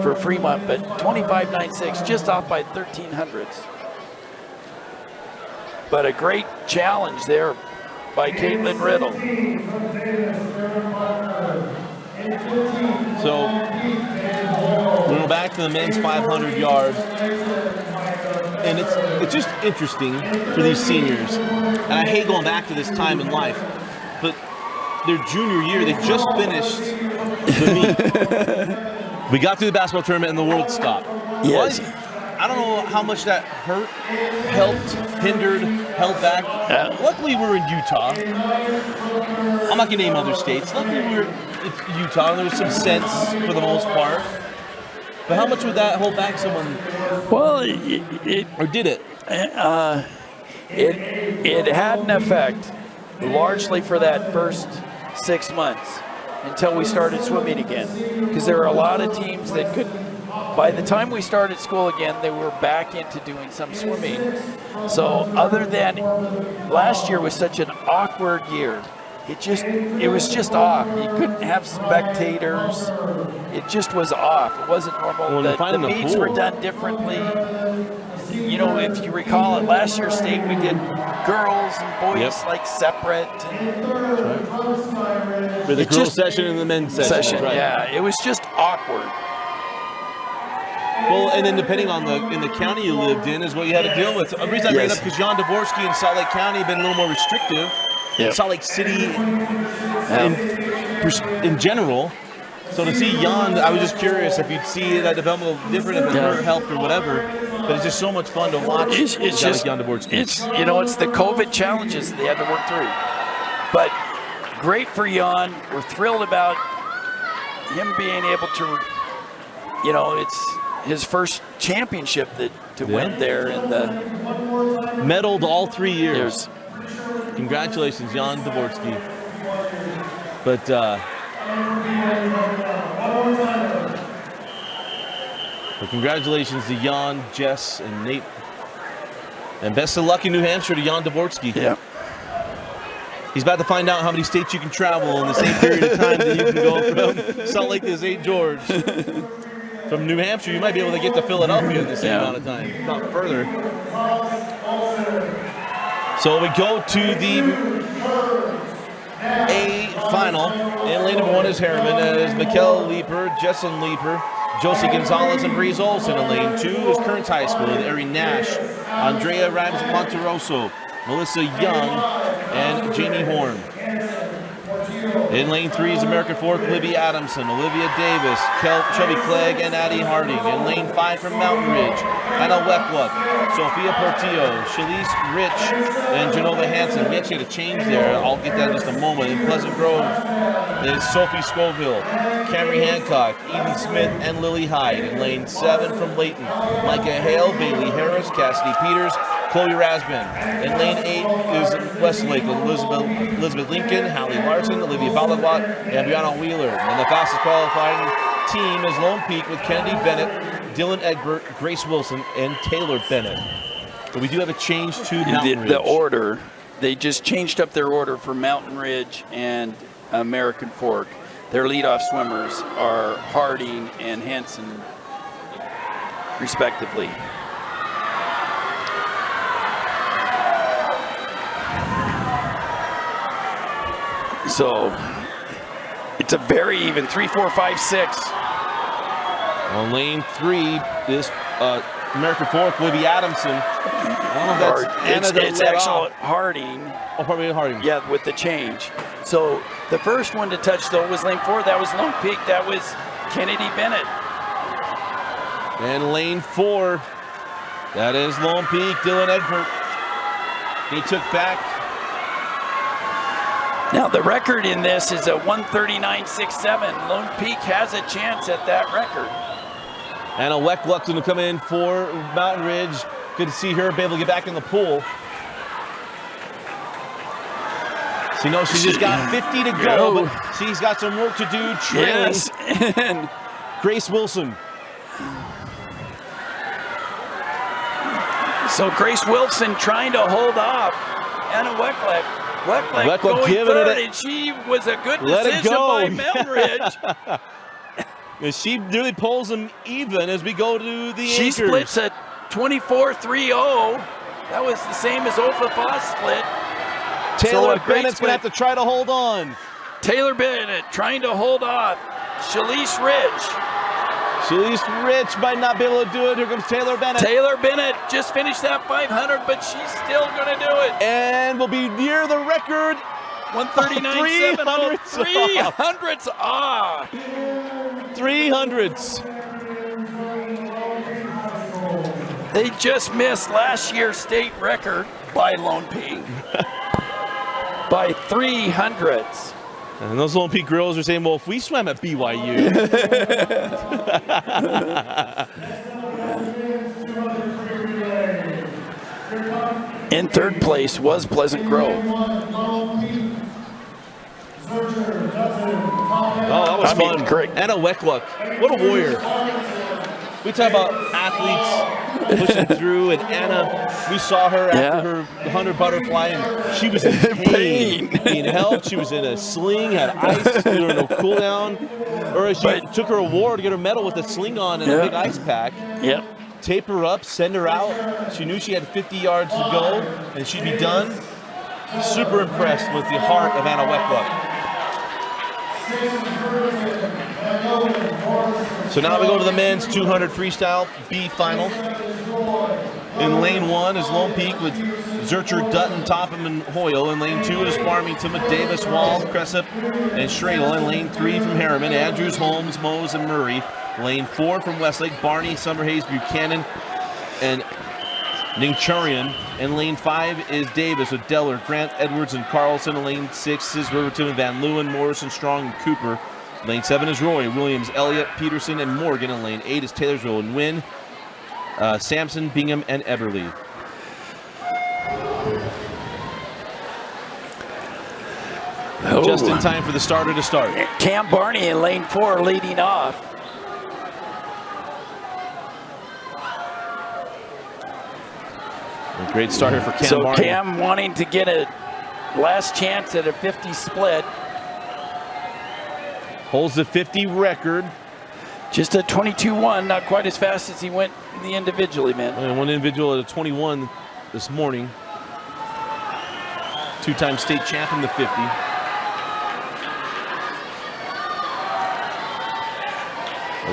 for Fremont, but 25.96, just off by 1300ths. But a great challenge there by Caitlin Riddle. So we'll go back to the men's 500 yards. And it's just interesting for these seniors. And I hate going back to this time in life, but their junior year, they just finished the meet. We got through the basketball tournament and the world stopped. Yes. I don't know how much that hurt, helped, hindered, held back. Luckily, we're in Utah. I'm not going to name other states. Luckily, we're in Utah, and there was some sense for the most part. But how much would that hold back someone? Well, or did it? It had an effect, largely for that first 6 months until we started swimming again. Because there are a lot of teams that could. By the time we started school again, they were back into doing some swimming. So other than last year was such an awkward year. It was just off. You couldn't have spectators. It just was off. It wasn't normal. The meets were done differently. You know, if you recall at last year's state, we did girls and boys like separate. For the girls session and the men's session. Right. Yeah, it was just awkward. Well, and then depending on in the county you lived in is what you had to deal with. The reason I bring it up because Jan Dvorsky in Salt Lake County have been a little more restrictive. Yep. Salt Lake City in general. So to see Jan, I was just curious if you'd see that development a little different, if it hurt, helped, or whatever. But it's just so much fun to watch. It's just Jan Dvorsky. It's the COVID challenges they had to work through. But great for Jan. We're thrilled about him being able to. It's his first championship to win there in the medaled all 3 years. Congratulations, Jan Dvorsky. But congratulations to Jan, Jess, and Nate. And best of luck in New Hampshire to Jan Dvorsky. Yeah. He's about to find out how many states you can travel in the same period of time that you can go from Salt Lake to St. George. From New Hampshire, you might be able to get to Philadelphia in the same amount of time, if not further. So we go to the A final. In lane number 1 is Harriman, as Mikkel Leeper, Jesselyn Leeper, Josie Gonzalez, and Breeze Olson. In lane 2 is Kearns High School, Erin Nash, Andrea Rams Monteroso, Melissa Young, and Jamie Horn. In lane 3 is American Fork, Olivia Adamson, Olivia Davis, Shelby Clegg, and Addie Harding. In lane 5 from Mountain Ridge, Anna Weckluck, Sophia Portillo, Shalise Rich, and Genova Hansen. We actually had a change there. I'll get that in just a moment. In Pleasant Grove is Sophie Scoville, Camry Hancock, Eden Smith, and Lily Hyde. In lane 7 from Layton, Micah Hale, Bailey Harris, Cassidy Peters, Chloe Rasbin. In lane 8 is Westlake, Elizabeth Lincoln, Hallie Larson, Olivia Balawat, and Brianna Wheeler. And the fastest qualifying team is Lone Peak with Kennedy Bennett, Dylan Egbert, Grace Wilson, and Taylor Bennett. So we do have a change to Mountain Ridge. The order, they just changed up their order for Mountain Ridge and American Fork. Their leadoff swimmers are Harding and Hansen, respectively. So it's a very even 3, 4, 5, 6. On lane 3 is American Fork, Libby Adamson. I don't know if that's it's actually Harding. Oh, probably Harding. Yeah, with the change. So the first one to touch, though, was lane 4. That was Lone Peak. That was Kennedy Bennett. And lane 4, that is Lone Peak, Dylan Egbert. He took back. Now, the record in this is a 1:39.67. Lone Peak has a chance at that record. And a Weckluck's going to come in for Mountain Ridge. Good to see her be able to get back in the pool. So, she just got 50 to go, but she's got some work to do trailing. Yes. And Grace Wilson. So Grace Wilson trying to hold off Anna Weckluck. Weckler going giving third, it and she was a good Let it decision go. by Melridge. And she really pulls them even as we go to the She anchors. splits at 24.30. That was the same as Ofa Foss split. Taylor So a great Bennett's going to have to try to hold on. Taylor Bennett trying to hold off Shalise Rich. Shalise Rich might not be able to do it. Here comes Taylor Bennett. Taylor Bennett just finished that 500, but she's still going to do it. And will be near the record. 139.70. 300s off. 300s. They just missed last year's state record by Lone Peak by 300s. And those Lone Peak girls are saying, well, if we swam at BYU. In third place was Pleasant Grove. Oh, that was fun. Great. Anna Weckluck, what a warrior. We talk about athletes pushing through, and Anna, we saw her after her 100 butterfly, and she was in pain, being held. She was in a sling, had ice during a cool down. Or she took her award to get her medal with a sling on and a big ice pack. Yep. Tape her up, send her out. She knew she had 50 yards to go, and she'd be done. Super impressed with the heart of Anna Weckluck. So now we go to the men's 200 freestyle B final. In lane 1 is Lone Peak with Zurcher, Dutton, Topham, and Hoyle. In lane 2 is Farmington with Davis, Wall, Cressup, and Schradel. In lane 3 from Harriman, Andrews, Holmes, Mose, and Murray. Lane 4 from Westlake, Barney, Summerhays, Buchanan, and Ningchurian. And lane 5 is Davis with Deller, Grant, Edwards, and Carlson. In lane 6 is Riverton, Van Leeuwen, Morrison, Strong, and Cooper. Lane 7 is Roy, Williams, Elliott, Peterson, and Morgan. In lane 8 is Taylorsville and Wynn, Sampson, Bingham, and Eberly. Just in time for the starter to start. Cam Barney in lane 4 leading off. A great start here for Cam So Barney. Cam wanting to get a last chance at a 50 split. Holds the 50 record. Just a 22-1, not quite as fast as he went the individually, man. And one individual at a 21 this morning. Two-time state champ in the 50.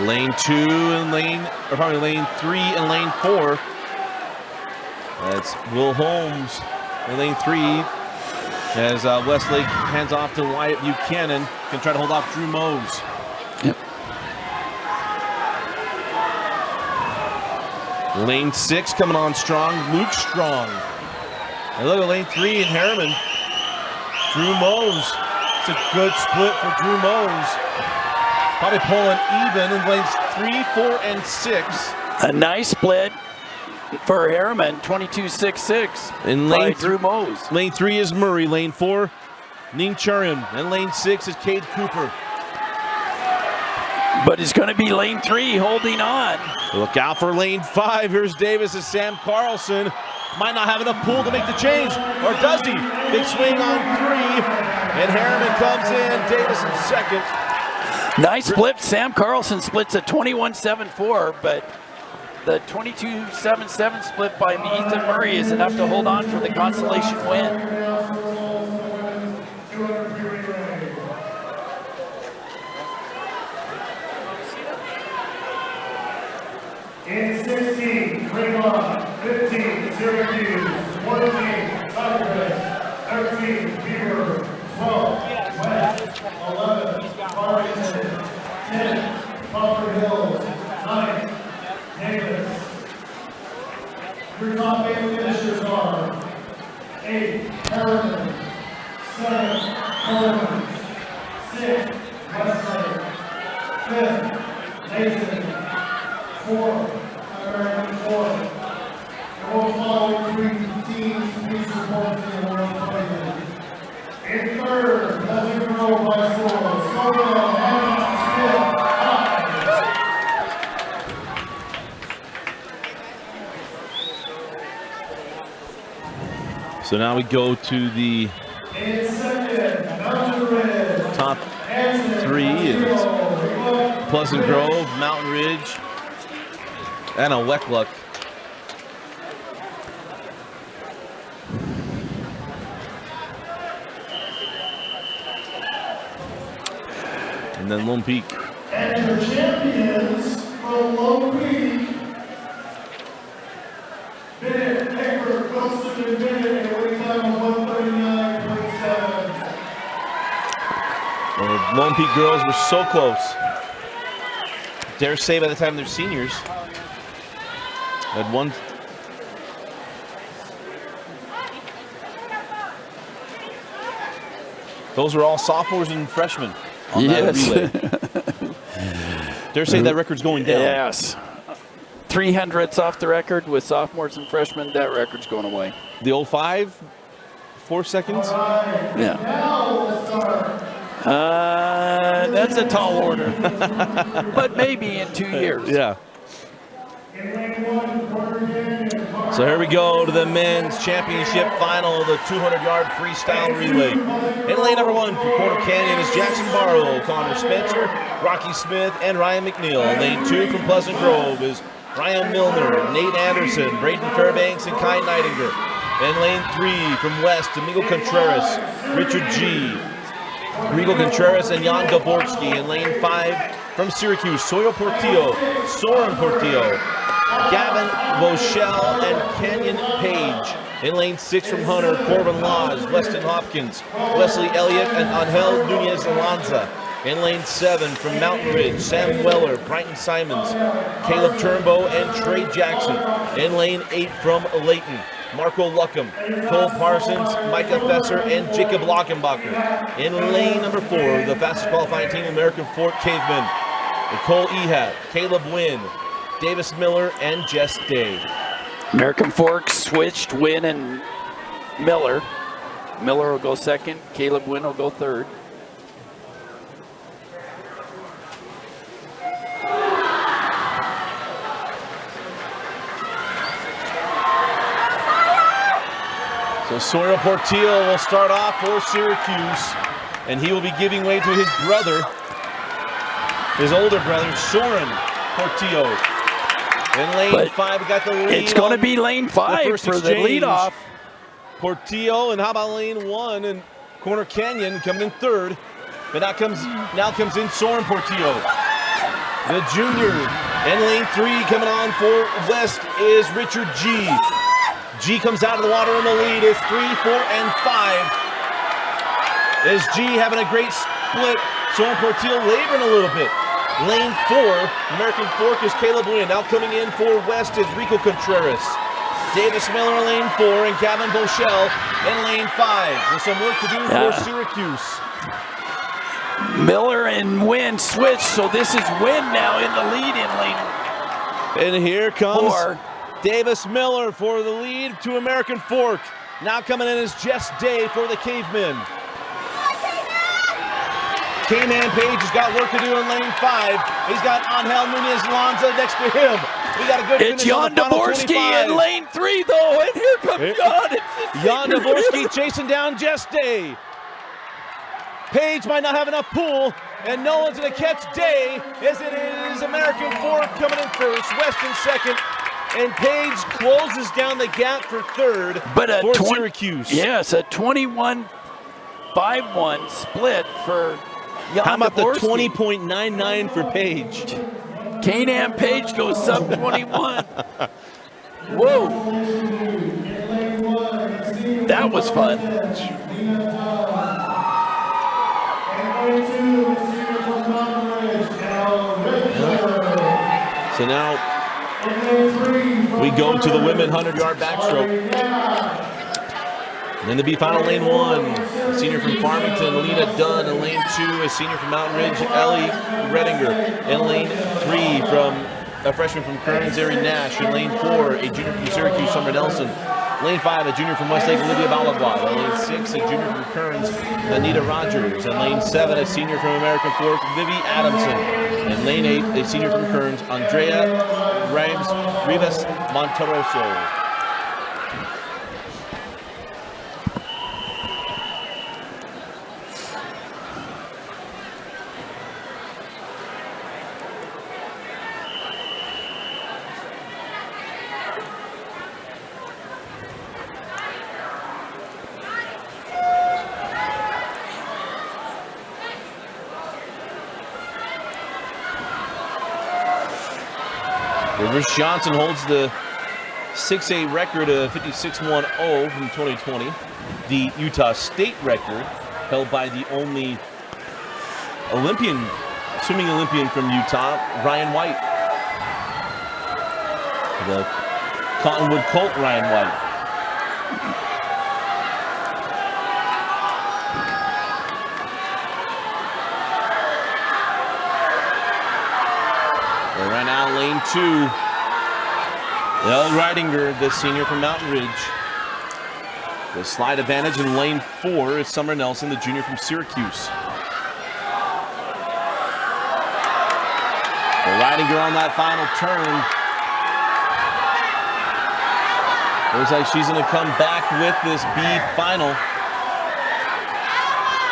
Lane 2 and lane 3 and lane 4. That's Will Holmes in lane 3. As Westlake hands off to Wyatt Buchanan. Can try to hold off Drew Mose. Yep. Lane 6 coming on strong, Luke Strong. And look at lane 3 in Harriman. Drew Mose. It's a good split for Drew Mose. Probably pulling even in lanes 3, 4, and 6. A nice split for Harriman, 22.66 In by lane Drew Mose. Lane 3 is Murray. Lane 4, Ningchurian. And lane 6 is Cade Cooper. But it's going to be lane 3 holding on. Look out for lane 5. Here's Davis and Sam Carlson. Might not have enough pool to make the change. Or does he? Big swing on 3. And Harriman comes in. Davis in second. Nice split. Sam Carlson splits a 21.74, but the 22.77 split by Ethan Murray is enough to hold on for the consolation win. In 16, Fremont, 15, Syracuse, 14, Cypress, 13, Beaver, 12, West, 11, Farmington, 10, Copper Hills, 9, Davis. Your top 8 finishers are 8, Harriman, 7, Coleman, 6, Westlake, 5th, Mason, 4, American 4. And we'll follow three teams, please report to the awards podium. In third, Pleasant Grove by Scoville, Hannah, Smith, So now we go to the In second, Mountain Ridge. Top 3 is Pleasant Grove, Mountain Ridge, and a Weckluck. And then Lone Peak. And your champions from Lone Peak, Bennett, Egbert, Wilson, and Bennett, at weight time of 139.7. Well, the Lone Peak girls were so close. Dare say by the time they're seniors, had one. Those were all sophomores and freshmen on that relay. Dare say that record's going down. Yes. 300s off the record with sophomores and freshmen. That record's going away. The 05, 4 seconds. Yeah. That's a tall order. But maybe in 2 years. Yeah. So here we go to the men's championship final of the 200-yard freestyle relay. In lane number 1 for Corner Canyon is Jackson Barlow, Connor Spencer, Rocky Smith, and Ryan McNeil. In lane 2 from Pleasant Grove is Ryan Milner, Nate Anderson, Braden Fairbanks, and Kai Neidinger. In lane 3 from West, Domingo Contreras, Richard G. Rigo Contreras and Jan Gaborski. In lane 5 from Syracuse, Soren Portillo, Gavin Voschel, and Canyon Page. In lane 6 from Hunter, Corbin Laws, Weston Hopkins, Wesley Elliott, and Angel Nunez Alonza. In lane 7 from Mountain Ridge, Sam Weller, Brighton Simons, Caleb Turnbow, and Trey Jackson. In lane 8 from Layton, Marco Luckham, Cole Parsons, Micah Fesser, and Jacob Lockenbacher. In lane number 4, the fastest qualifying team, American Fork Cavemen, Nicole Ehat, Caleb Wynn, Davis Miller, and Jess Day. American Fork switched Wynn and Miller. Miller will go second. Caleb Wynn will go third. So Soren Portillo will start off for Syracuse, and he will be giving way to his brother, his older brother, Soren Portillo. In lane 5, we got the lead. It's going to be lane 5 for the leadoff. Portillo, and how about lane 1? And Corner Canyon coming in third. But now comes in Soren Portillo, the junior. In lane 3, coming on for West is Richard G. G comes out of the water in the lead. It's 3, 4, and 5. Is G having a great split? Soren Portillo laboring a little bit. Lane 4, American Fork is Caleb Wynn. Now coming in for West is Rico Contreras. Davis Miller in lane 4 and Gavin Voschel in lane 5. With some work to do for Syracuse. Miller and Wynn switch, so this is Wynn now in the lead in lane. And here comes 4. Davis Miller for the lead to American Fork. Now coming in is Jess Day for the Cavemen. K-Man Page has got work to do in lane 5. He's got Angel Nunez Lanza next to him. We got a good It's finish on Jan the final Daborski 25. in lane 3 though, and here comes Jan. Jan Daborski chasing down Jess Day. Page might not have enough pull, and no one's going to catch Day, as it is American Fork coming in first, West in second, and Page closes down the gap for third for Syracuse. Yes, a 21-5-1 split for Jan How about Daborski. the 20.99 for Page? K-Man Page goes sub 21. Whoa. That was fun. So now we go to the women 100-yard backstroke. And then the B final lane 1, a senior from Farmington, Lena Dunn. In lane 2, a senior from Mountain Ridge, Ellie Redinger. In lane 3, from a freshman from Kearns, Ari Nash. In lane 4, a junior from Syracuse, Summer Nelson. Lane 5, a junior from Westlake, Olivia Balagua. In lane 6, a junior from Kearns, Anita Rogers. In lane 7, a senior from American Fork, Vivi Adamson. In lane 8, a senior from Kearns, Andrea Rivas Monteroso. Rivers Johnson holds the 6A record of 56.10 from 2020. The Utah State record held by the only swimming Olympian from Utah, Ryan White. The Cottonwood Colt Ryan White. And right now, lane 2. El Ridinger, the senior from Mountain Ridge. The slide advantage in lane 4 is Summer Nelson, the junior from Syracuse. The Ridinger on that final turn. Looks like she's going to come back with this B final.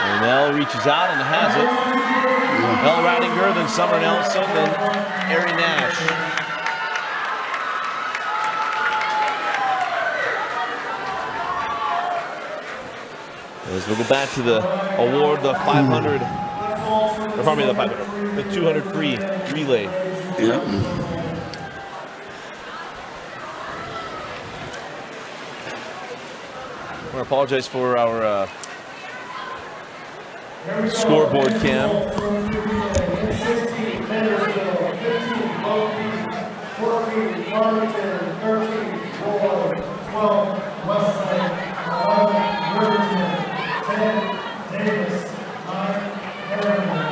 And Elle reaches out and has it. Elle Ridinger, then Summer Nelson, then Ari Nash. As we'll go back to the award, the 500, or pardon me, the 500, the 200 free relay. Yeah. I want to apologize for our scoreboard cam. 16, Vanderbilt, 15, Loki, 14, Farmington, 13, Roy, 12, Westlake, 11, Riverton, 10, Davis, 9, Harriman.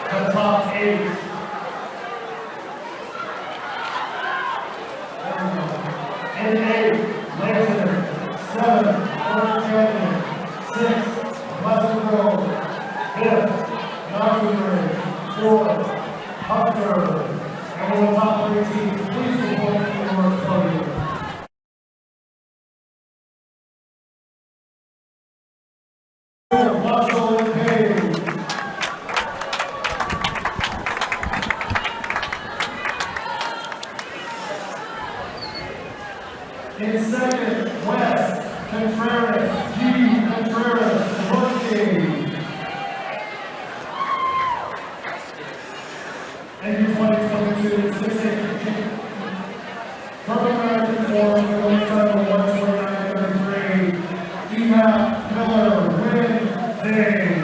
The top 8. And 8, Lansing, 7, Fort Canyon, 6, Pleasant Grove, 5th, Mountain Ridge, 4th, Hunter. And will the top 3 teams please report to the North podium. Marshall and Page. In second, West, Contreras, G. Contreras, Rookie. And in 2022, 6A. Perfect American form, the winning time of 129.33. Eva Miller, win day.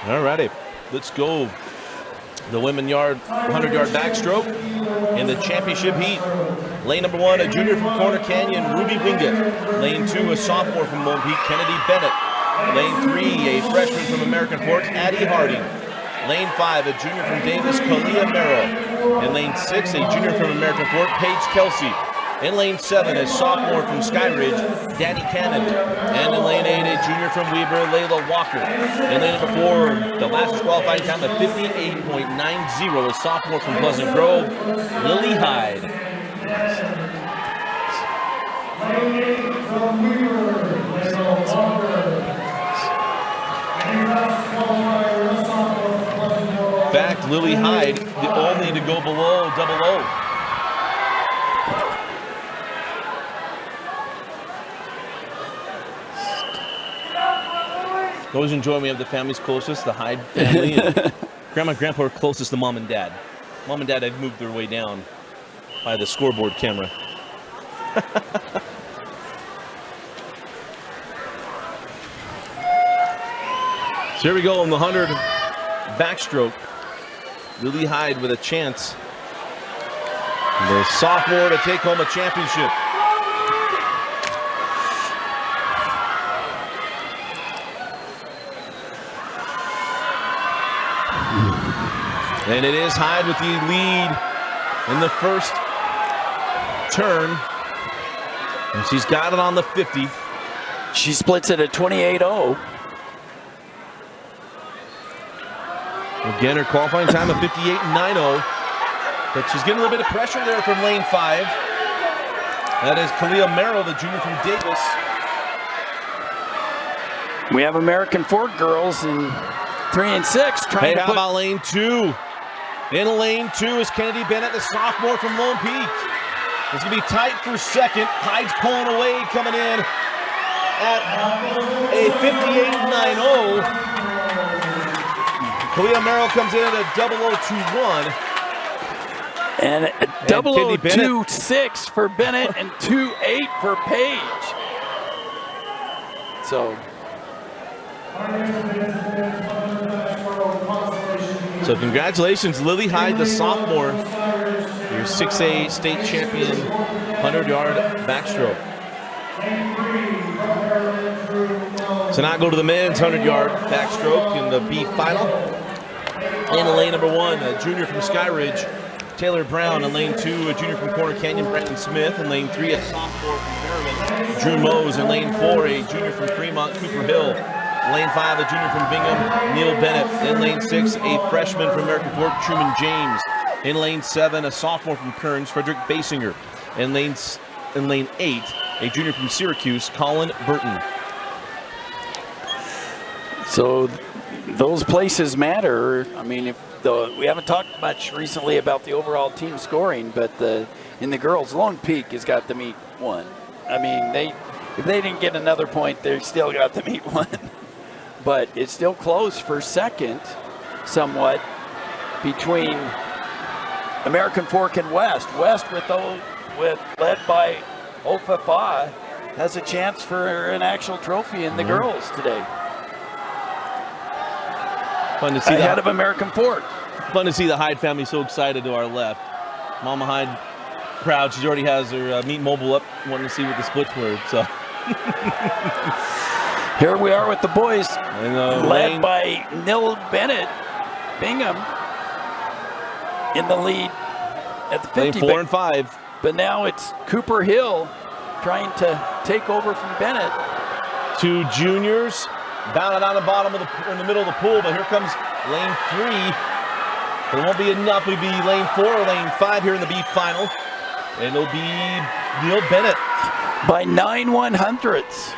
Alrighty, let's go. The women 100-yard backstroke in the championship heat. Lane number 1, a junior from Corner Canyon, Ruby Wingate. Lane 2, a sophomore from Lone Peak, Kennedy Bennett. Lane 3, a freshman from American Forks, Addie Harding. Lane 5, a junior from Davis, Kalia Merrill. In lane 6, a junior from American Forks, Paige Kelsey. In lane 7, a sophomore from Skyridge, Danny Cannon. And in lane 8, a junior from Weber, Layla Walker. In lane number 4, the last qualifying time of 58.90, a sophomore from Pleasant Grove, Lily Hyde. Lane 8 from Weber, Layla Walker. And your last qualifier, the sophomore from Pleasant Grove. In fact, Lily Hyde, the only to go below double O. Always enjoy when we have the families closest, the Hyde family. And Grandma and Grandpa are closest to Mom and Dad. Mom and Dad had moved their way down by the scoreboard camera. So here we go on the 100 backstroke. Lily Hyde with a chance. The sophomore to take home a championship. And it is Hyde with the lead in the first turn. And she's got it on the 50. She splits it at 28.0. Again, her qualifying time of 58.90. But she's getting a little bit of pressure there from lane 5. That is Kalia Merrill, the junior from Davis. We have American Fork girls in 3 and 6 trying to how about lane 2? In lane 2 is Kennedy Bennett, the sophomore from Lone Peak. It's going to be tight for second. Hyde's pulling away, coming in at a 58.90. Kalia Merrill comes in at a 0021. And a 0026 for Bennett and 28 for Page. So congratulations, Lily Hyde, the sophomore, your 6A state champion, 100-yard backstroke. So now go to the men's 100-yard backstroke in the B final. In lane number 1, a junior from Skyridge, Taylor Brown. In lane 2, a junior from Corner Canyon, Brandon Smith. In lane 3, a sophomore from Maryland, Drew Mose. In lane 4, a junior from Fremont, Cooper Hill. Lane 5, a junior from Bingham, Neil Bennett. In lane 6, a freshman from American Fork, Truman James. In lane 7, a sophomore from Kearns, Frederick Basinger. In lane 8, a junior from Syracuse, Colin Burton. So those places matter. I mean, we haven't talked much recently about the overall team scoring, but in the girls, Lone Peak has got to meet 1. I mean, if they didn't get another point, they still got to meet 1. But it's still close for second, somewhat, between American Fork and West. West, led by Ofafa, has a chance for an actual trophy in the girls today. Fun to see ahead of American Fork. Fun to see the Hyde family so excited to our left. Mama Hyde proud. She already has her meat mobile up, wanting to see what the splits were. So. Here we are with the boys, led by Neil Bennett, Bingham, in the lead at the 50. Lane 4 and 5. But now it's Cooper Hill trying to take over from Bennett. 2 juniors bounded on the bottom of in the middle of the pool, but here comes lane 3. But it won't be enough. It'll be lane 4 or lane 5 here in the B final. And it'll be Neil Bennett. By 9/100ths.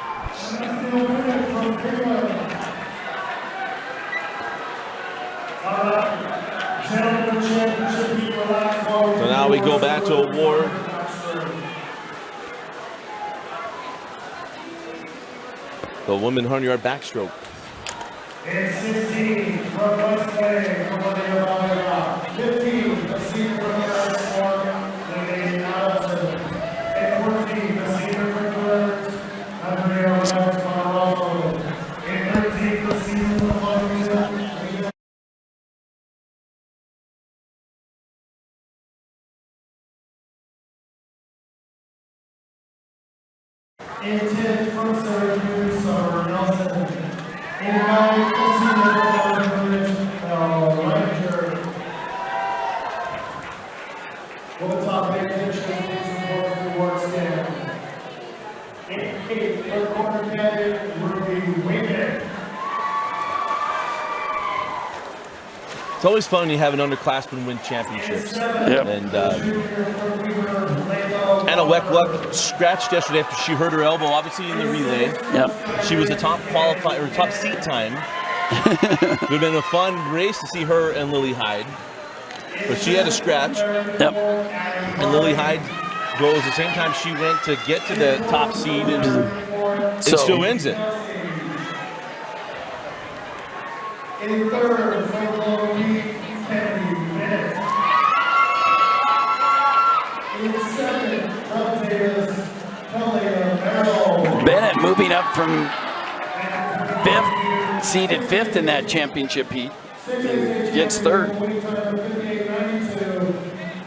So now we go back to award. The women 100-yard backstroke. And 16 from Westlake, 15, the senior from Arizona, Lady Allison. And 14, the senior from Clerks, Andrea Ramos-Monroso. And 13, the senior from Huntington. And 10 from Syracuse, Summer Nelson. And 9, the senior from Orange, Ranger. Will the top 8 positions please report for the award stand? And 8 for Corner Canyon, Ruby Wiegand. It's always fun when you have an underclassman win championships. Yep. And Anna Weckluck scratched yesterday after she hurt her elbow, obviously in the relay. Yep. She was a top seat time. It would have been a fun race to see her and Lily Hyde. But she had a scratch. Yep. And Lily Hyde goes the same time she went to get to the top seed and still wins it. In third, from Lone Peak, Kennedy Bennett. In second, from Davis, Kalia Merrill. Bennett moving up from 5th, seeded 5th in that championship heat. Gets 3rd.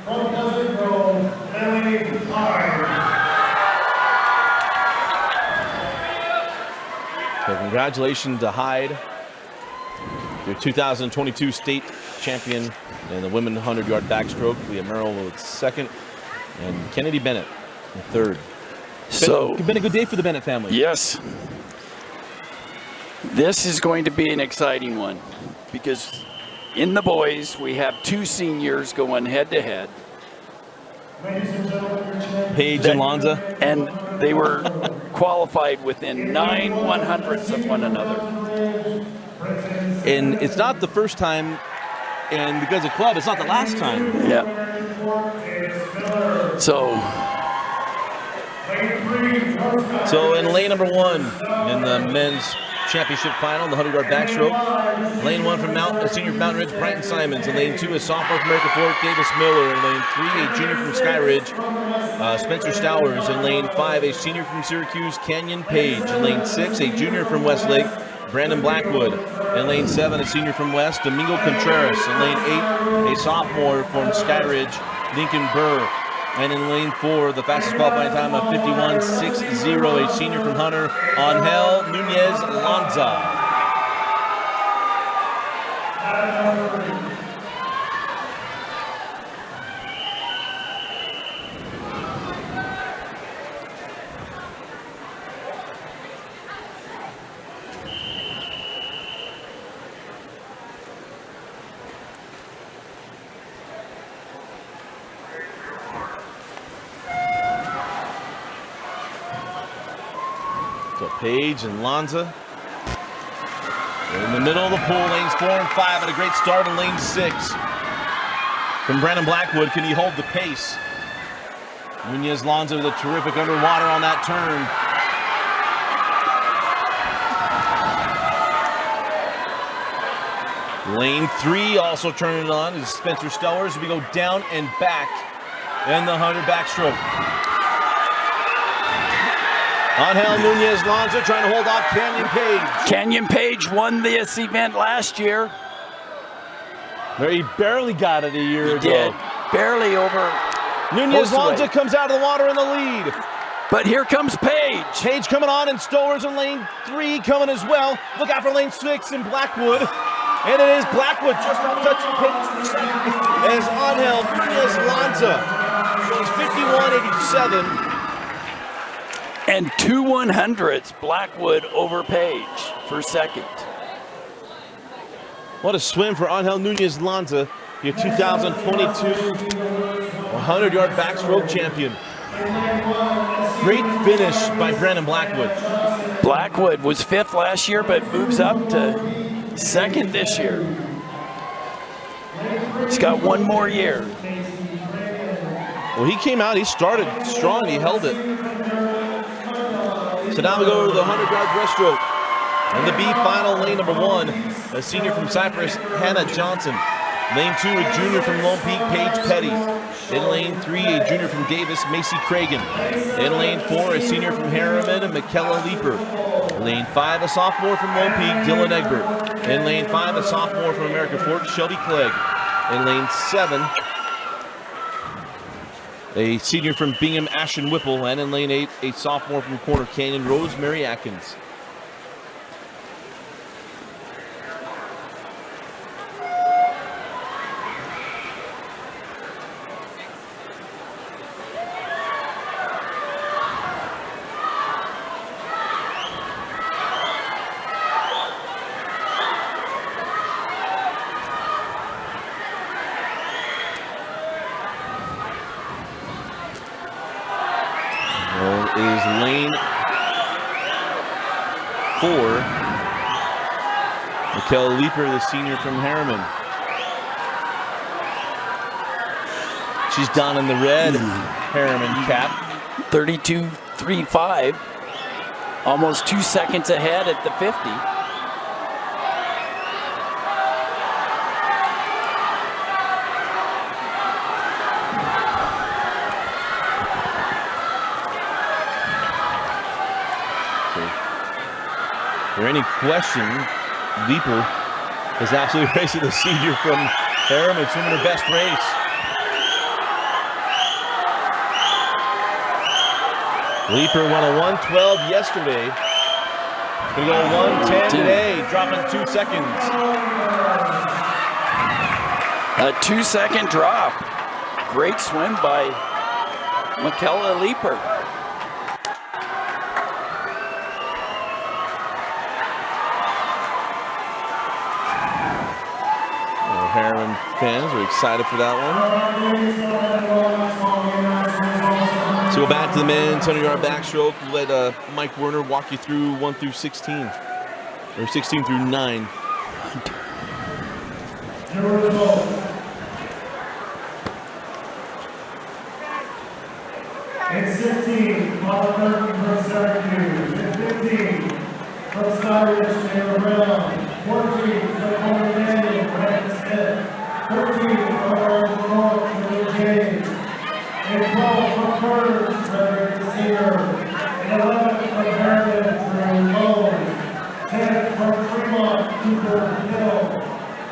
From Pleasant Grove, Lily Hyde. So congratulations to Hyde, your 2022 state champion in the women 100-yard backstroke. Leah Merrill with second, and Kennedy Bennett in third. It's been a good day for the Bennett family. Yes. This is going to be an exciting one because in the boys, we have 2 seniors going head-to-head. Paige and Lanza. And they were qualified within 9 100ths of one another. And it's not the first time, and because of club, it's not the last time. Yeah. So in lane number 1 in the men's championship final, the 100-yard backstroke, lane 1 from senior from Mountain Ridge, Bryton Simons. In lane 2 is sophomore from American Fork, Davis Miller. In lane 3, a junior from Sky Ridge, Spencer Stowers. In lane 5, a senior from Syracuse, Canyon Page. In lane 6, a junior from Westlake, Brandon Blackwood. In lane 7, a senior from West, Domingo Contreras. In lane 8, a sophomore from Sky Ridge, Lincoln Burr. And in lane 4, the fastest qualifying time of 51.60, a senior from Hunter, Angel Nunez Lanza. So Page and Lanza. In the middle of the pool, lanes 4 and 5 at a great start in lane 6. From Brandon Blackwood, can he hold the pace? Nunez Lanza with a terrific underwater on that turn. Lane 3 also turning it on is Spencer Stellers. We go down and back in the 100 backstroke. Angel Nunez Lanza trying to hold off Canyon Page. Canyon Page won this event last year. Where he barely got it a year ago. Did. Barely over. Nunez Lanza comes out of the water in the lead. But here comes Page. Page coming on, and Stowers in lane 3 coming as well. Look out for lane 6 in Blackwood. And it is Blackwood just not touching Page for second. As Angel Nunez Lanza goes 51.87. And 2 100ths Blackwood over Page for second. What a swim for Angel Nunez Lanza, your 2022 100-yard backstroke champion. Great finish by Brandon Blackwood. Blackwood was 5th last year, but moves up to 2nd this year. He's got 1 more year. Well, he came out, he started strong, he held it. So now we go to the 100-yard breaststroke. In the B final, lane number 1, a senior from Cypress, Hannah Johnson. Lane 2, a junior from Lone Peak, Paige Petty. In lane 3, a junior from Davis, Macy Cragen. In lane 4, a senior from Harriman, Michaela Leeper. Lane 5, a sophomore from Lone Peak, Dylan Egbert. In lane 5, a sophomore from American Fork, Shelby Clegg. In lane 7, a senior from Bingham, Ashton Whipple. And in lane 8, a sophomore from Corner Canyon, Rosemary Atkins. Is lane 4. Michaela Leeper, the senior from Harriman. She's down in the red Harriman cap. 32.35, almost 2 seconds ahead at the 50. If there any question, Leeper is absolutely racing the senior from Harriman, swimming her best race. Leeper won a 1:12 yesterday. Gonna go 1:10 today, dropping 2 seconds. A 2-second drop. Great swim by Michaela Leeper. Maryland fans are excited for that one. So go back to the men, 10-yard backstroke. We'll let Mike Werner walk you through 1 through 16, or 16 through 9. Your result. In 16, Paul Kirk from Syracuse. In 15, from Skyridge, Taylor Brown. 14, from Coleman Daniel, Brandon Smith. 13, from Orange North, Willie James. In 12, from Curtis, Frederick the Senior. In 11, from Maryland, Drew Bones. 10, from Fremont, Cooper Hill.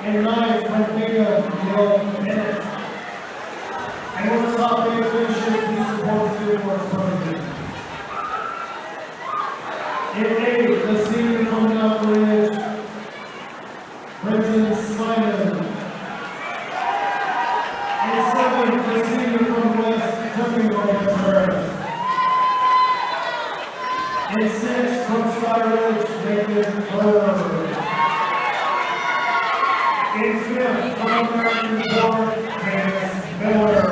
In 9, from Bingham, Neil Bennett. And with the top eight finishers, these reports do what's coming. In 8, the senior from Mountain Ridge, Brenton Simon. In 7, the senior from West Temple, Paris. In 6, from Sky Ridge, David Bird. In 5th, from American Born, Dennis Miller.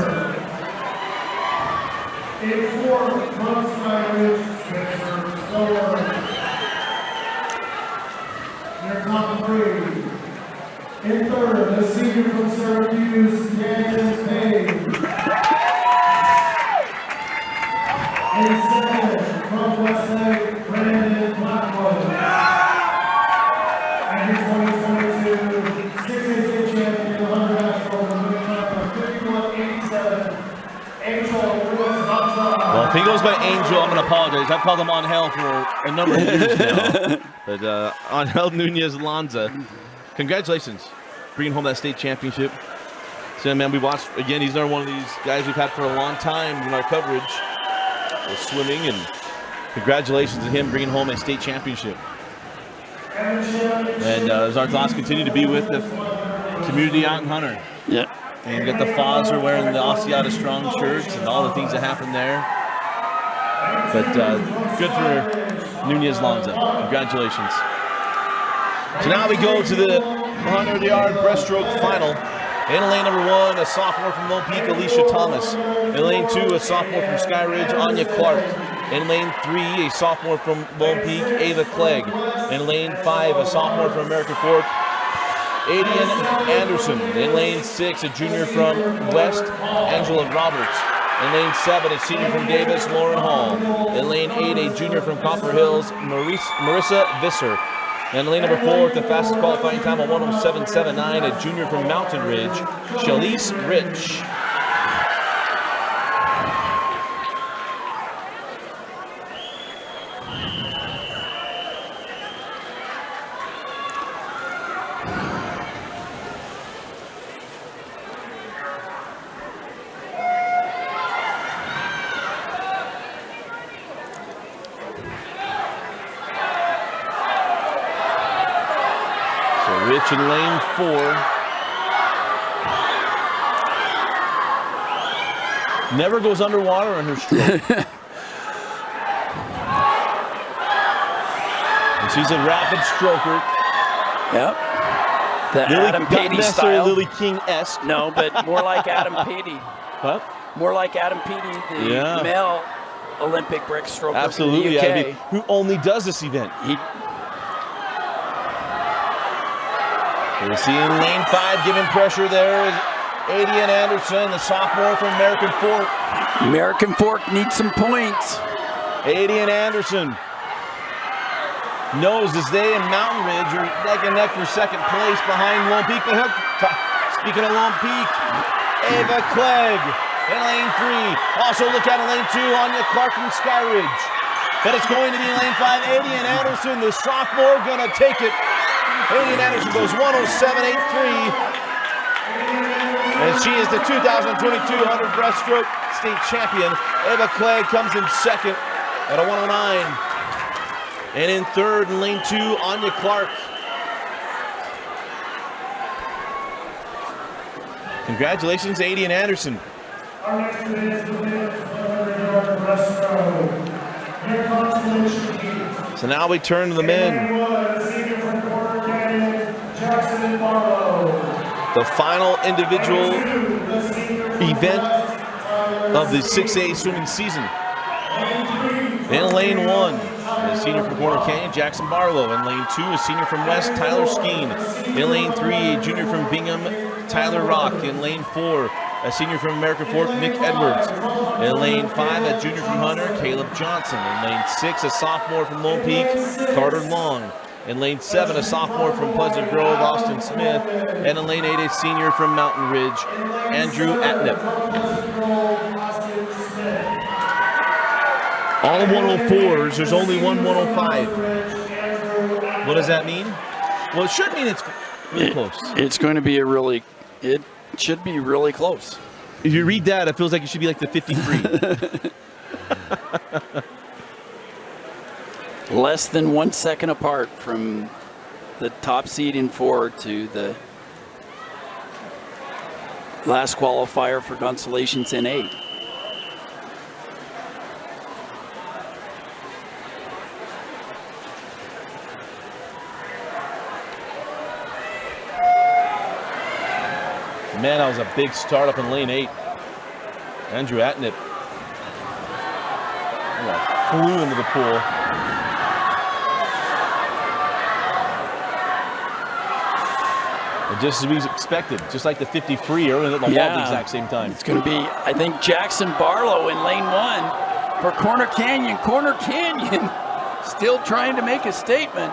In 4th, from Sky Ridge, Spencer Thorne. Your top 3. In 3rd, the senior from Syracuse, Daniel Payne. In 2nd, from Westlake, Brandon Blackwood. And in 2022, 6A state champion, 100 national, with a time of 51.87, Angel Lewis Lanza. Well, if he goes by Angel, I'm going to apologize. I've called him Angel for a number of years now. But Angel Nunez Lanza, congratulations, bringing home that state championship. So, man, we watched, again, he's another one of these guys we've had for a long time in our coverage with swimming, and congratulations to him bringing home a state championship. And our thoughts continue to be with the community out in Hunter. Yeah. And you got the Fogs are wearing the Osteada Strong shirts and all the things that happened there. But good for Nunez Lanza. Congratulations. So now we go to the 100-yard breaststroke final. In lane number 1, a sophomore from Lone Peak, Alicia Thomas. In lane 2, a sophomore from Sky Ridge, Anya Clark. In lane 3, a sophomore from Lone Peak, Ava Clegg. In lane 5, a sophomore from American Fork, Adian Anderson. In lane 6, a junior from West, Angela Roberts. In lane 7, a senior from Davis, Lauren Hall. In lane 8, a junior from Copper Hills, Marissa Visser. And lane number 4, with the fastest qualifying time of 1:07.79, a junior from Mountain Ridge, Shalise Rich. Rich in lane 4. Never goes underwater on her stroke. And she's a rapid stroker. Yep. The Lily, Adam Patey not style. Lily King-esque. No, but more like Adam Patey. What? More like Adam Patey, the male Olympic breaststroker. Absolutely. From the UK. Who only does this event. We see in lane 5 giving pressure there is Adian Anderson, the sophomore from American Fork. American Fork needs some points. Adian Anderson knows as they and Mountain Ridge are neck and neck for second place behind Lone Peak. But speaking of Lone Peak, Ava Clegg in lane 3. Also look out in lane 2, Anya Clark from Sky Ridge. But it's going to be lane 5, Adian Anderson, the sophomore, gonna take it. Adian Anderson goes 1:07.83, and she is the 2022 100 breaststroke state champion. Eva Clegg comes in second at a 1:09, and in third in lane 2, Anya Clark. Congratulations, Adian Anderson. Our next event is the men's 100-yard breaststroke. Your consolation heat. So now we turn to the men. Jackson and Barlow. The final individual event of the 6A swimming season. In lane 1, a senior from Corner Canyon, Jackson Barlow. In lane 2, a senior from West, Tyler Skeen. In lane 3, a junior from Bingham, Tyler Rock. In lane 4, a senior from American Fork, Nick Edwards. In lane 5, a junior from Hunter, Caleb Johnson. In lane 6, a sophomore from Lone Peak, Carter Long. In lane 7, a sophomore from Pleasant Grove, Austin Smith. And in lane 8, a senior from Mountain Ridge, Andrew Atnip. All 104s, there's only one 105. What does that mean? Well, it should mean it's really close. It should be really close. If you read that, it feels like it should be like the 53. Less than 1 second apart from the top seed in 4 to the last qualifier for consolations in 8. Man, that was a big start up in lane 8. Andrew Atnip flew into the pool. And just as we expected, just like the 53 early in the wall at the exact same time. It's going to be, I think, Jackson Barlow in lane 1 for Corner Canyon. Corner Canyon still trying to make a statement.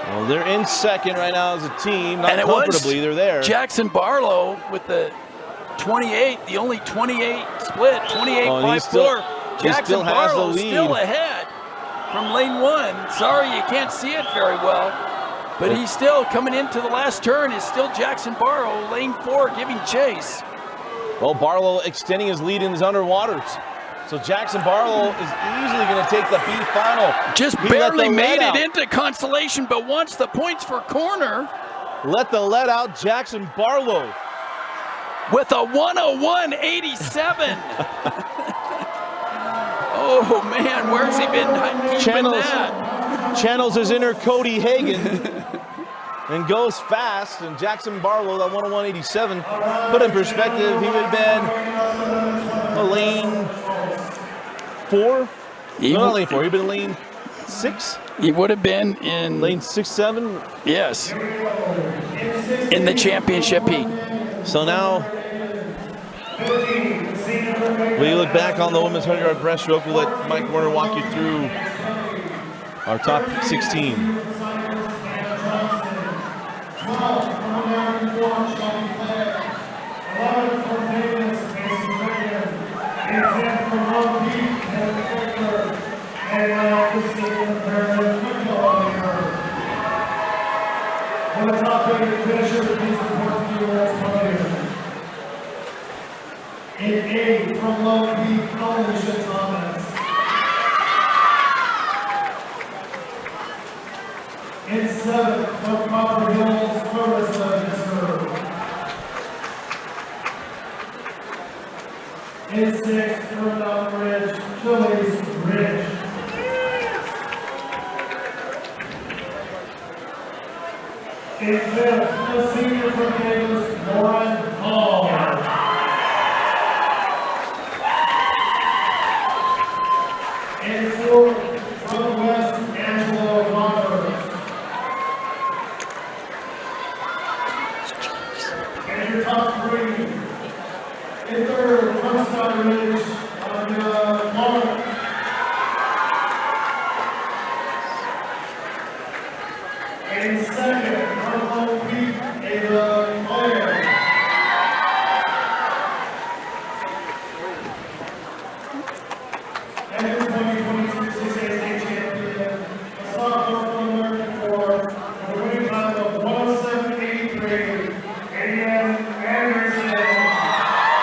Well, they're in second right now as a team. Not comfortably, they're there. Jackson Barlow with the 28, the only 28 split, 28.54. Jackson Barlow still ahead from lane 1. Sorry, you can't see it very well. But he's still coming into the last turn. Is still Jackson Barlow, lane 4, giving chase. Well, Barlow extending his lead in his underwaters. So Jackson Barlow is easily going to take the B final. Just barely made it into consolation, but wants the points for corner. Let the let out Jackson Barlow. With a 101.87. Oh, man, where's he been keeping that? Channels his inner Cody Hagan and goes fast. And Jackson Barlow, that 101.87, put in perspective, he would have been a lane 4? Not lane 4, he'd been lane 6? He would have been in lane 6, 7? Yes. In the championship heat. So now, we look back on the women's 100-yard breaststroke. We'll let Mike Warner walk you through our top 16. In 8 from Lone Peak, Alicia Thomas. In 7 from Copper Hills, Clarissa Disper. In 6 from Mountain Ridge, Phillies Ridge. In 5th, a senior from Davis, Lauren Hall. In 4th, from West, Angelo Roberts. And your top 3. In 3rd, from Scott Ridge, Mark. In 2nd, from Lone Peak, Ava Claire. And your 2022 6A state champion, a sophomore from American Fork, with a winning time of 107.83, Adian Anderson.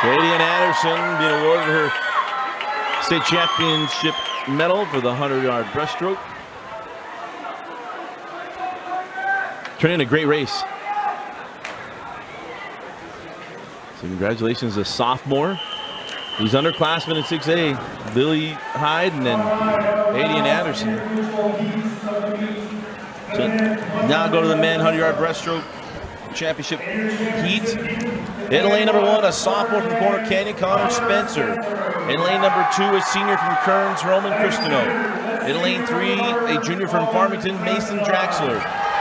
Adian Anderson being awarded her state championship medal for the 100-yard breaststroke. Turning a great race. So congratulations to sophomore. He's underclassmen in 6A. Billy Hyde and then Adian Anderson. So now go to the men 100-yard breaststroke. championship heat. In lane number 1, a sophomore from Corner Canyon, Connor Spencer. In lane number 2, a senior from Kearns, Roman Cristino. In lane 3, a junior from Farmington, Mason Draxler.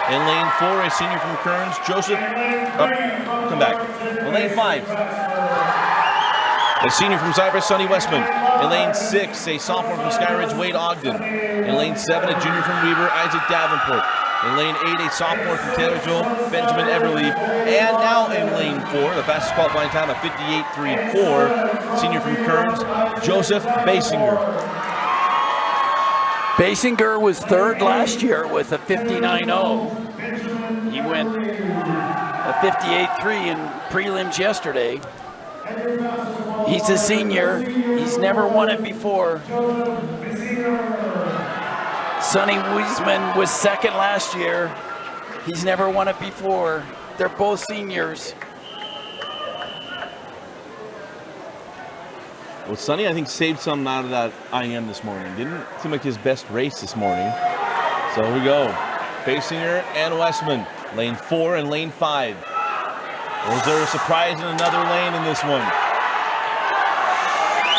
In lane 4, a senior from Kearns, Joseph. Come back. In lane 5, a senior from Cypress, Sonny Westman. In lane 6, a sophomore from Skyridge, Wade Ogden. In lane 7, a junior from Weaver, Isaac Davenport. In lane 8, a sophomore from Taylorsville, Benjamin Everly. And now in lane 4, the fastest qualifying time of 58.34, senior from Kearns, Joseph Basinger. Basinger was 3rd last year with a 59.0. He went a 58.3 in prelims yesterday. He's a senior. He's never won it before. Sonny Wiesman was 2nd last year. He's never won it before. They're both seniors. Well, Sonny, I think, saved something out of that IM this morning. Didn't seem like his best race this morning. So here we go. Basinger and Westman. Lane 4 and lane 5. Or is there a surprise in another lane in this one?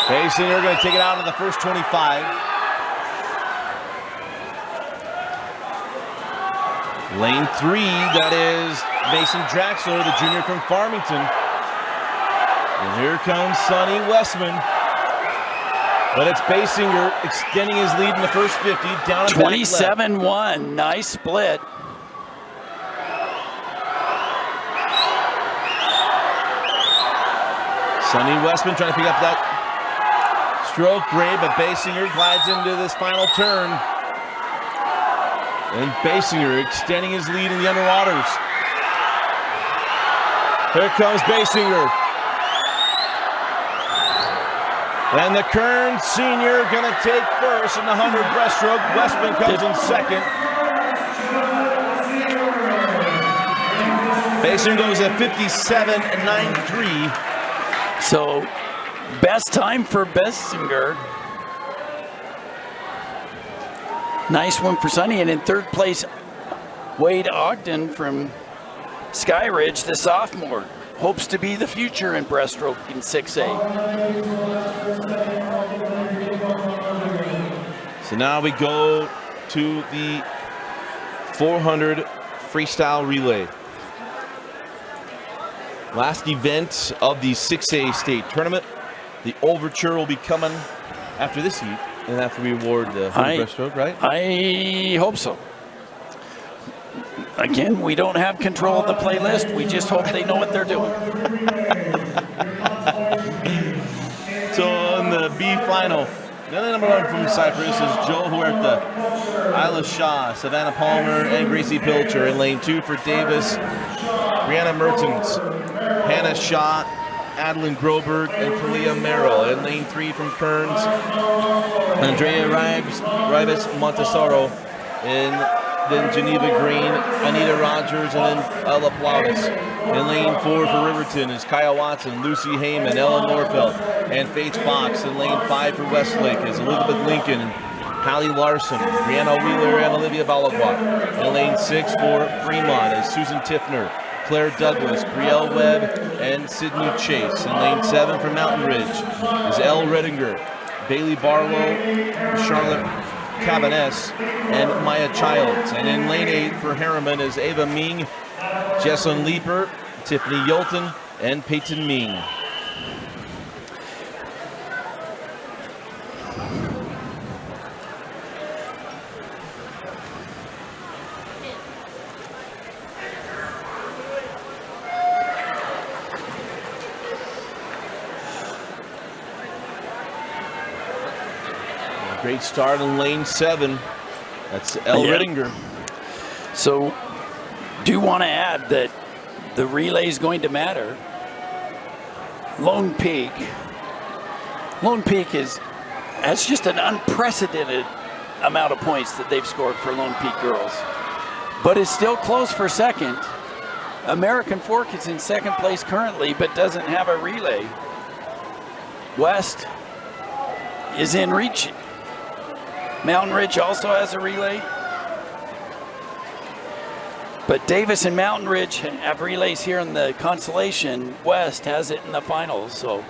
Basinger going to take it out in the first 25. Lane 3, that is Mason Draxler, the junior from Farmington. And here comes Sonny Westman. But it's Basinger extending his lead in the first 50, down 27-1, nice split. Sonny Westman trying to pick up that stroke grade, but Basinger glides into this final turn. And Basinger extending his lead in the underwaters. Here comes Basinger. And the Kearns senior gonna take first in the 100 breaststroke. Westman comes in second. Basinger goes at 57.93. So, best time for Basinger. Nice one for Sonny. And in 3rd place, Wade Ogden from Skyridge, the sophomore. Hopes to be the future in breaststroke in 6A. So now we go to the 400 freestyle relay. Last event of the 6A state tournament. The overture will be coming after this heat and after we award the breaststroke, right? I hope so. Again, we don't have control of the playlist. We just hope they know what they're doing. So in the B final, the other number 1 from Cyprus is Joe Huerta, Isla Shaw, Savannah Palmer, and Gracie Pilcher. In lane 2 for Davis, Brianna Mertens, Hannah Shaw, Adeline Groberg, and Kalia Merrill. In lane 3 from Kearns, Andrea Ribes Montesoro. Then Geneva Green, Anita Rogers, and then Ella Plautus. In lane 4 for Riverton is Kaya Watson, Lucy Heyman, Ellen Norfelt, and Faith Fox. In lane 5 for Westlake is Elizabeth Lincoln, Hallie Larson, Brianna Wheeler, and Olivia Balagua. In lane 6 for Fremont is Susan Tiffner, Claire Douglas, Brielle Webb, and Sydney Chase. In lane 7 for Mountain Ridge is Elle Redinger, Bailey Barlow, Charlotte Cabaness, and Maya Childs. And in lane 8 for Harriman is Ava Ming, Jessalyn Leeper, Tiffany Yolton, and Peyton Ming. Great start in lane 7. That's Elle Rittinger. So, do want to add that the relay is going to matter. Lone Peak has just an unprecedented amount of points that they've scored for Lone Peak girls, but it's still close for second. American Fork is in second place currently, but doesn't have a relay. West is in reach. Mountain Ridge also has a relay. But Davis and Mountain Ridge have relays here in the consolation. West has it in the finals, so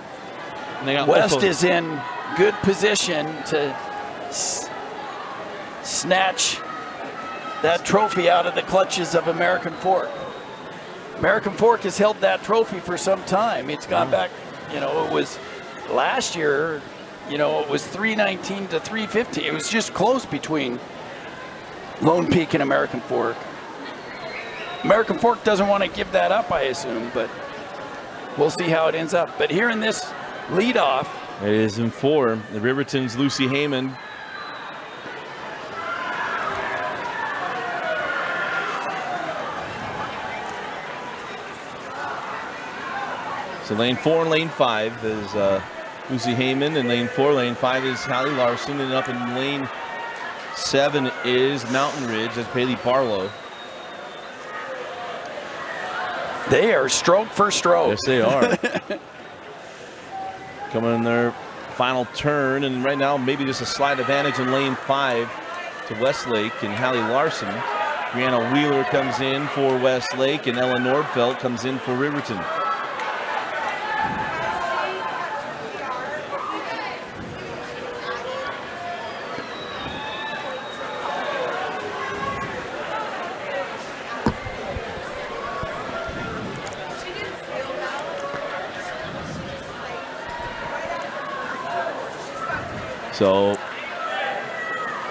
West is in good position to snatch that trophy out of the clutches of American Fork. American Fork has held that trophy for some time. It's gone back, you know, it was last year, you know, it was 319 to 350. It was just close between Lone Peak and American Fork. American Fork doesn't want to give that up, I assume, but we'll see how it ends up. But here in this leadoff, it is in 4. The Riverton's Lucy Heyman. So lane 4 and lane 5 is Lucy Heyman, and lane 4, lane 5 is Hallie Larson, and up in lane 7 is Mountain Ridge. That's Paley Barlow. They are stroke for stroke. Yes, they are. Coming in their final turn, and right now maybe just a slight advantage in lane 5 to Westlake and Hallie Larson. Brianna Wheeler comes in for Westlake, and Ella Nordfeldt comes in for Riverton. So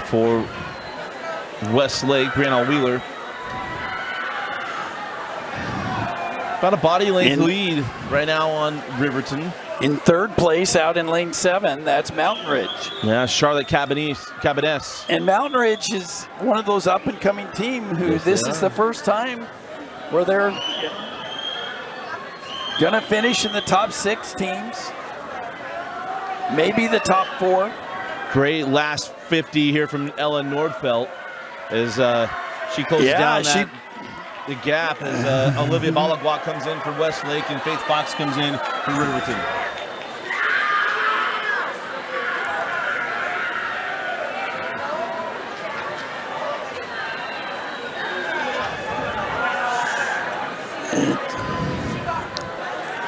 for Westlake, Brianna Wheeler, about a body length lead right now on Riverton. In third place out in lane 7, that's Mountain Ridge. Yeah, Charlotte Cabinets. And Mountain Ridge is one of those up and coming team who this is the first time where they're gonna finish in the top 6 teams. Maybe the top 4. Great last 50 here from Ella Nordfeldt as she closes down the gap as Olivia Balagwa comes in for Westlake and Faith Fox comes in for Riverton.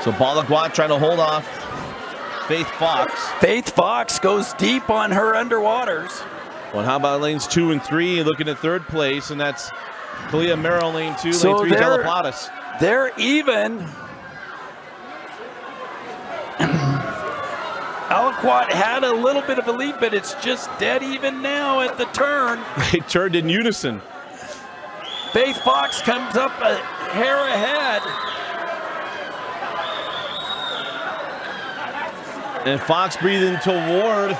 So Balagwa trying to hold off Faith Fox. Faith Fox goes deep on her underwaters. Well, how about lanes 2 and 3? Looking at third place, and that's Kalia Merrill, lane 2, so lane 3, Delaplatas. They're even. Aliquot had a little bit of a lead, but it's just dead even now at the turn. They turned in unison. Faith Fox comes up a hair ahead. And Fox breathing toward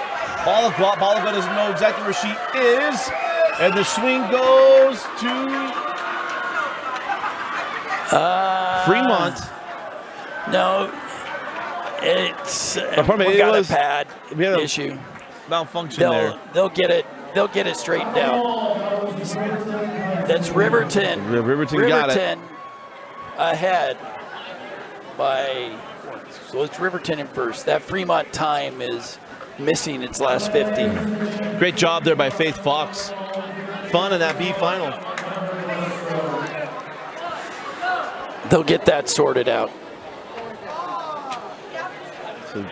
Balagwa. Balagwa doesn't know exactly where she is. And the swing goes to Fremont. No, it's we got a pad issue. Malfunction there. They'll get it straightened out. That's Riverton. Riverton got it. Ahead by. So it's Riverton in first. That Fremont time is missing its last 50. Great job there by Faith Fox. Fun in that B final. They'll get that sorted out. So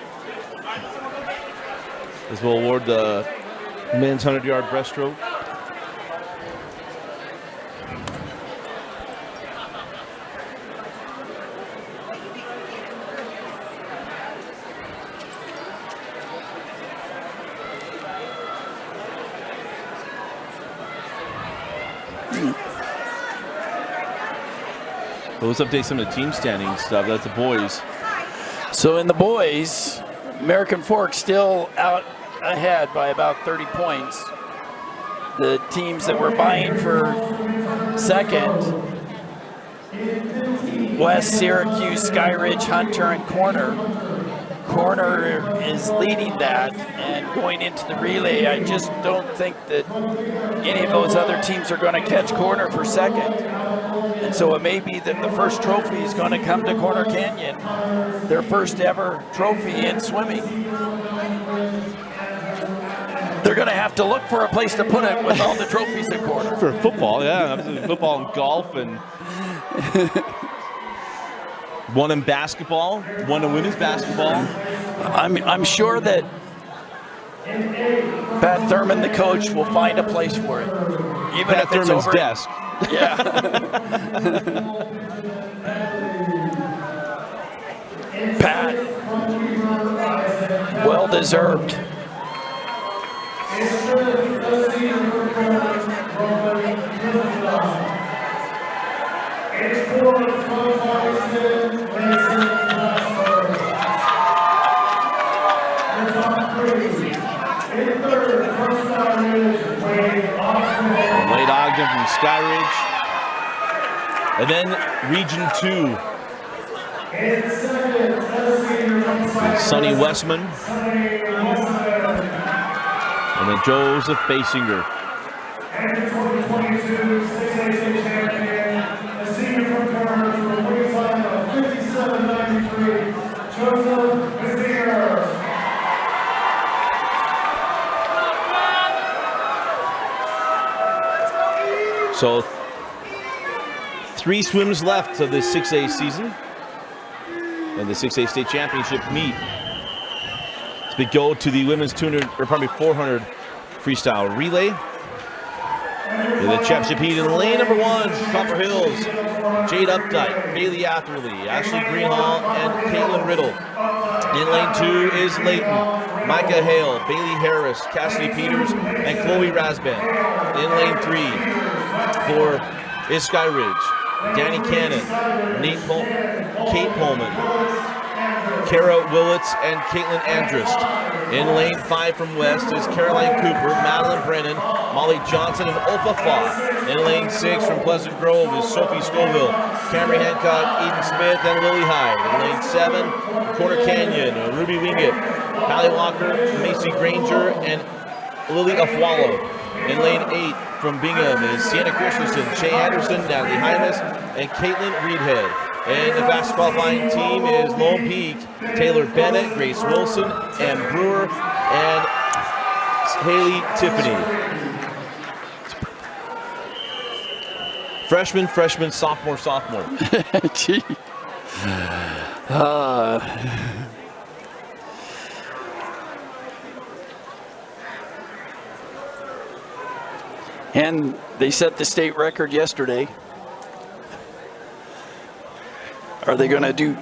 this will award the men's 100-yard breaststroke. Let's update some of the team standing stuff. That's the boys. So in the boys, American Fork still out ahead by about 30 points. The teams that were vying for second, West, Syracuse, Skyridge, Hunter, and Corner. Corner is leading that, and going into the relay, I just don't think that any of those other teams are going to catch Corner for second. And so it may be that the first trophy is going to come to Corner Canyon, their first ever trophy in swimming. They're going to have to look for a place to put it with all the trophies at corner. For football, yeah, absolutely. Football and golf, and one in basketball, one in women's basketball. I'm sure that Pat Thurman, the coach, will find a place for it. Even Pat if it's Thurman's over desk. Yeah. Pat, well deserved. Wade Ogden from Skyridge. And then Region 2. Sonny Westman. And then Joseph Basinger. And the 2022 6A state champion, a senior from Carter from a waistline of 57.93, Joseph Basinger. So 3 swims left of the 6A season and the 6A state championship meet. As we go to the women's 200, or probably 400 freestyle relay. In the championship heat in lane number 1, Copper Hills, Jade Updike, Bailey Atherley, Ashley Greenhall, and Caitlin Riddle. In lane 2 is Layton, Micah Hale, Bailey Harris, Cassidy Peters, and Chloe Rasband. In lane 3 for is Skyridge, Danny Cannon, Kate Pullman, Kara Willits, and Caitlin Andrist. In lane 5 from West is Caroline Cooper, Madeline Brennan, Molly Johnson, and Opa Fa. In lane 6 from Pleasant Grove is Sophie Scoville, Camry Hancock, Eden Smith, and Lily Hyde. In lane 7, Corner Canyon, Ruby Wingett, Hallie Walker, Macy Granger, and Lily Afwalo. In lane 8 from Bingham is Sienna Christensen, Shay Anderson, Natalie Hymas, and Caitlin Reedhead. And the fastest qualifying team is Lone Peak, Taylor Bennett, Grace Wilson, and Brewer, and Haley Tiffany. Freshman, sophomore. Gee. And they set the state record yesterday. Are they going to do?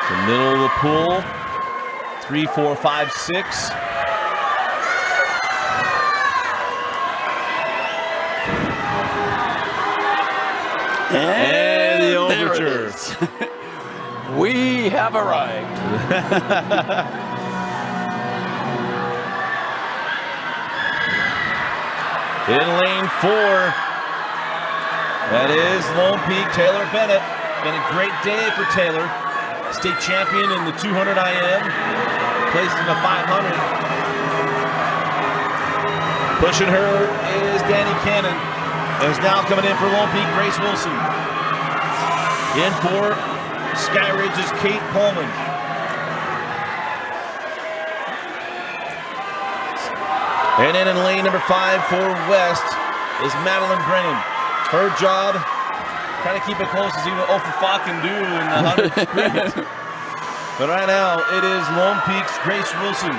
The middle of the pool, 3, 4, 5, 6. And the there it overture. is. We have arrived. In lane 4, that is Lone Peak, Taylor Bennett. Been a great day for Taylor. State champion in the 200 IM, placed in the 500. Pushing her is Danny Cannon. And is now coming in for Lone Peak, Grace Wilson. In for Skyridge's Kate Pullman. And then in lane number 5 for West is Madeline Brennan. Her job, trying to keep it close to see what Ofafa can do in the 100 sprint. But right now, it is Lone Peak's Grace Wilson.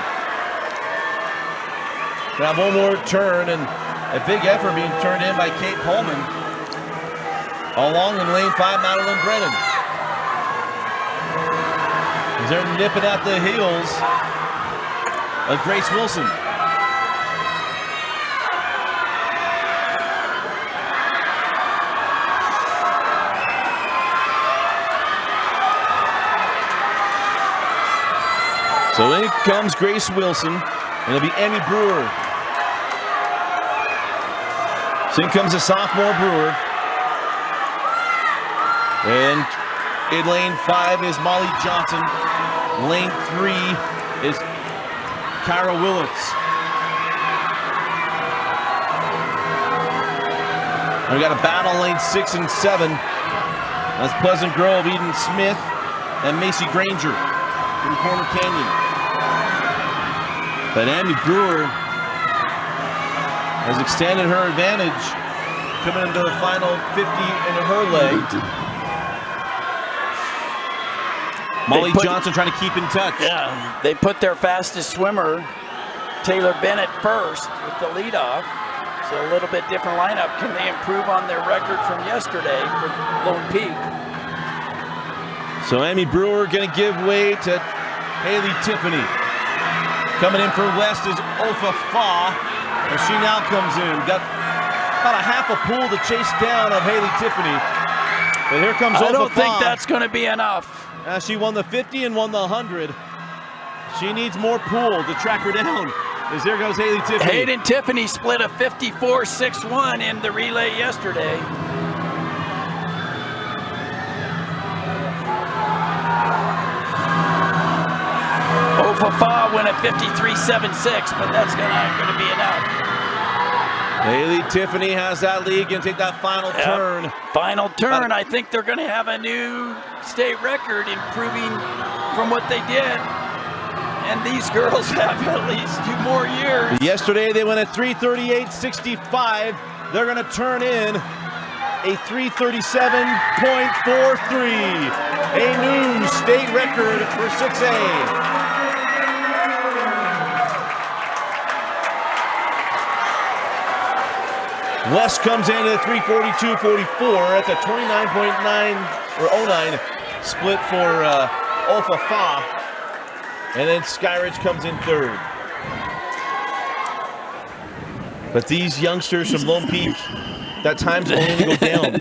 Gonna have one more turn, and a big effort being turned in by Kate Pullman. Along in lane 5, Madeline Brennan. As they're nipping at the heels of Grace Wilson. So in comes Grace Wilson, and it'll be Emmy Brewer. So in comes the sophomore Brewer. And in lane 5 is Molly Johnson. Lane 3 is Kyra Willits. And we got a battle lane 6 and 7. That's Pleasant Grove, Eden Smith, and Macy Granger from Corner Canyon. But Amy Brewer has extended her advantage, coming into the final 50 in her leg. Molly Johnson trying to keep in touch. Yeah, they put their fastest swimmer, Taylor Bennett, first with the leadoff. So a little bit different lineup. Can they improve on their record from yesterday for Lone Peak? So Amy Brewer going to give way to Haley Tiffany. Coming in for West is Ofa Fa, and she now comes in. Got about a half a pool to chase down of Haley Tiffany. But here comes Ofa Fa. I don't think that's going to be enough. She won the 50 and won the 100. She needs more pool to track her down. As there goes Haley Tiffany. Hayden Tiffany split a 54.61 in the relay yesterday. Ofafa went a 53.76, but that's not going to be enough. Haley Tiffany has that lead, going to take that final turn. Final turn. I think they're going to have a new state record, improving from what they did. And these girls have at least 2 more years. Yesterday they went at 3:38.65. They're going to turn in a 3:37.43, a new state record for 6A. West comes in at 3:42.44. That's a 29.9 or 09 split for Ofa Fa. And then Skyridge comes in third. But these youngsters from Lone Peak, that time's only going to go down.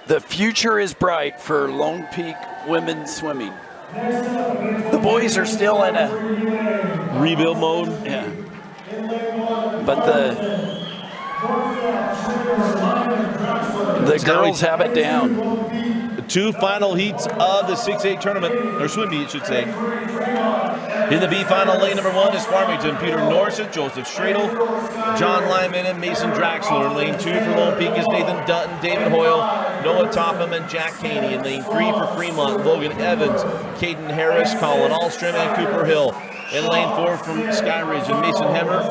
The future is bright for Lone Peak women's swimming. The boys are still in a rebuild mode. Yeah. But the girls have it down. The 2 final heats of the 6A tournament, or swim meet, I should say. In the B final, lane number 1 is Farmington, Peter Norseth, Joseph Schradel, John Lyman, and Mason Draxler. In lane 2 for Lone Peak is Nathan Dutton, David Hoyle, Noah Topham, and Jack Caney. In lane 3 for Fremont, Logan Evans, Caden Harris, Colin Alstrom, and Cooper Hill. In lane 4 from Skyridge and Mason Hemmer,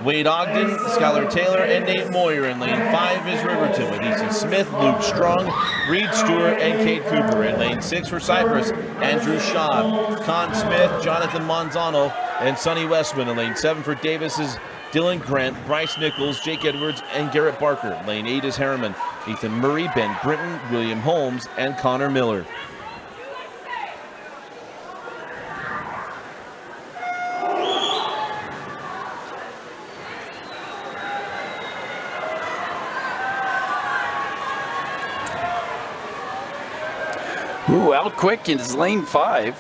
Wade Ogden, Skylar Taylor, and Nate Moyer. In lane 5 is Riverton with Ethan Smith, Luke Strong, Reed Stewart, and Kate Cooper. In lane 6 for Cypress, Andrew Shaw, Con Smith, Jonathan Manzano, and Sonny Westman. In lane 7 for Davis is Dylan Grant, Bryce Nichols, Jake Edwards, and Garrett Barker. Lane 8 is Harriman, Ethan Murray, Ben Britton, William Holmes, and Connor Miller. Ooh, out quick is lane 5.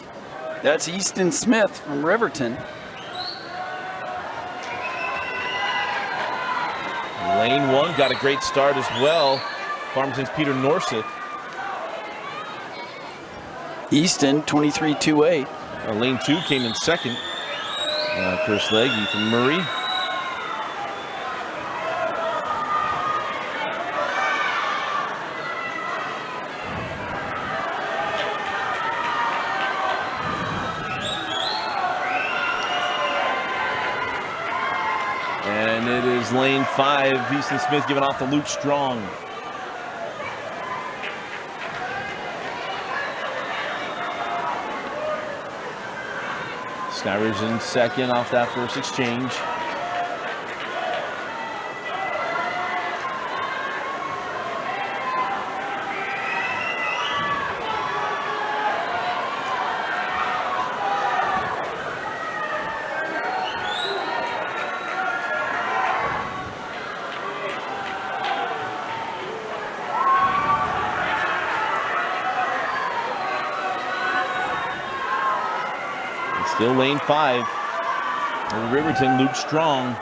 That's Easton Smith from Riverton. Lane 1 got a great start as well. Farmington's Peter Norseth. Easton 23.28. Lane 2 came in second. First leg, Ethan Murray. And it is lane 5, Easton Smith giving off to Luke Strong. Skyridge in second off that first exchange. Still lane 5. Riverton, Luke Strong.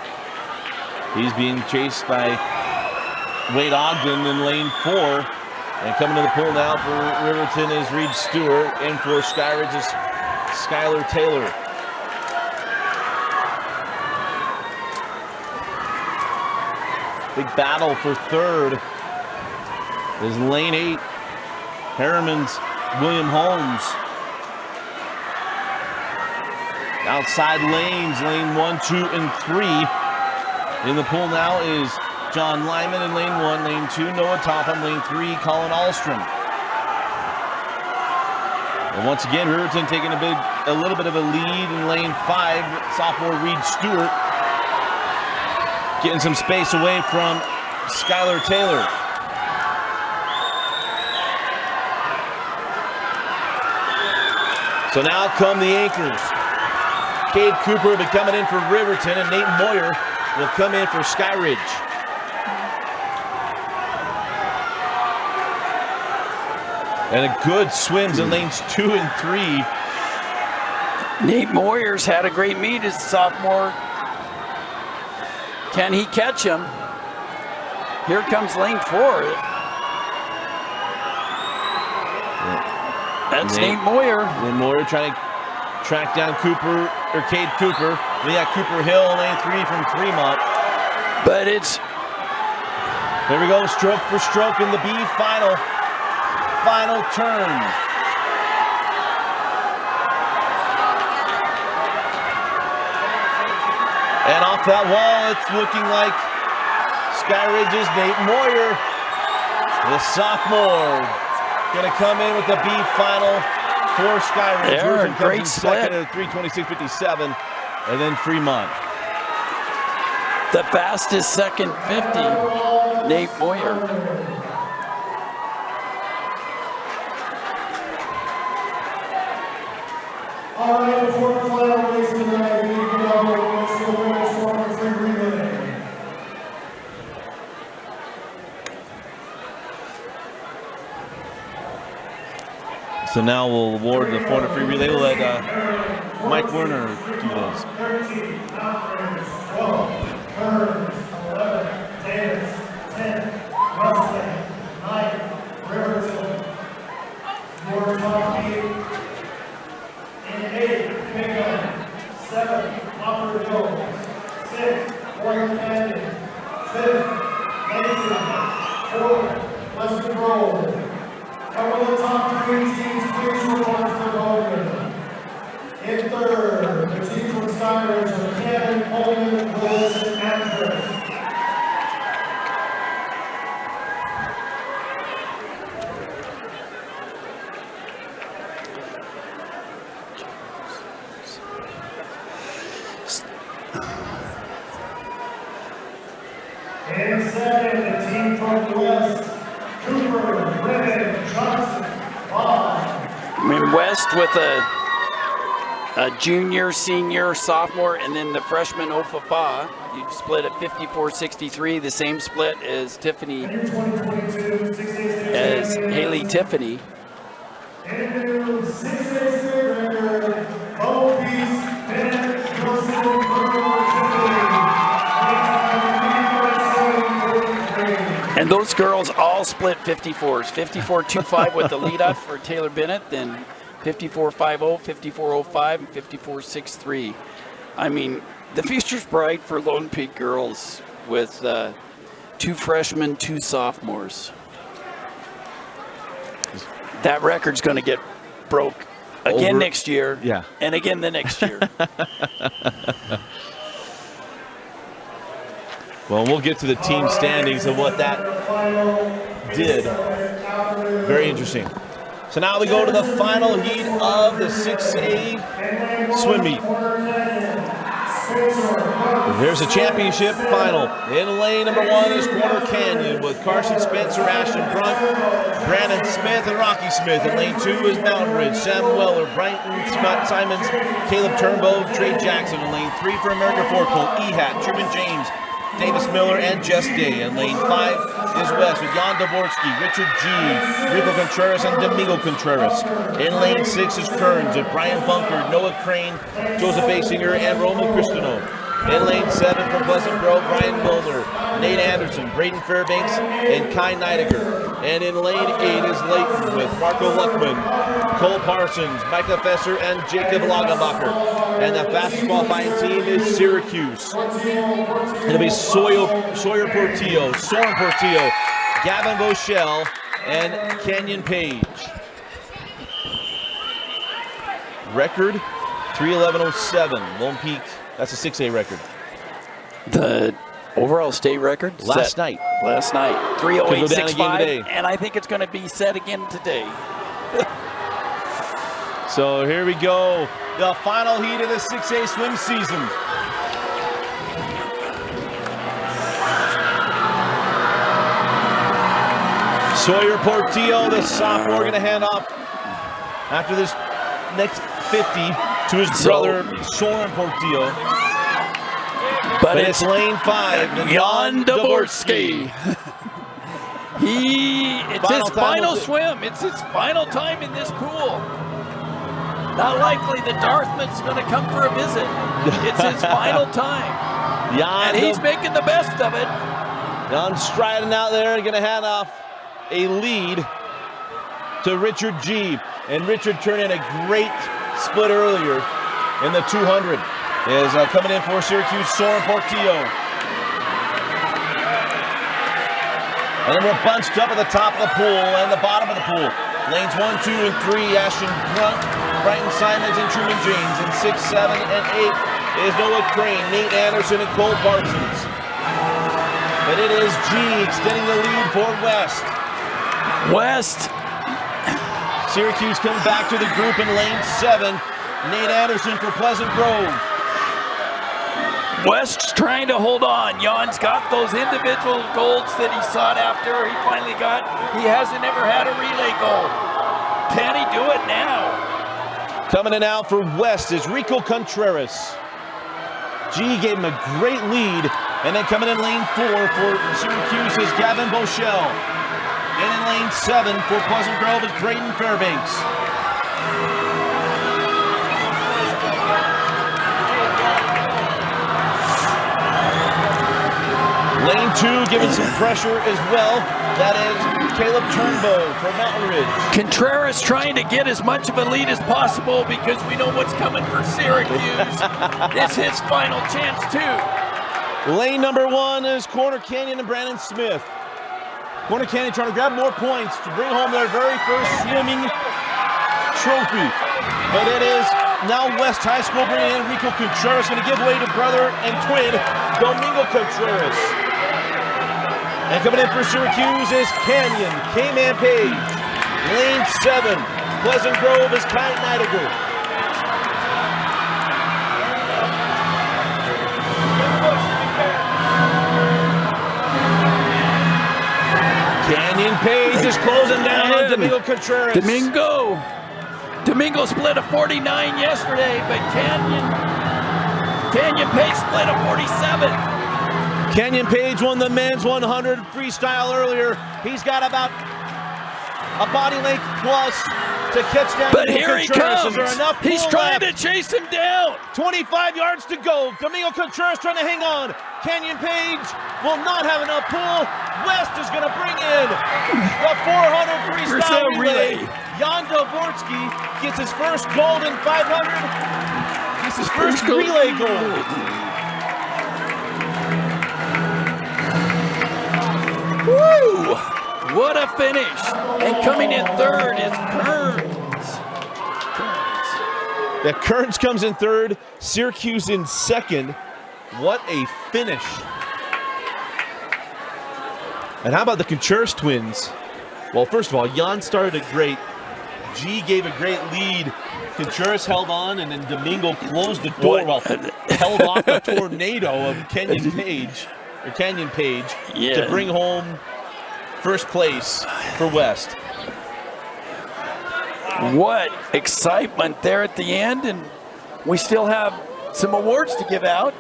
He's being chased by Wade Ogden in lane 4. And coming to the pool now for Riverton is Reed Stewart. And for Skyridge is Skylar Taylor. Big battle for third is lane 8, Harriman's William Holmes. Outside lanes, lane 1, 2, and 3. In the pool now is John Lyman in lane 1, lane 2, Noah Topham, lane 3, Colin Ahlstrom. And once again, Riverton taking a little bit of a lead in lane 5, sophomore Reed Stewart. Getting some space away from Skylar Taylor. So now come the anchors. Cade Cooper will be coming in for Riverton, and Nate Moyer will come in for Skyridge. And a good swims in lanes 2 and 3. Nate Moyer's had a great meet as a sophomore. Can he catch him? Here comes lane 4. That's Nate Moyer. Nate Moyer trying to track down Cooper, or Cade Cooper. We got Cooper Hill, lane 3 from Fremont. But it's... There we go, stroke for stroke in the B final turn. And off that wall, it's looking like Skyridge's Nate Moyer, the sophomore, gonna come in with the B final for Skyridge. There, great split. Second at 3:26.57, and then Fremont. The fastest second 50, Nate Moyer. All right, before the final race tonight, we need to know what's the women's 4x3 relay. So now we'll award the 400 free relay. We'll let Mike Werner do this. 13, Mountainers, 12, Burns, 11, Davis, 10, Wesley, 9, Riverton, your top 8, and 8, Bingham, 7, Hopper Hills, 6, Warrior Canyon, 5th, Mason, 4th, Western Grove. And will the top 3 teams please report to the podium? In third, the team from Skyridge of Cannon, Coleman, Willis, and Andress. In second, the team from the West, Cooper, Brennan, Johnson, Bob. In West with a junior, senior, sophomore, and then the freshman Ofafa. You split at 54-63, the same split as Tiffany, as Haley Tiffany. And new 6'6" record, Bo Peace, Bennett, Wilson, And those girls all split 54s. 54-25 with the lead up for Taylor Bennett, then 54-50, 54-05, and 54-63. I mean, the future's bright for Lone Peak girls with 2 freshmen, 2 sophomores. That record's going to get broke again next year, Yeah. and again the next year. Well, we'll get to the team standings of what that did. Very interesting. So now we go to the final heat of the 6A swim meet. There's a championship final. In lane number 1 is Corner Canyon with Carson Spencer, Ashton Brunt, Brandon Smith, and Rocky Smith. In lane 2 is Mountain Ridge, Sam Weller, Brighton Simons, Caleb Turnbow, Trey Jackson. In lane 3 for America Forecourt, Ehat, Truman James, Davis Miller, and Just Day. In lane 5 is West with Jan Dvorsky, Richard G, Rico Contreras, and Domingo Contreras. In lane 6 is Kearns with Brian Bunker, Noah Crane, Joseph Basinger, and Roman Cristino. In lane 7 from Pleasant Grove, Brian Milner, Nate Anderson, Braden Fairbanks, and Kai Neidiger. And in lane 8 is Layton with Marco Luckman, Cole Parsons, Micah Fesser, and Jacob Lagerbacher. And the fastest qualifying team is Syracuse. It'll be Sawyer Portillo, Soren Portillo, Gavin Boschel, and Canyon Page. Record 3:11.07. Lone Peak, that's a 6A record. The overall state record? Last night. 3:08.65, and I think it's going to be set again today. So here we go. The final heat of the 6A swim season. Sawyer Portillo, the sophomore, going to hand off after this next 50 to his brother, Soren Portillo. But it's lane 5. Jan Dvorsky. It's his final swim. It's his final time in this pool. Not likely the Dartmouth's going to come for a visit. It's his final time. And he's making the best of it. Jan striding out there, going to hand off a lead to Richard G. And Richard turned in a great split earlier in the 200. Is coming in for Syracuse, Soren Portillo. And then we're bunched up at the top of the pool and the bottom of the pool. Lanes 1, 2, and 3, Ashton Grunt, Brighton Simons, and Truman James. And 6, 7, and 8 is Noah Crane, Nate Anderson, and Cole Parsons. But it is G extending the lead for West. Syracuse comes back to the group in lane 7. Nate Anderson for Pleasant Grove. West's trying to hold on. Jan's got those individual golds that he sought after. He finally got. He hasn't ever had a relay gold. Can he do it now? Coming in out for West is Rico Contreras. G gave him a great lead. And then coming in lane 4 for Syracuse is Gavin Boschel. And in lane 7 for Pleasant Grove is Braden Fairbanks. Lane 2 giving some pressure as well. That is Caleb Turnbow from Mountain Ridge. Contreras trying to get as much of a lead as possible because we know what's coming for Syracuse. It's his final chance too. Lane number 1 is Corner Canyon and Brandon Smith. Corner Canyon trying to grab more points to bring home their very first swimming trophy. But it is now West High School bringing in Rico Contreras, going to give way to brother and twin Domingo Contreras. And coming in for Syracuse is Canyon, K-Man Page. Lane 7, Pleasant Grove is Kai Neidiger. Canyon Page is closing down on Domingo Contreras. Domingo split a 49 yesterday, but Canyon Page split a 47. Canyon Page won the men's 100 freestyle earlier. He's got about a body length plus to catch down. But here he comes. He's trying to left? chase him down. 25 yards to go. Domingo Contreras trying to hang on. Canyon Page will not have enough pull. West is going to bring in the 400 freestyle relay. Jan Dvorsky gets his first gold in 500. Gets his first relay gold. Woo! What a finish. And coming in third is Kearns. Yeah, Kearns comes in third. Syracuse in second. What a finish. And how about the Contreras twins? Well, first of all, Jan started it great. G gave a great lead. Contreras held on, and then Domingo closed the door held off the tornado of Canyon Page to bring home first place for West. What excitement there at the end, and we still have some awards to give out.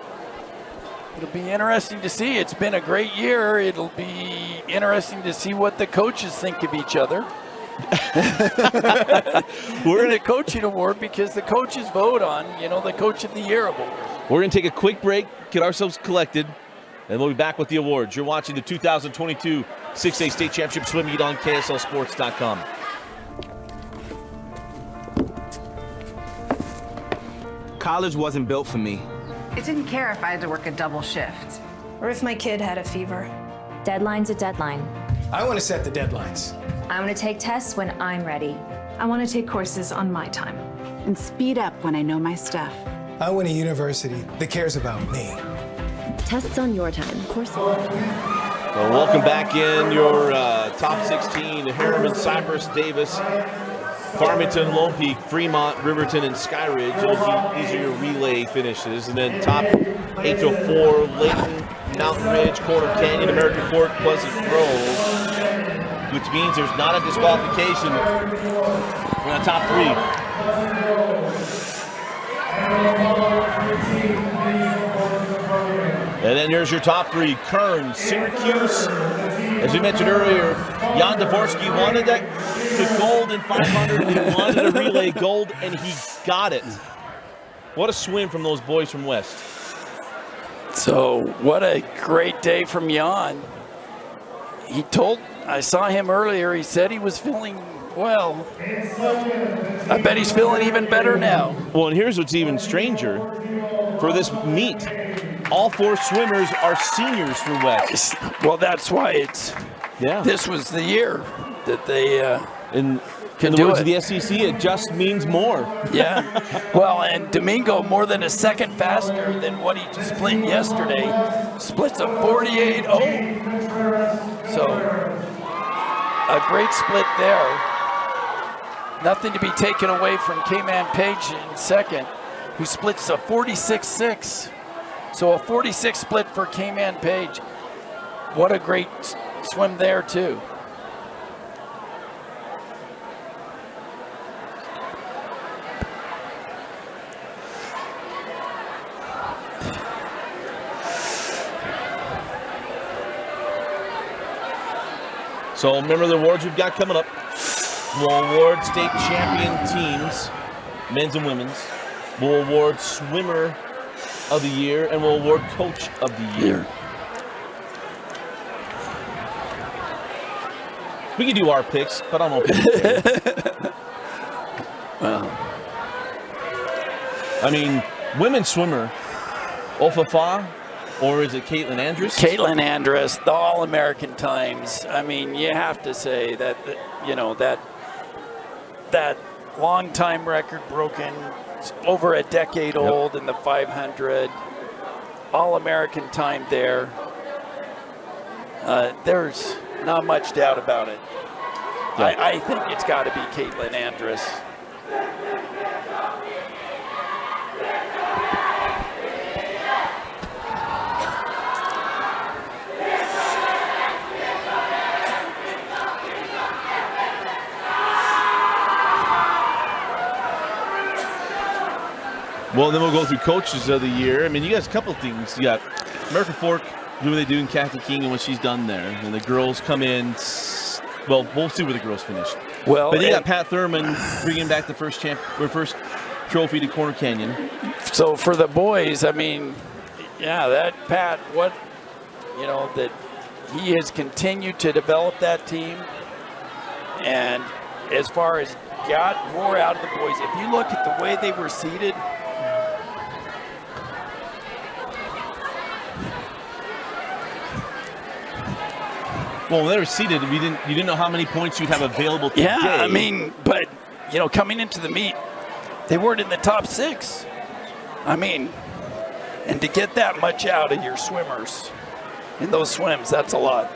It'll be interesting to see. It's been a great year. It'll be interesting to see what the coaches think of each other. We're in a coaching award because the coaches vote on, the Coach of the Year award. We're going to take a quick break, get ourselves collected, and we'll be back with the awards. You're watching the 2022 6A state championship swim meet on KSLSports.com. College wasn't built for me. I didn't care if I had to work a double shift. Or if my kid had a fever. Deadline's a deadline. I want to set the deadlines. I want to take tests when I'm ready. I want to take courses on my time. And speed up when I know my stuff. I want a university that cares about me. Tests on your time. Courses. Well, welcome back in your top 16. Harriman, Cypress, Davis, Farmington, Lone Peak, Fremont, Riverton, and Skyridge. These are your relay finishes. And then top 8 to 4, Layton, Mountain Ridge, Corner Canyon, American Fork, Pleasant Grove, which means there's not a disqualification from the top 3. And then here's your top 3. Kern, Syracuse. As we mentioned earlier, Jan Dvorsky wanted the gold in 500, and he wanted a relay gold, and he got it. What a swim from those boys from West. So what a great day from Jan. I saw him earlier, he said he was feeling well. I bet he's feeling even better now. Well, and here's what's even stranger. For this meet, all 4 swimmers are seniors for West. Well, that's why this was the year that they in the words of the SEC, it just means more. Yeah. Well, and Domingo, more than a second faster than what he split yesterday, splits a 48.0. So a great split there. Nothing to be taken away from K-Man Page in second, who splits a 46.6. So a 46 split for K-Man Page. What a great swim there, too. So remember the awards we've got coming up. We'll award state champion teams, men's and women's. We'll award swimmer of the year, and we'll award coach of the year. We can do our picks, but I don't know. Well, I mean, women's swimmer, Ofafa, or is it Caitlin Andrus? Caitlin Andrus, the All-American times. I mean, you have to say that, that long time record broken, over a decade old in the 500, All-American time there. There's not much doubt about it. Yeah. I think it's got to be Caitlin Andrus. Well, then we'll go through coaches of the year. I mean, you guys, a couple of things. You got American Fork doing what they do in Kathy King and what she's done there. And the girls come in. Well, we'll see where the girls finish. Well, but you got Pat Thurman bringing back the first trophy to Corner Canyon. So for the boys, I mean, yeah, that Pat, that he has continued to develop that team. And as far as got more out of the boys, if you look at the way they were seated, well, when they were seated, you didn't know how many points you'd have available today. yeah, I mean, but coming into the meet, they weren't in the top 6. I mean, and to get that much out of your swimmers in those swims, that's a lot.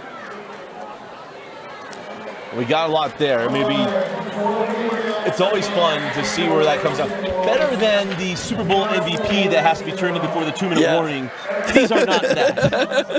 We got a lot there. Maybe it's always fun to see where that comes out. Better than the Super Bowl MVP that has to be turned in before the 2-minute warning. These are not that.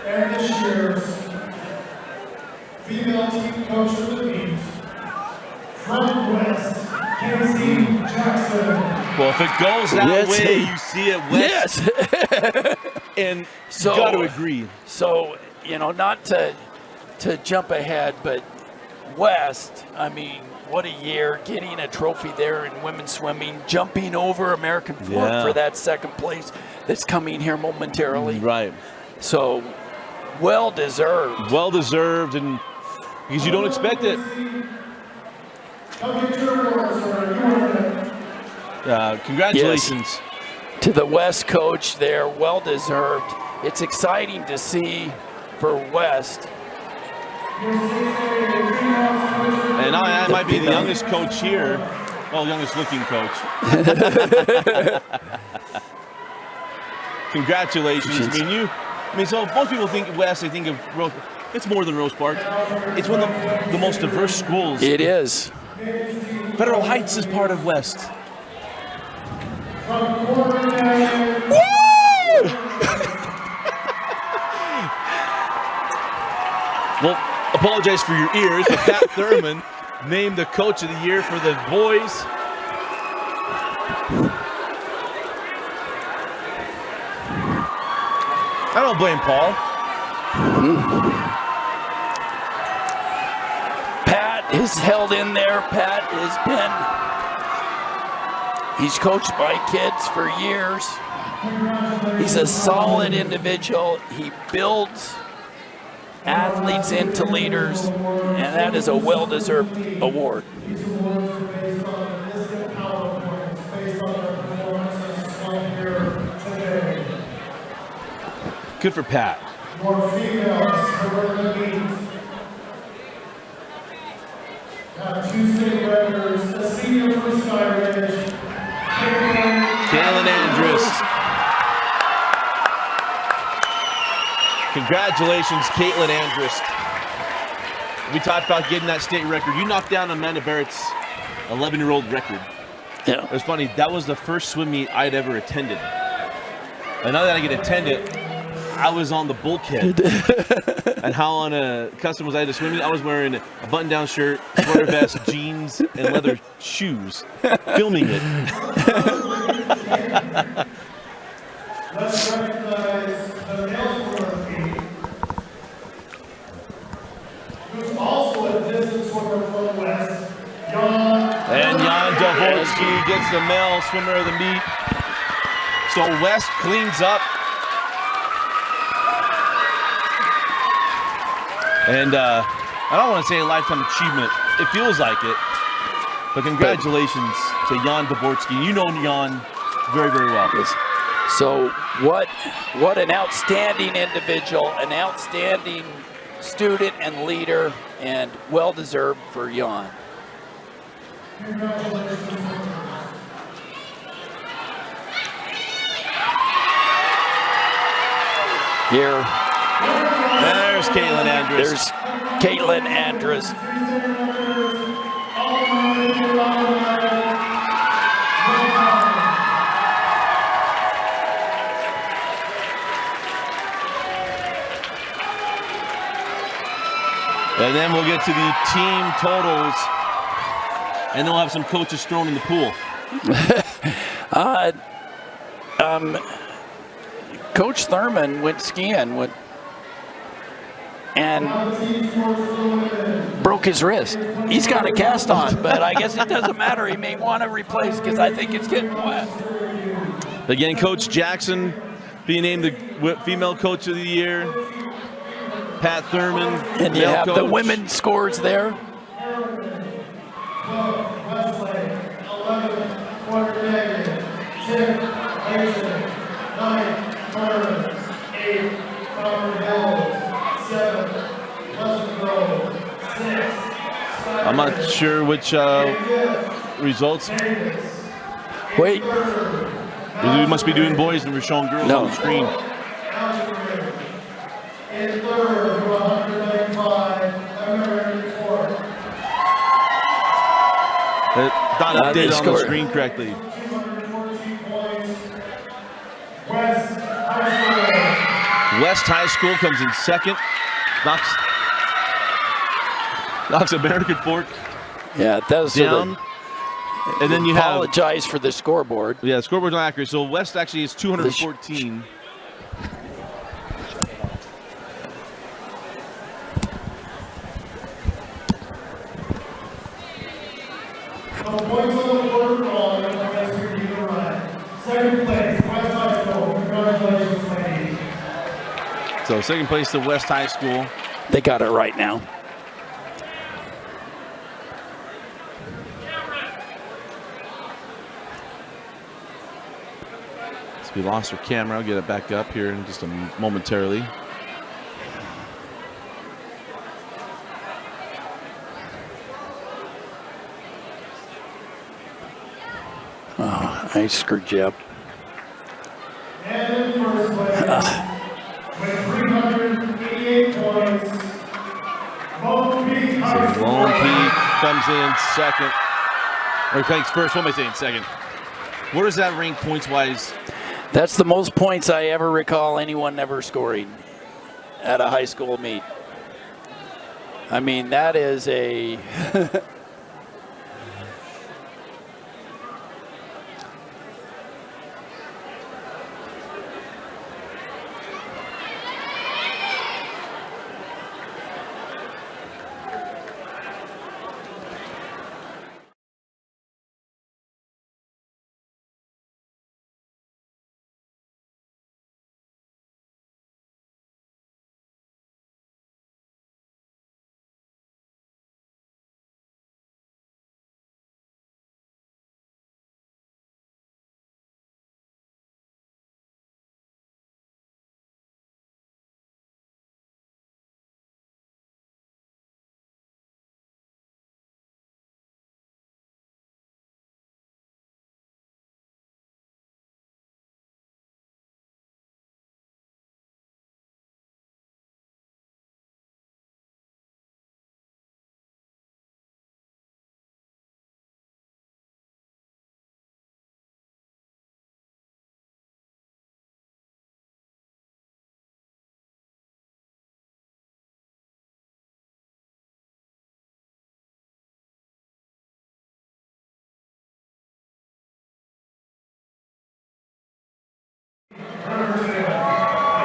And this year's female team coach of the meet, from Well, if it goes that Yes. way, you see it West. Yes. And So- got to agree. So, not to jump ahead, but West, I mean, what a year, getting a trophy there in women's swimming, jumping over American Fork Yeah. for that second place that's coming here momentarily. Right. So, well deserved. Well deserved, and because you don't expect it. Congratulations. Yes. To the West coach there, well deserved. It's exciting to see for West. And I might be the youngest coach here. Well, youngest looking coach. Congratulations. So most people think West, they think of Rose. It's more than Rose Park. It's one of the most diverse schools. It is. Federal Heights is part of West. Well, apologize for your ears, but Pat Thurman named the coach of the year for the boys. I don't blame Paul. Pat is held in there. Pat he's coached by kids for years. He's a solid individual. He builds athletes into leaders, and that is a well-deserved award. Good for Pat. More females who are in the meet. Have two state records, the senior freestyle finish. Kaylin Andrus. Congratulations, Caitlin Andrus. We talked about getting that state record. You knocked down Amanda Barrett's 11-year-old record. Yeah. It was funny. That was the first swim meet I'd ever attended. And now that I get to attend it, I was on the bulkhead. And how on a custom was I at a swim meet? I was wearing a button-down shirt, sweater vest, jeans, and leather shoes, filming it. Let's recognize the male swimmer team, who's also a distance swimmer from West, Jan. And Jan Dvorsky gets the male swimmer of the meet. So West cleans up. And I don't want to say a lifetime achievement. It feels like it. But congratulations to Jan Dvorsky. You know Jan very, very well. So what an outstanding individual, an outstanding student and leader, and well-deserved for Jan. Here, There's Caitlin Andrus. there's Caitlin Andrus. And then we'll get to the team totals. And then we'll have some coaches thrown in the pool. Coach Thurman went skiing and broke his wrist. He's got a cast on, but I guess it doesn't matter. He may want to replace because I think it's getting wet. Again, Coach Jackson being named the female coach of the year. Pat Thurman, And you male have the coach. women scores there. I'm not sure which results. Wait, We must be doing boys and we're showing girls No. on the screen. In third, 195, American Fork. Not they updated on the scored. screen correctly. 214 points. West High School. West High School comes in second. Knocks American Fork yeah, that was down. And then you have, apologize for the scoreboard. yeah, the scoreboard's not accurate. So West actually is 214. Points on the board for all the guys who are to run. Second place, West High School. Congratulations, ladies. So second place to West High School. They got it right now. So we lost our camera. I'll get it back up here in just momentarily. Oh, I screwed you up. And in first place, with 388 points, Lone Peak High So School. Lone Peak comes in second. Or thanks first. What am I saying? Second. Where does that rank points-wise? That's the most points I ever recall anyone ever scoring at a high school meet. I mean, that is a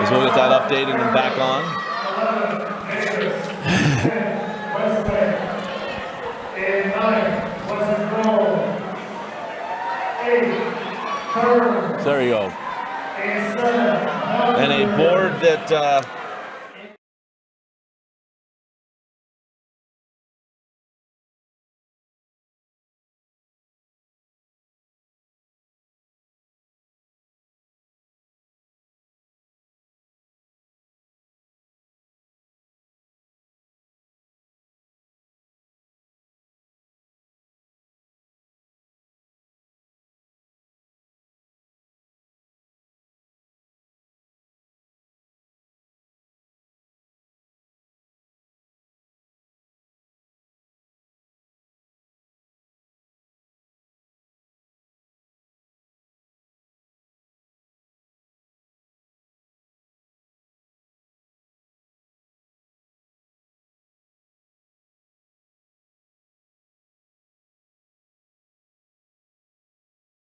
As we'll get that updated and back on. In 9, Pleasant Grove. 8, There you go. and 7, And a board that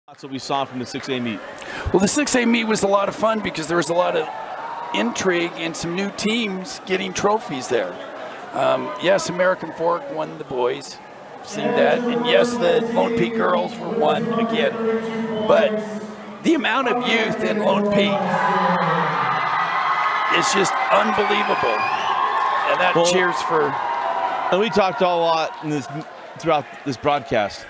that's what we saw from the 6A meet. Well, the 6A meet was a lot of fun because there was a lot of intrigue and some new teams getting trophies there. Yes, American Fork won the boys, seen that, and yes, the Lone Peak girls were won again. But the amount of youth in Lone Peak is just unbelievable, and that cheers for. And we talked a lot in this throughout this broadcast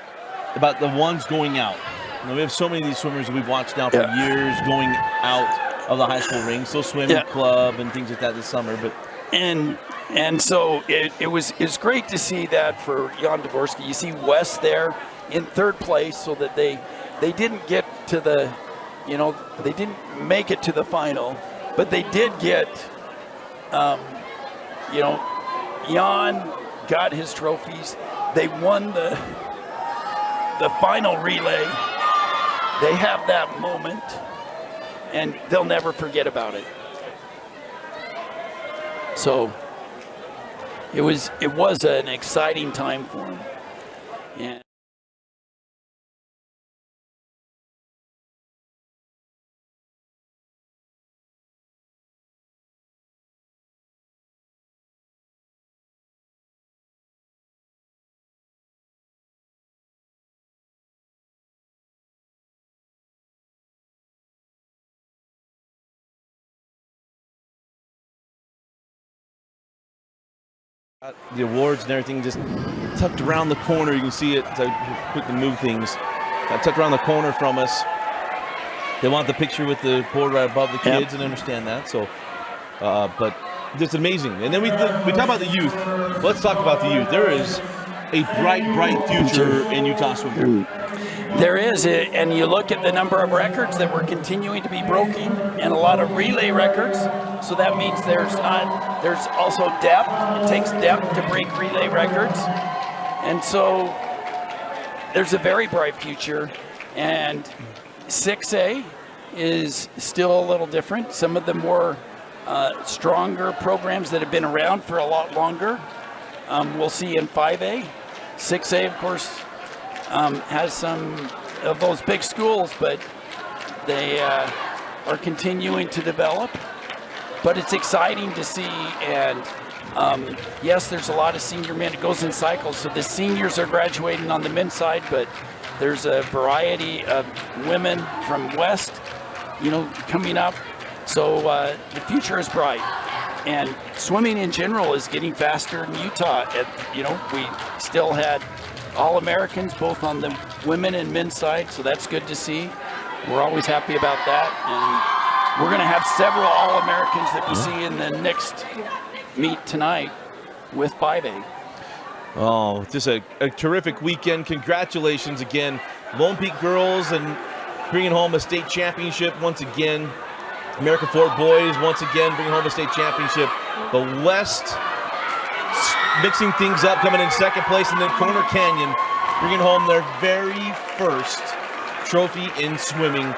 about the ones going out. You know, we have so many of these swimmers that we've watched now for years going out of the high school ring, still swimming club and things like that this summer. But and so it was great to see that for Jan Dvorsky. You see West there in third place, so that they didn't get to the, they didn't make it to the final, but they did get, Jan got his trophies. They won the final relay. They have that moment, and they'll never forget about it. So it was an exciting time for them. And The awards and everything just tucked around the corner. You can see it. So I quickly move things. Tucked around the corner from us. They want the picture with the board right above the kids, and understand that. So, but it's amazing. And then we talk about the youth. Let's talk about the youth. There is a bright future in Utah swimming. There is, and you look at the number of records that were continuing to be broken, and a lot of relay records. So that means there's also depth. It takes depth to break relay records, and so there's a very bright future. And 6A is still a little different. Some of the more stronger programs that have been around for a lot longer, we'll see in 5A. 6A, of course, has some of those big schools, but they are continuing to develop. But it's exciting to see, and yes, there's a lot of senior men. It goes in cycles, so the seniors are graduating on the men's side, but there's a variety of women from West, coming up. So the future is bright, and swimming in general is getting faster in Utah. We still had All-Americans both on the women and men's side, so that's good to see. We're always happy about that, and we're going to have several All-Americans that we see in the next meet tonight with 5A. Oh, just a terrific weekend. Congratulations again, Lone Peak girls, and bringing home a state championship once again. American Fort boys once again bringing home a state championship. The West mixing things up, coming in second place, and then Corner Canyon bringing home their very first trophy in swimming.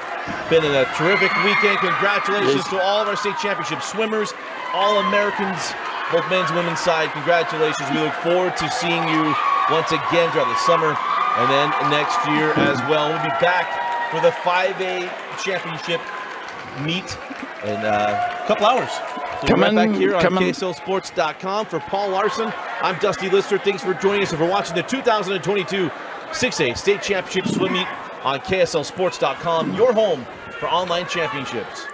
Been a terrific weekend. Congratulations to all of our state championship swimmers, All-Americans, both men's and women's side. Congratulations. We look forward to seeing you once again throughout the summer and then next year as well. We'll be back for the 5A championship meet in a couple hours. So we're right back here on KSLSports.com. For Paul Larson, I'm Dusty Lister. Thanks for joining us and for watching the 2022 6A State Championship Swim Meet on KSLSports.com, your home for online championships.